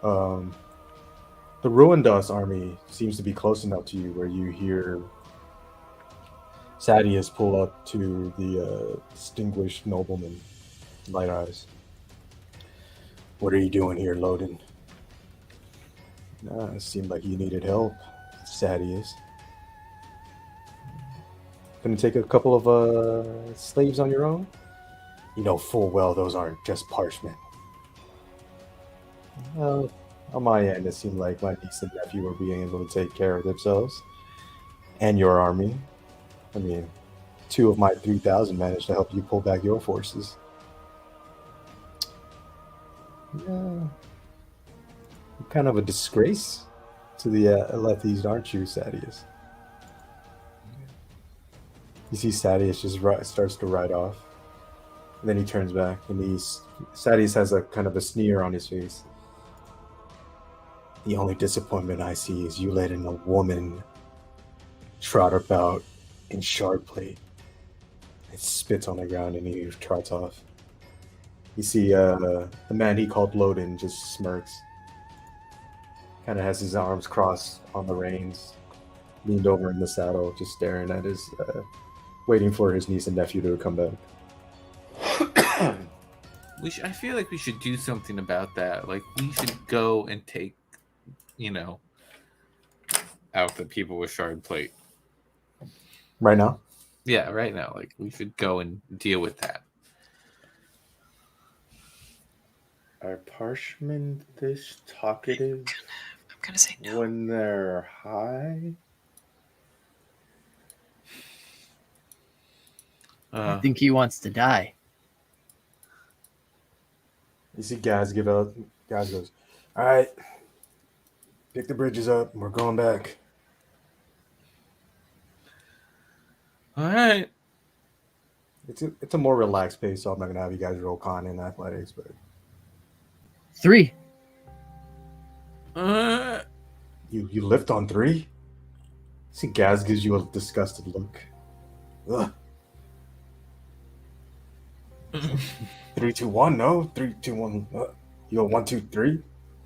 The Ruindos army seems to be close enough to you where you hear Sadeas pull up to the distinguished nobleman, Light Eyes. What are you doing here, Loden? It seemed like you needed help, Sadeas. Gonna take a couple of slaves on your own? You know full well those aren't just parshmen. Well, on my end, it seemed like my niece and nephew were being able to take care of themselves. And your army. I mean, 2 of my 3,000 managed to help you pull back your forces. Yeah. You're kind of a disgrace to the Alethis, aren't you, Sadeas? You see Sadeas just starts to ride off. And then he turns back, and Sadeas has a kind of a sneer on his face. The only disappointment I see is you letting a woman trot about in shard plate. It spits on the ground and he trots off. You see the man he called Loden just smirks. Kind of has his arms crossed on the reins, leaned over in the saddle, just staring at his, waiting for his niece and nephew to come back. I feel like we should do something about that. Like, we should go and take, out the people with shard plate. Right now? Yeah, right now. Like, we should go and deal with that. Are Parshmen this talkative? I'm gonna say no. When they're high? I think he wants to die. You see Gaz give out. Gaz goes, all right, pick the bridges up. We're going back. All right. It's a more relaxed pace, so I'm not going to have you guys roll con in athletics, but 3. You lift on 3? See Gaz gives you a disgusted look. Ugh. 3, 2, 1. No, 3, 2, 1. You go 1, 2, 3.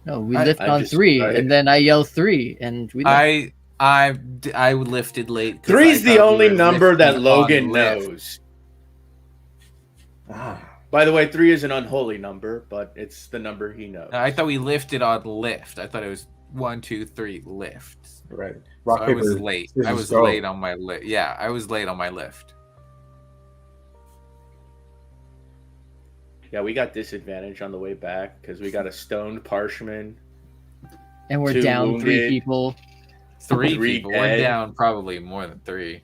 No, we lift on 3, and then I yell 3, and we. Lift. I lifted late. 3's the only number that Logan knows. By the way, 3 is an unholy number, but it's the number he knows. I thought we lifted on lift. I thought it was 1, 2, 3 lift. Right. Rock, paper, I was late. I was late on my lift. Yeah, I was late on my lift. Yeah, we got disadvantage on the way back because we got a stoned parshman. And we're 2 down wounded. 3 people. Three 3 people. dead. We're down probably more than 3.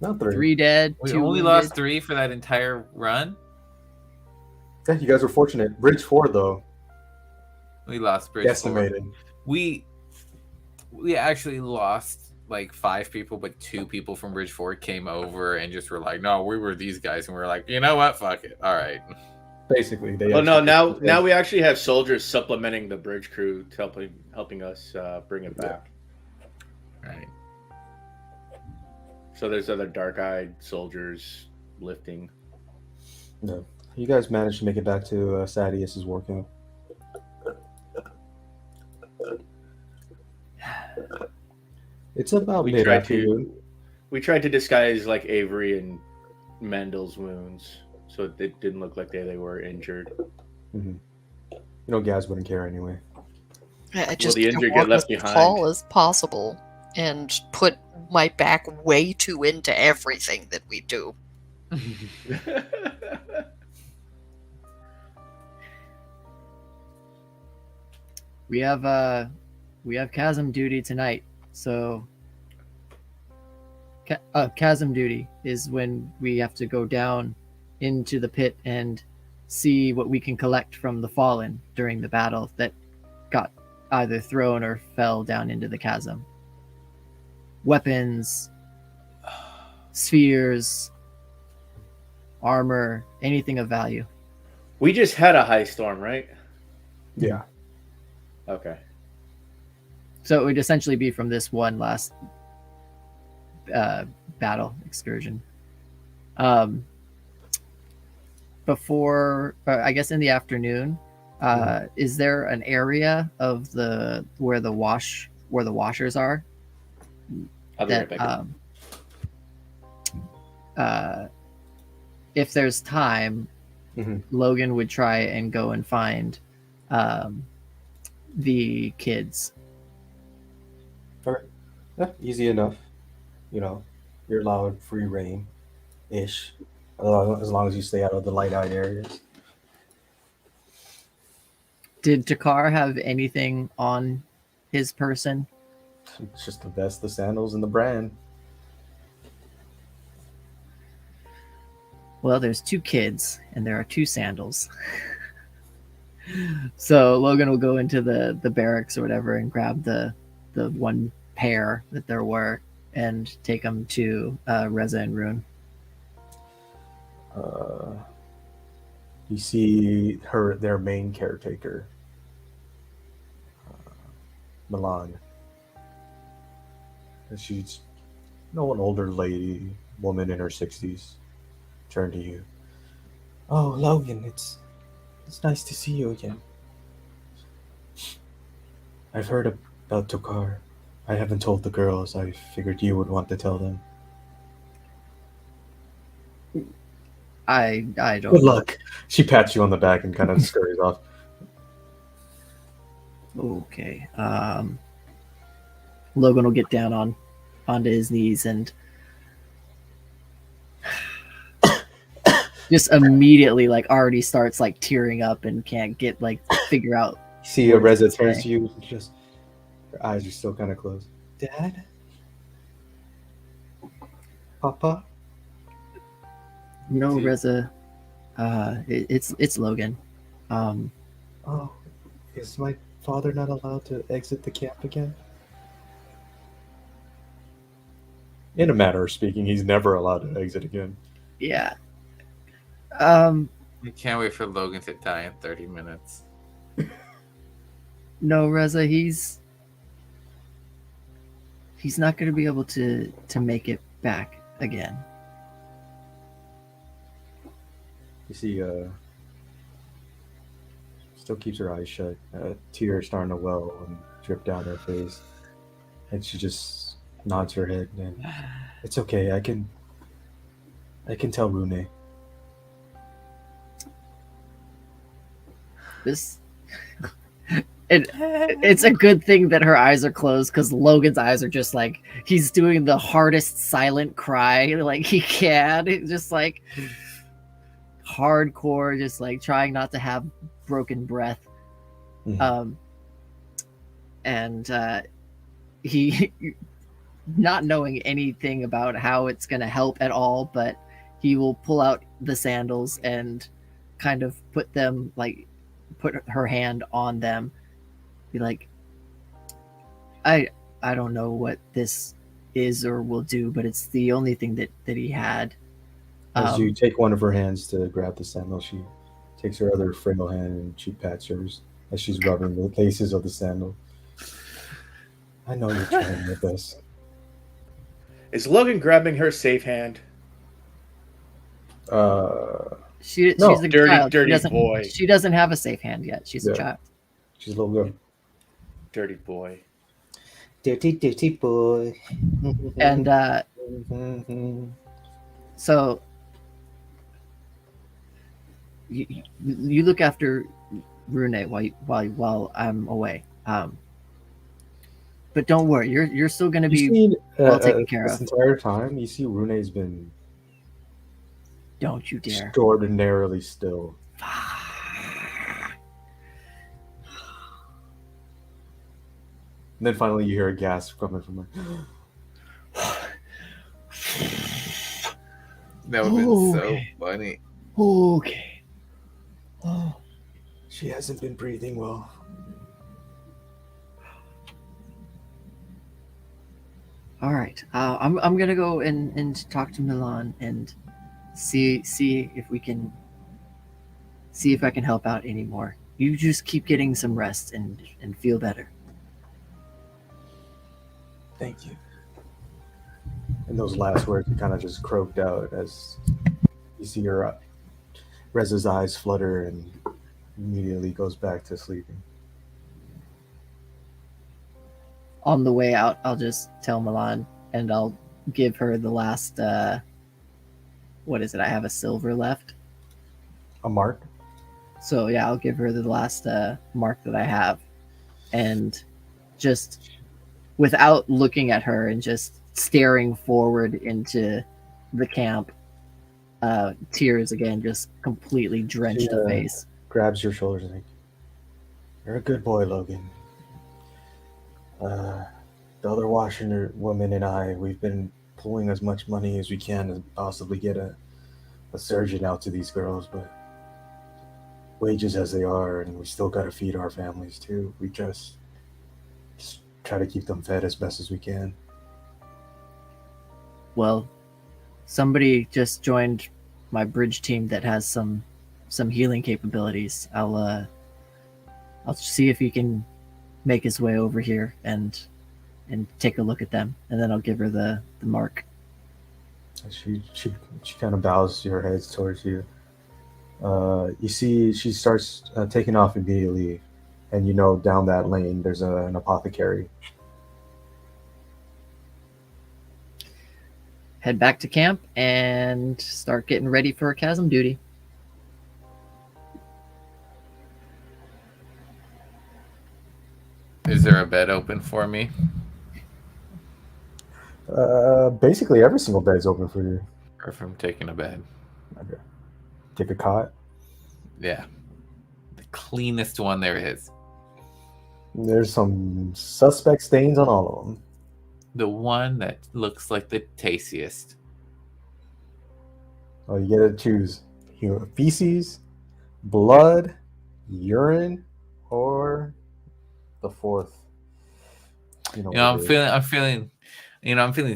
Not 3. 3 dead. We 2 only wounded. lost 3 for that entire run. Yeah, you guys were fortunate. Bridge 4 though. We lost Bridge 4. Estimated. We actually lost like 5 people, but 2 people from Bridge 4 came over and just were like, "No, we were these guys," and we were like, "You know what? Fuck it. All right." Basically, they. Well, no, actually- now we actually have soldiers supplementing the bridge crew, helping us bring it back. Right. So there's other dark-eyed soldiers lifting. No, you guys managed to make it back to Sadeas' war camp. It's about We mid-afternoon. tried to disguise like Avery and Mendel's wounds, so it didn't look like they were injured. Mm-hmm. You know, guys wouldn't care anyway. I just the injured get left behind. as tall as possible and put my back way too into everything that we do. We have chasm duty tonight. So chasm duty is when we have to go down into the pit and see what we can collect from the fallen during the battle that got either thrown or fell down into the chasm. Weapons, spheres, armor, anything of value. We just had a high storm, right? Yeah. Okay. So it would essentially be from this one last battle excursion. Before, I guess in the afternoon, is there an area of where the washers are? If there's time, Logan would try and go and find the kids. All right. Yeah, easy enough. You know, you're allowed free reign ish, as long as you stay out of the light-eyed areas. Did Takar have anything on his person? It's just the vest, the sandals, and the brand. Well, there's 2 kids and there are 2 sandals. So Logan will go into the barracks or whatever and grab the one pair that there were and take them to Reza and Rune. You see their main caretaker, Milan. And she's an older woman in her 60s. Turn to you. Oh, Logan, it's nice to see you again. I've heard about Tokar. I haven't told the girls. I figured you would want to tell them. I don't. Good luck. She pats you on the back and kind of scurries off. Okay. Logan will get down onto his knees and just immediately already starts tearing up and can't get figure out. See, Reza turns to you and just her eyes are still kind of closed. Dad? Papa? No, Reza. It's Logan. Oh, is my father not allowed to exit the camp again? In a matter of speaking, he's never allowed to exit again. Yeah. I can't wait for Logan to die in 30 minutes. No, Reza, he's not going to be able to make it back again. You see, still keeps her eyes shut. Tears starting to well and drip down her face, and she just nods her head. And it's okay. I can tell Rune. It's a good thing that her eyes are closed because Logan's eyes are just he's doing the hardest silent cry he can. It's just hardcore, just like trying not to have broken breath. Mhm. And he, not knowing anything about how it's going to help at all, but he will pull out the sandals and kind of put her hand on them, be like, I don't know what this is or will do, but it's the only thing that he had. As you take one of her hands to grab the sandal, she takes her other frail hand and she pats hers as she's rubbing the laces of the sandal. I know you're trying your best. Is Logan grabbing her safe hand? She's No. a Dirty, child. dirty boy. She doesn't have a safe hand yet. She's a Yeah. child. She's a little girl. Dirty boy. Dirty, dirty boy. And so you look after Rune while I'm away. But don't worry, you're still going to be well taken care this of. entire time, you see Rune's been Don't you dare. extraordinarily still. And then finally you hear a gasp coming from her. That would have been so funny. Okay. She hasn't been breathing well. All right. I'm gonna go and talk to Milan and see if we can see if I can help out anymore. You just keep getting some rest and feel better. Thank you. And those last words are kind of just croaked out as you see her Reza's eyes flutter and immediately goes back to sleeping. On the way out, I'll just tell Milan and I'll give her the last what is it? I have a silver left. A mark? So yeah, I'll give her the last mark that I have, and just without looking at her and just staring forward into the camp, tears again just completely drench the face. Grabs your shoulders and like, you're a good boy, Logan. The other washer woman and I, we've been pulling as much money as we can to possibly get a surgeon out to these girls, but wages as they are, and we still got to feed our families too. We just try to keep them fed as best as we can. Well, somebody just joined my bridge team that has some healing capabilities. I'll see if he can make his way over here and take a look at them, and then I'll give her the mark. She kind of bows her head towards you. You see she starts taking off immediately, and you know down that lane there's an apothecary. Head back to camp and start getting ready for chasm duty. Is there a bed open for me? Basically every single bed's open for you. Or if I'm taking a bed? Okay. Take a cot. Yeah. The cleanest one there is. There's some suspect stains on all of them. The one that looks like the tastiest. Oh, you get to choose feces, blood, urine, or the fourth. I'm feeling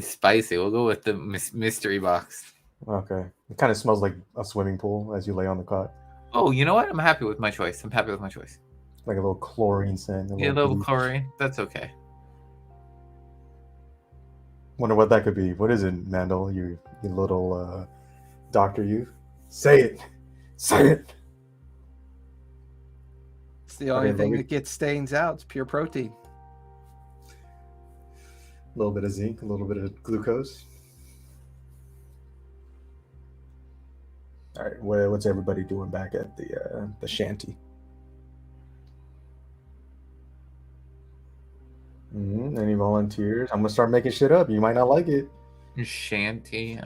spicy. We'll go with the mystery box. Okay. It kind of smells like a swimming pool as you lay on the cot. Oh, you know what? I'm happy with my choice. Like a little chlorine scent. A little chlorine. That's okay. Wonder what that could be. What is it, Mandel? You little doctor, you? Say it. Say it. It's the only thing that gets stains out. It's pure protein. A little bit of zinc, a little bit of glucose. All right, what's everybody doing back at the shanty? Any volunteers? I'm gonna start making shit up. You might not like it. Shanty.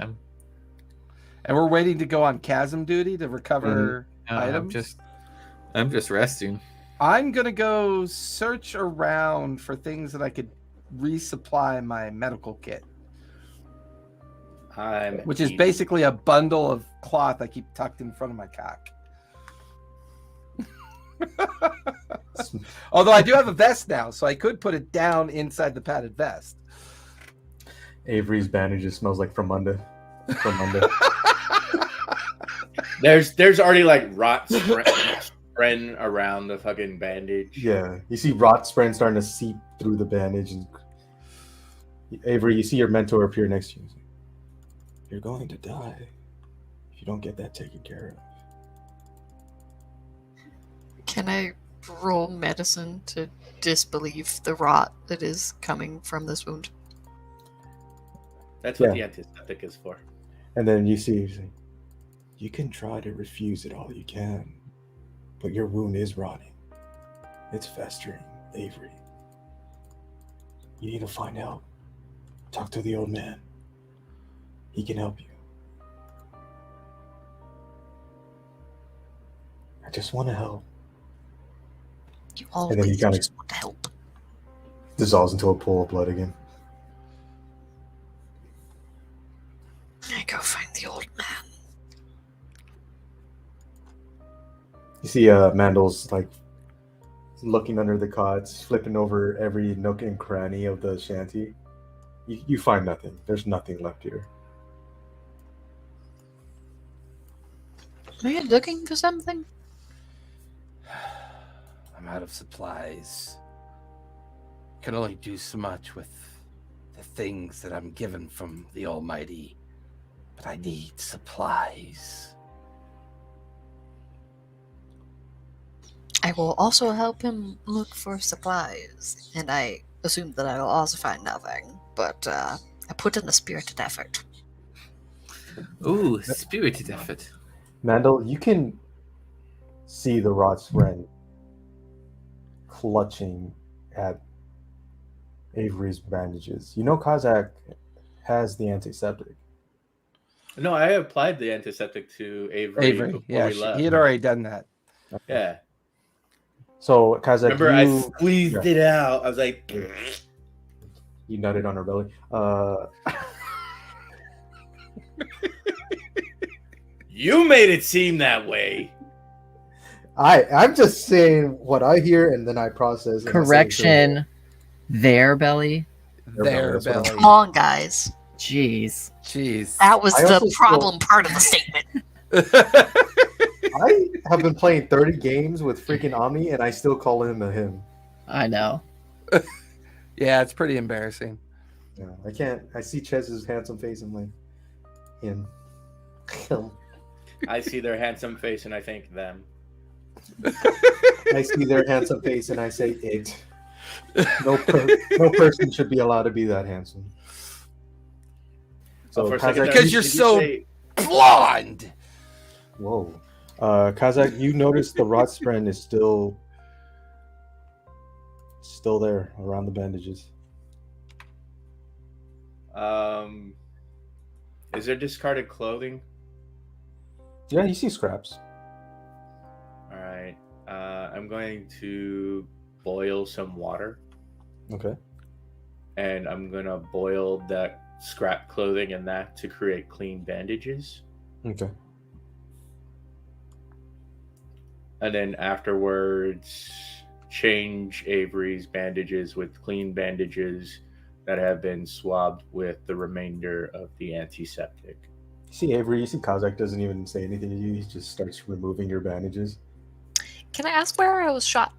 and we're waiting to go on chasm duty to recover items. I'm just resting. I'm gonna go search around for things that I could resupply my medical kit, which is basically a bundle of cloth I keep tucked in front of my cock. Although I do have a vest now, so I could put it down inside the padded vest. Avery's bandages smells like Fromunda. There's already like rot spren around the fucking bandage. Yeah, you see rot spren starting to seep through the bandage, and Avery, you see your mentor appear next to you. You're going to die if you don't get that taken care of. Can I roll medicine to disbelieve the rot that is coming from this wound? That's what the antiseptic is for. And then you see, you can try to refuse it all you can, but your wound is rotting. It's festering, Avery. You need to find out. Talk to the old man. He can help you. I just want to help. You always just want to help. Dissolves into a pool of blood again. I go find the old man. You see Mandel's like looking under the cots, flipping over every nook and cranny of the shanty. You find nothing. There's nothing left here. Are you looking for something? I'm out of supplies. Can only do so much with the things that I'm given from the Almighty. But I need supplies. I will also help him look for supplies, and I assume that I will also find nothing, but I put in a spirited effort. Ooh, spirited effort. Mandel, you can see the rot's friend clutching at Avery's bandages. You know Kazakh has the antiseptic. No, I applied the antiseptic to Avery before we left. He had already done that. Yeah. So Kazakh, remember, I squeezed it out. I was like, you nutted on her belly. You made it seem that way. I'm just saying what I hear and then I process. Correction. Their belly. Their belly. Come on, guys. Jeez. That was the problem part of the statement. I have been playing 30 games with freaking Omni and I still call him a him. I know. Yeah, it's pretty embarrassing. Yeah, I can't. I see Chez's handsome face and like him. I see their handsome face and I think them. I see their handsome face and I say it. No person should be allowed to be that handsome. So Kazakh, because you're so blonde. Whoa, Kazakh, you notice the rot spren is still there around the bandages. Is there discarded clothing? Yeah, you see scraps. All right. I'm going to boil some water. Okay. And I'm going to boil that scrap clothing and that to create clean bandages. Okay. And then afterwards, change Avery's bandages with clean bandages that have been swabbed with the remainder of the antiseptic. You see Avery, you see Kazakh doesn't even say anything to you. He just starts removing your bandages. Can I ask where I was shot?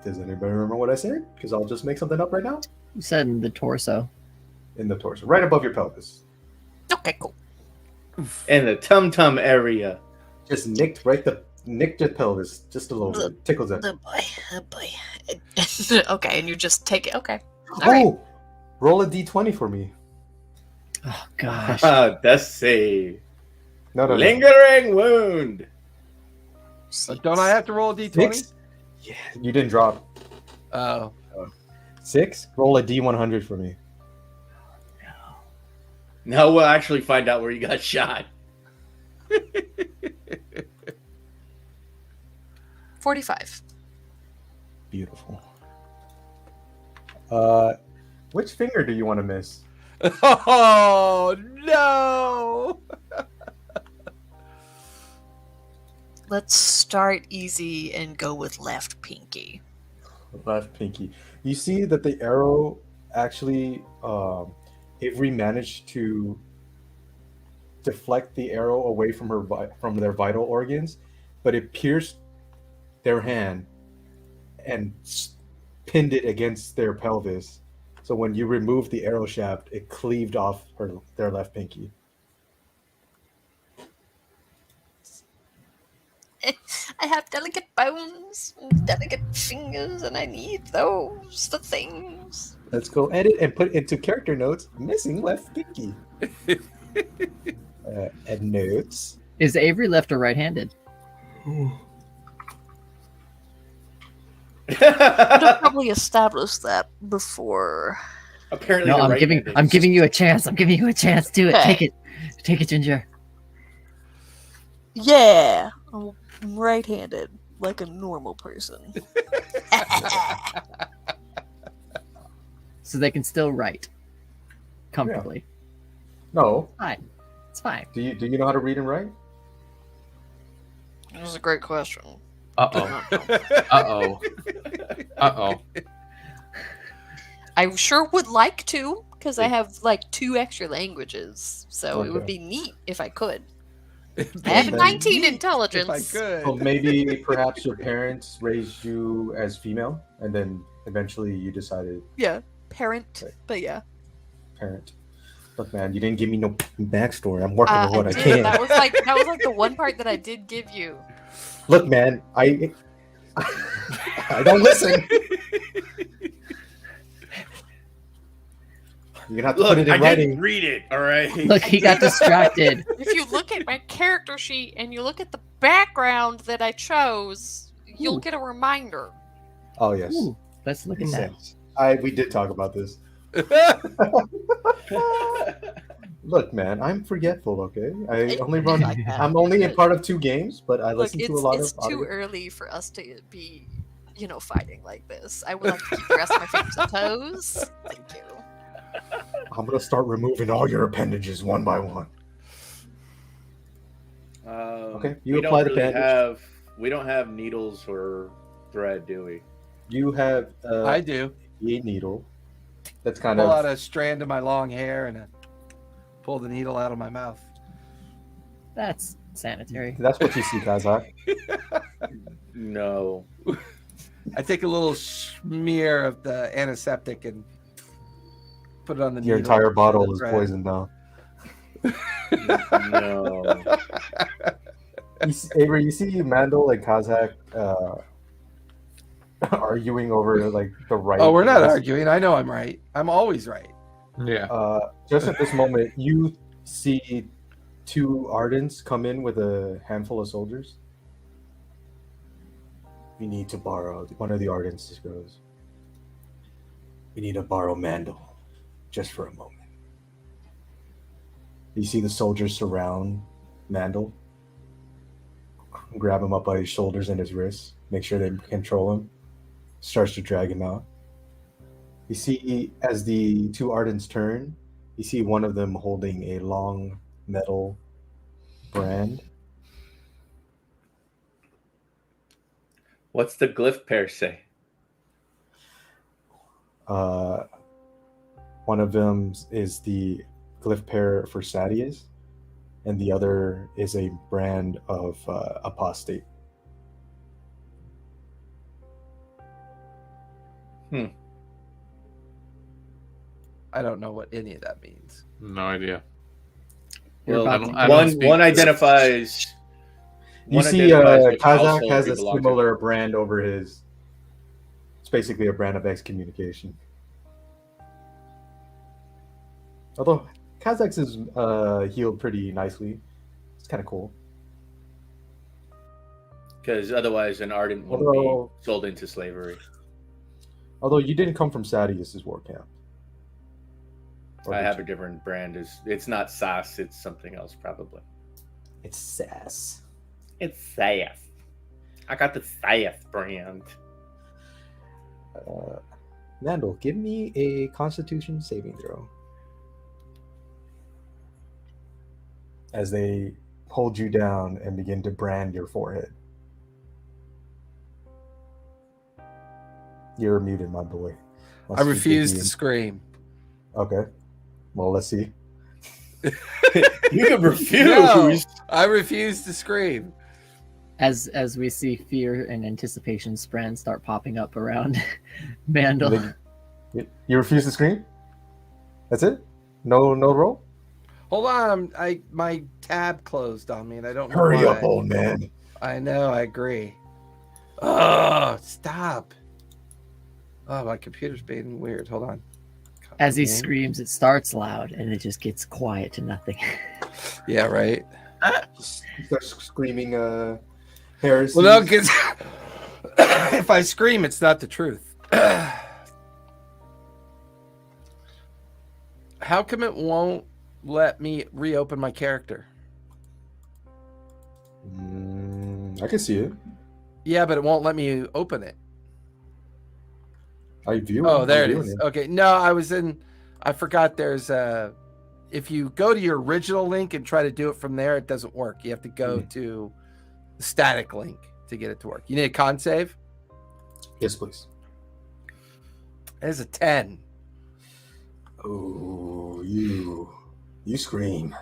Does anybody remember what I said? Because I'll just make something up right now. You said in the torso. In the torso, right above your pelvis. Okay, cool. In the tum-tum area. Just nicked the pelvis just a little bit. Tickles it. Oh boy. Okay, and you just take it. Okay. All right. Roll a d20 for me. Oh gosh. Death save. No. Lingering wound. Don't I have to roll a d20? 6? Yeah, you didn't drop. Oh. 6? Roll a d100 for me. Now we'll actually find out where you got shot. 45. Beautiful. Which finger do you want to miss? Oh no! Let's start easy and go with left pinky. Left pinky. You see that the arrow actually, Avery managed to deflect the arrow away from from their vital organs, but it pierced their hand and pinned it against their pelvis. So when you removed the arrow shaft, it cleaved off their left pinky. I have delicate bones, delicate fingers, and I need those the things. Let's go edit and put into character notes, missing left pinky. And notes. Is Avery left or right-handed? Would have probably established that before. Apparently, No, the I'm giving you a chance. I'm giving you a chance. Do it. Okay. Take it, Ginger. Yeah, I'm right-handed, like a normal person. So they can still write comfortably. No. Fine. It's fine. Do you know how to read and write? That was a great question. Uh-oh. I sure would like to, because I have like 2 extra languages, so it would Okay. be neat if I could. I have a 19 intelligence. If I could. So maybe perhaps your parents raised you as female, and then eventually you decided Yeah, parent, Okay. but yeah. parent. Look, man, you didn't give me no backstory. I'm working with what I did. can. That was like the one part that I did give you. Look, man, I don't listen. You're gonna have to Look, put it in I writing. didn't read it. All right. Look, he got distracted. If you look at my character sheet and you look at the background that I chose, you'll Ooh. get a reminder. Oh yes. Ooh, let's look at that. Yes. We did talk about this. Look, man, I'm forgetful. Okay, I only run. Like that. I'm only in part of 2 games, but I Look, listen to a lot it's of. too audio. early for us to be, fighting like this. I would like to keep the rest of my fingers and toes. Thank you. I'm gonna start removing all your appendages one by one. Okay, you we apply don't the really bandage. we don't have needles or thread, do we? You have I do. a needle. That's kind Pull out of a strand of my long hair and pull the needle out of my mouth. That's sanitary. that's what you see, Kazakh. No. I take a little smear of the antiseptic and put it on the Your needle. entire bottle is Right. poisoned now. No. Avery, you see Mandel and Kazakh arguing over like the right. Oh, we're not arguing. I know I'm right. I'm always right. Yeah. Just at this moment, you see 2 Ardents come in with a handful of soldiers. We need to borrow. One of the Ardents just goes, we need to borrow Mandel just for a moment. You see the soldiers surround Mandel, grab him up by his shoulders and his wrists, make sure they control him, starts to drag him out. You see, as the 2 Ardents turn, you see one of them holding a long metal brand. What's the glyph pair say? One of them is the glyph pair for Sadeas, and the other is a brand of apostate. I don't know what any of that means. No idea. You're Well, about to- I don't speak- one identifies. You one see, identifies which Kazakh household has you a belong to. similar brand over his. It's basically a brand of excommunication. Although Kazakh's is healed pretty nicely. It's kind of cool. Because otherwise, an ardent wouldn't Although- be sold into slavery. Although you didn't come from Sadeas' war camp. I have a different brand. It's not Sass. It's something else, probably. It's Sass. It's Sass. I got the Sass brand. Mandel, give me a Constitution saving throw. As they hold you down and begin to brand your forehead. You're muted, my boy. I refuse to scream. Okay. Well, let's see. You can refuse. No, I refuse to scream. As we see fear and anticipation spren start popping up around Mandel. You refuse to scream? That's it? No roll? Hold on, my tab closed on me and I don't know Hurry why. up, old man. I know, I agree. Oh, stop. Oh, my computer's being weird. Hold on. As he screams, it starts loud and it just gets quiet to nothing. Yeah, right. Starts screaming heresy. Well, no, because if I scream, it's not the truth. How come it won't let me reopen my character? I can see it. Yeah, but it won't let me open it. I view it. Oh, there it is. Okay. No, I forgot there's if you go to your original link and try to do it from there, it doesn't work. You have to go to the static link to get it to work. You need a con save? Yes, please. There's a 10. Oh, you scream.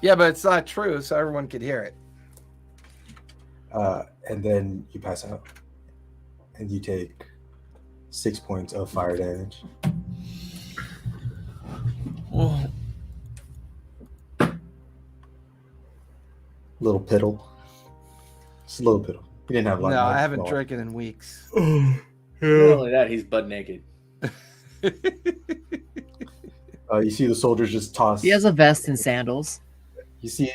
Yeah, but it's not true, so everyone could hear it. And then you pass out. And you take 6 points of fire damage. Oh. Little piddle. Just a little piddle. You didn't have a lot. No, I haven't drinking in weeks. Not only that, he's butt naked. You see the soldiers just toss. He has a vest and sandals. You see,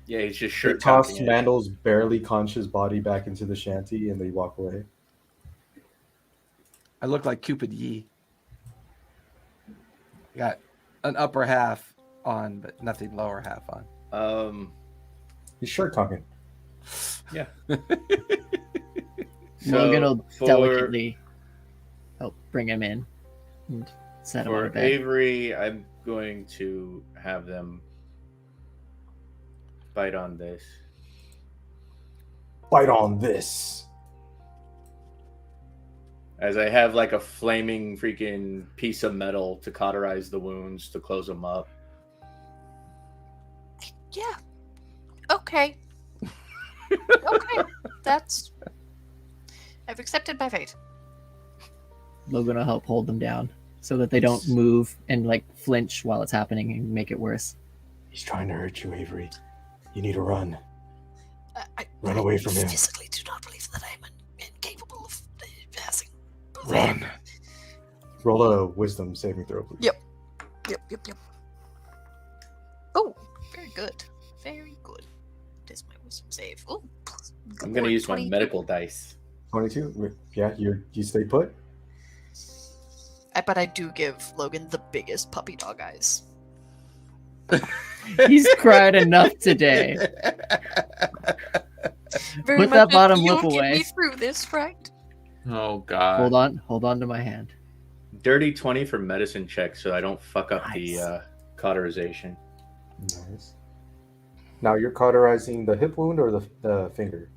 Yeah, he's just they shirt toss cocking it. Mandel's barely conscious body back into the shanty, and they walk away. I look like Cupid Yee. Got an upper half on, but nothing lower half on. He's shirt cocking. Yeah. Logan will for- delicately help bring him in and set him on a For bed. Avery, I'm going to have them bite on this. Bite on this. As I have like a flaming freaking piece of metal to cauterize the wounds to close them up. Yeah. Okay. Okay. That's. I've accepted my fate. Logan will help hold them down so that they don't move and like flinch while it's happening and make it worse. He's trying to hurt you, Avery. You need to run. I Run away from him. physically do not believe that I'm incapable of passing. Run. Roll a wisdom saving throw, please. Yep. Yep. Oh, very good. Very good. It is my wisdom save. Oh, I'm going to use my 20. medical dice. 22. Yeah, you stay put. But I do give Logan the biggest puppy dog eyes. He's cried enough today. Very Put much that bottom you'll lip get away. me through this, right? Oh god. Hold on to my hand. Dirty 20 for medicine check so I don't fuck up the cauterization. Nice. Now you're cauterizing the hip wound or the finger?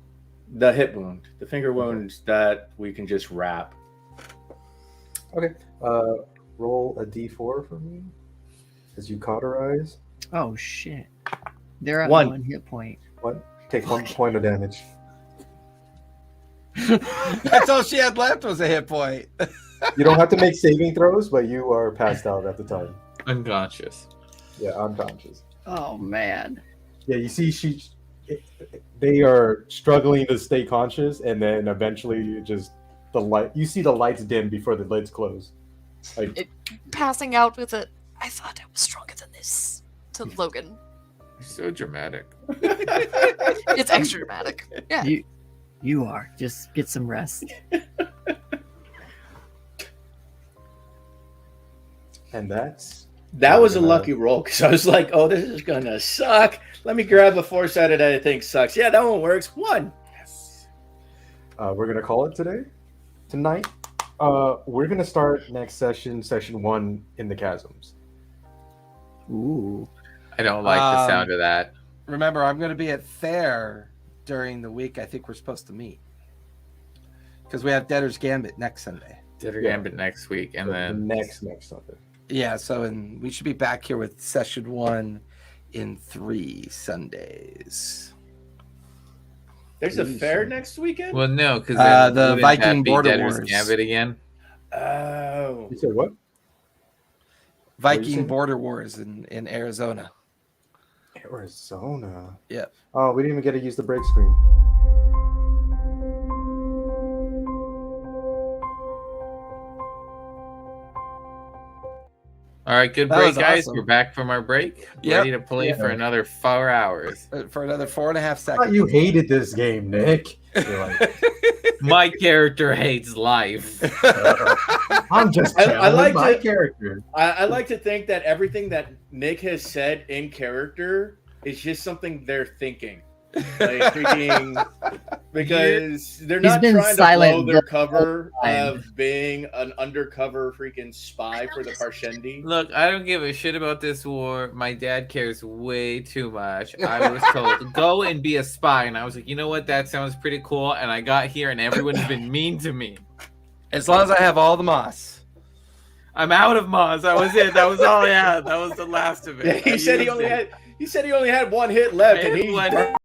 The hip wound. The finger wound that we can just wrap. Okay. Roll a d4 for me as you cauterize. Oh shit. They're at One. 1 hit point. Take 1 point of damage. That's all she had left was a hit point. You don't have to make saving throws, but you are passed out at the time. Unconscious. Yeah, unconscious. Oh man. Yeah, you see, they are struggling to stay conscious, and then eventually, just the light. You see the lights dim before the lids close. Like, Passing out with a. I thought I was stronger than this. To Logan. So dramatic. It's extra dramatic. Yeah. You are. Just get some rest. And that was a lucky roll because I was like, oh, this is gonna suck. Let me grab a 4-sided that I think sucks. Yeah, that one works. 1. Yes. We're gonna call it tonight. We're gonna start next session 1 in the chasms. Ooh. I don't like the sound of that. Remember, I'm going to be at Fair during the week I think we're supposed to meet. Because we have Debtor's Gambit next Sunday. Debtor's Gambit next week, and then next Sunday. Yeah, so we should be back here with session 1 in 3 Sundays. There's a fair next weekend? Well, no, because the Viking Border Debtor's Wars. Gambit again. Oh. You said what? Viking Border Wars in Arizona. Arizona. Yeah. Oh, we didn't even get to use the break screen. All right, good That break, was guys. awesome. We're back from our break. Yep. Ready to play for another 4 hours. For another 4.5 I seconds. thought you hated this game, Nick. You're like, My character hates life. I'm just I like my to- character. I like to think that everything that Nick has said in character is just something they're thinking. Like freaking because they're not been trying to silent blow their the cover whole time. of being an undercover freaking spy for the Parshendi. Look, I don't give a shit about this war. My dad cares way too much. I was told, go and be a spy. And I was like, you know what? That sounds pretty cool. And I got here and everyone's been mean to me. As long as I have all the moss. I'm out of Moz. That was it. That was all I had. That was the last of it. Yeah, he said he only had 1 hit left, and he One-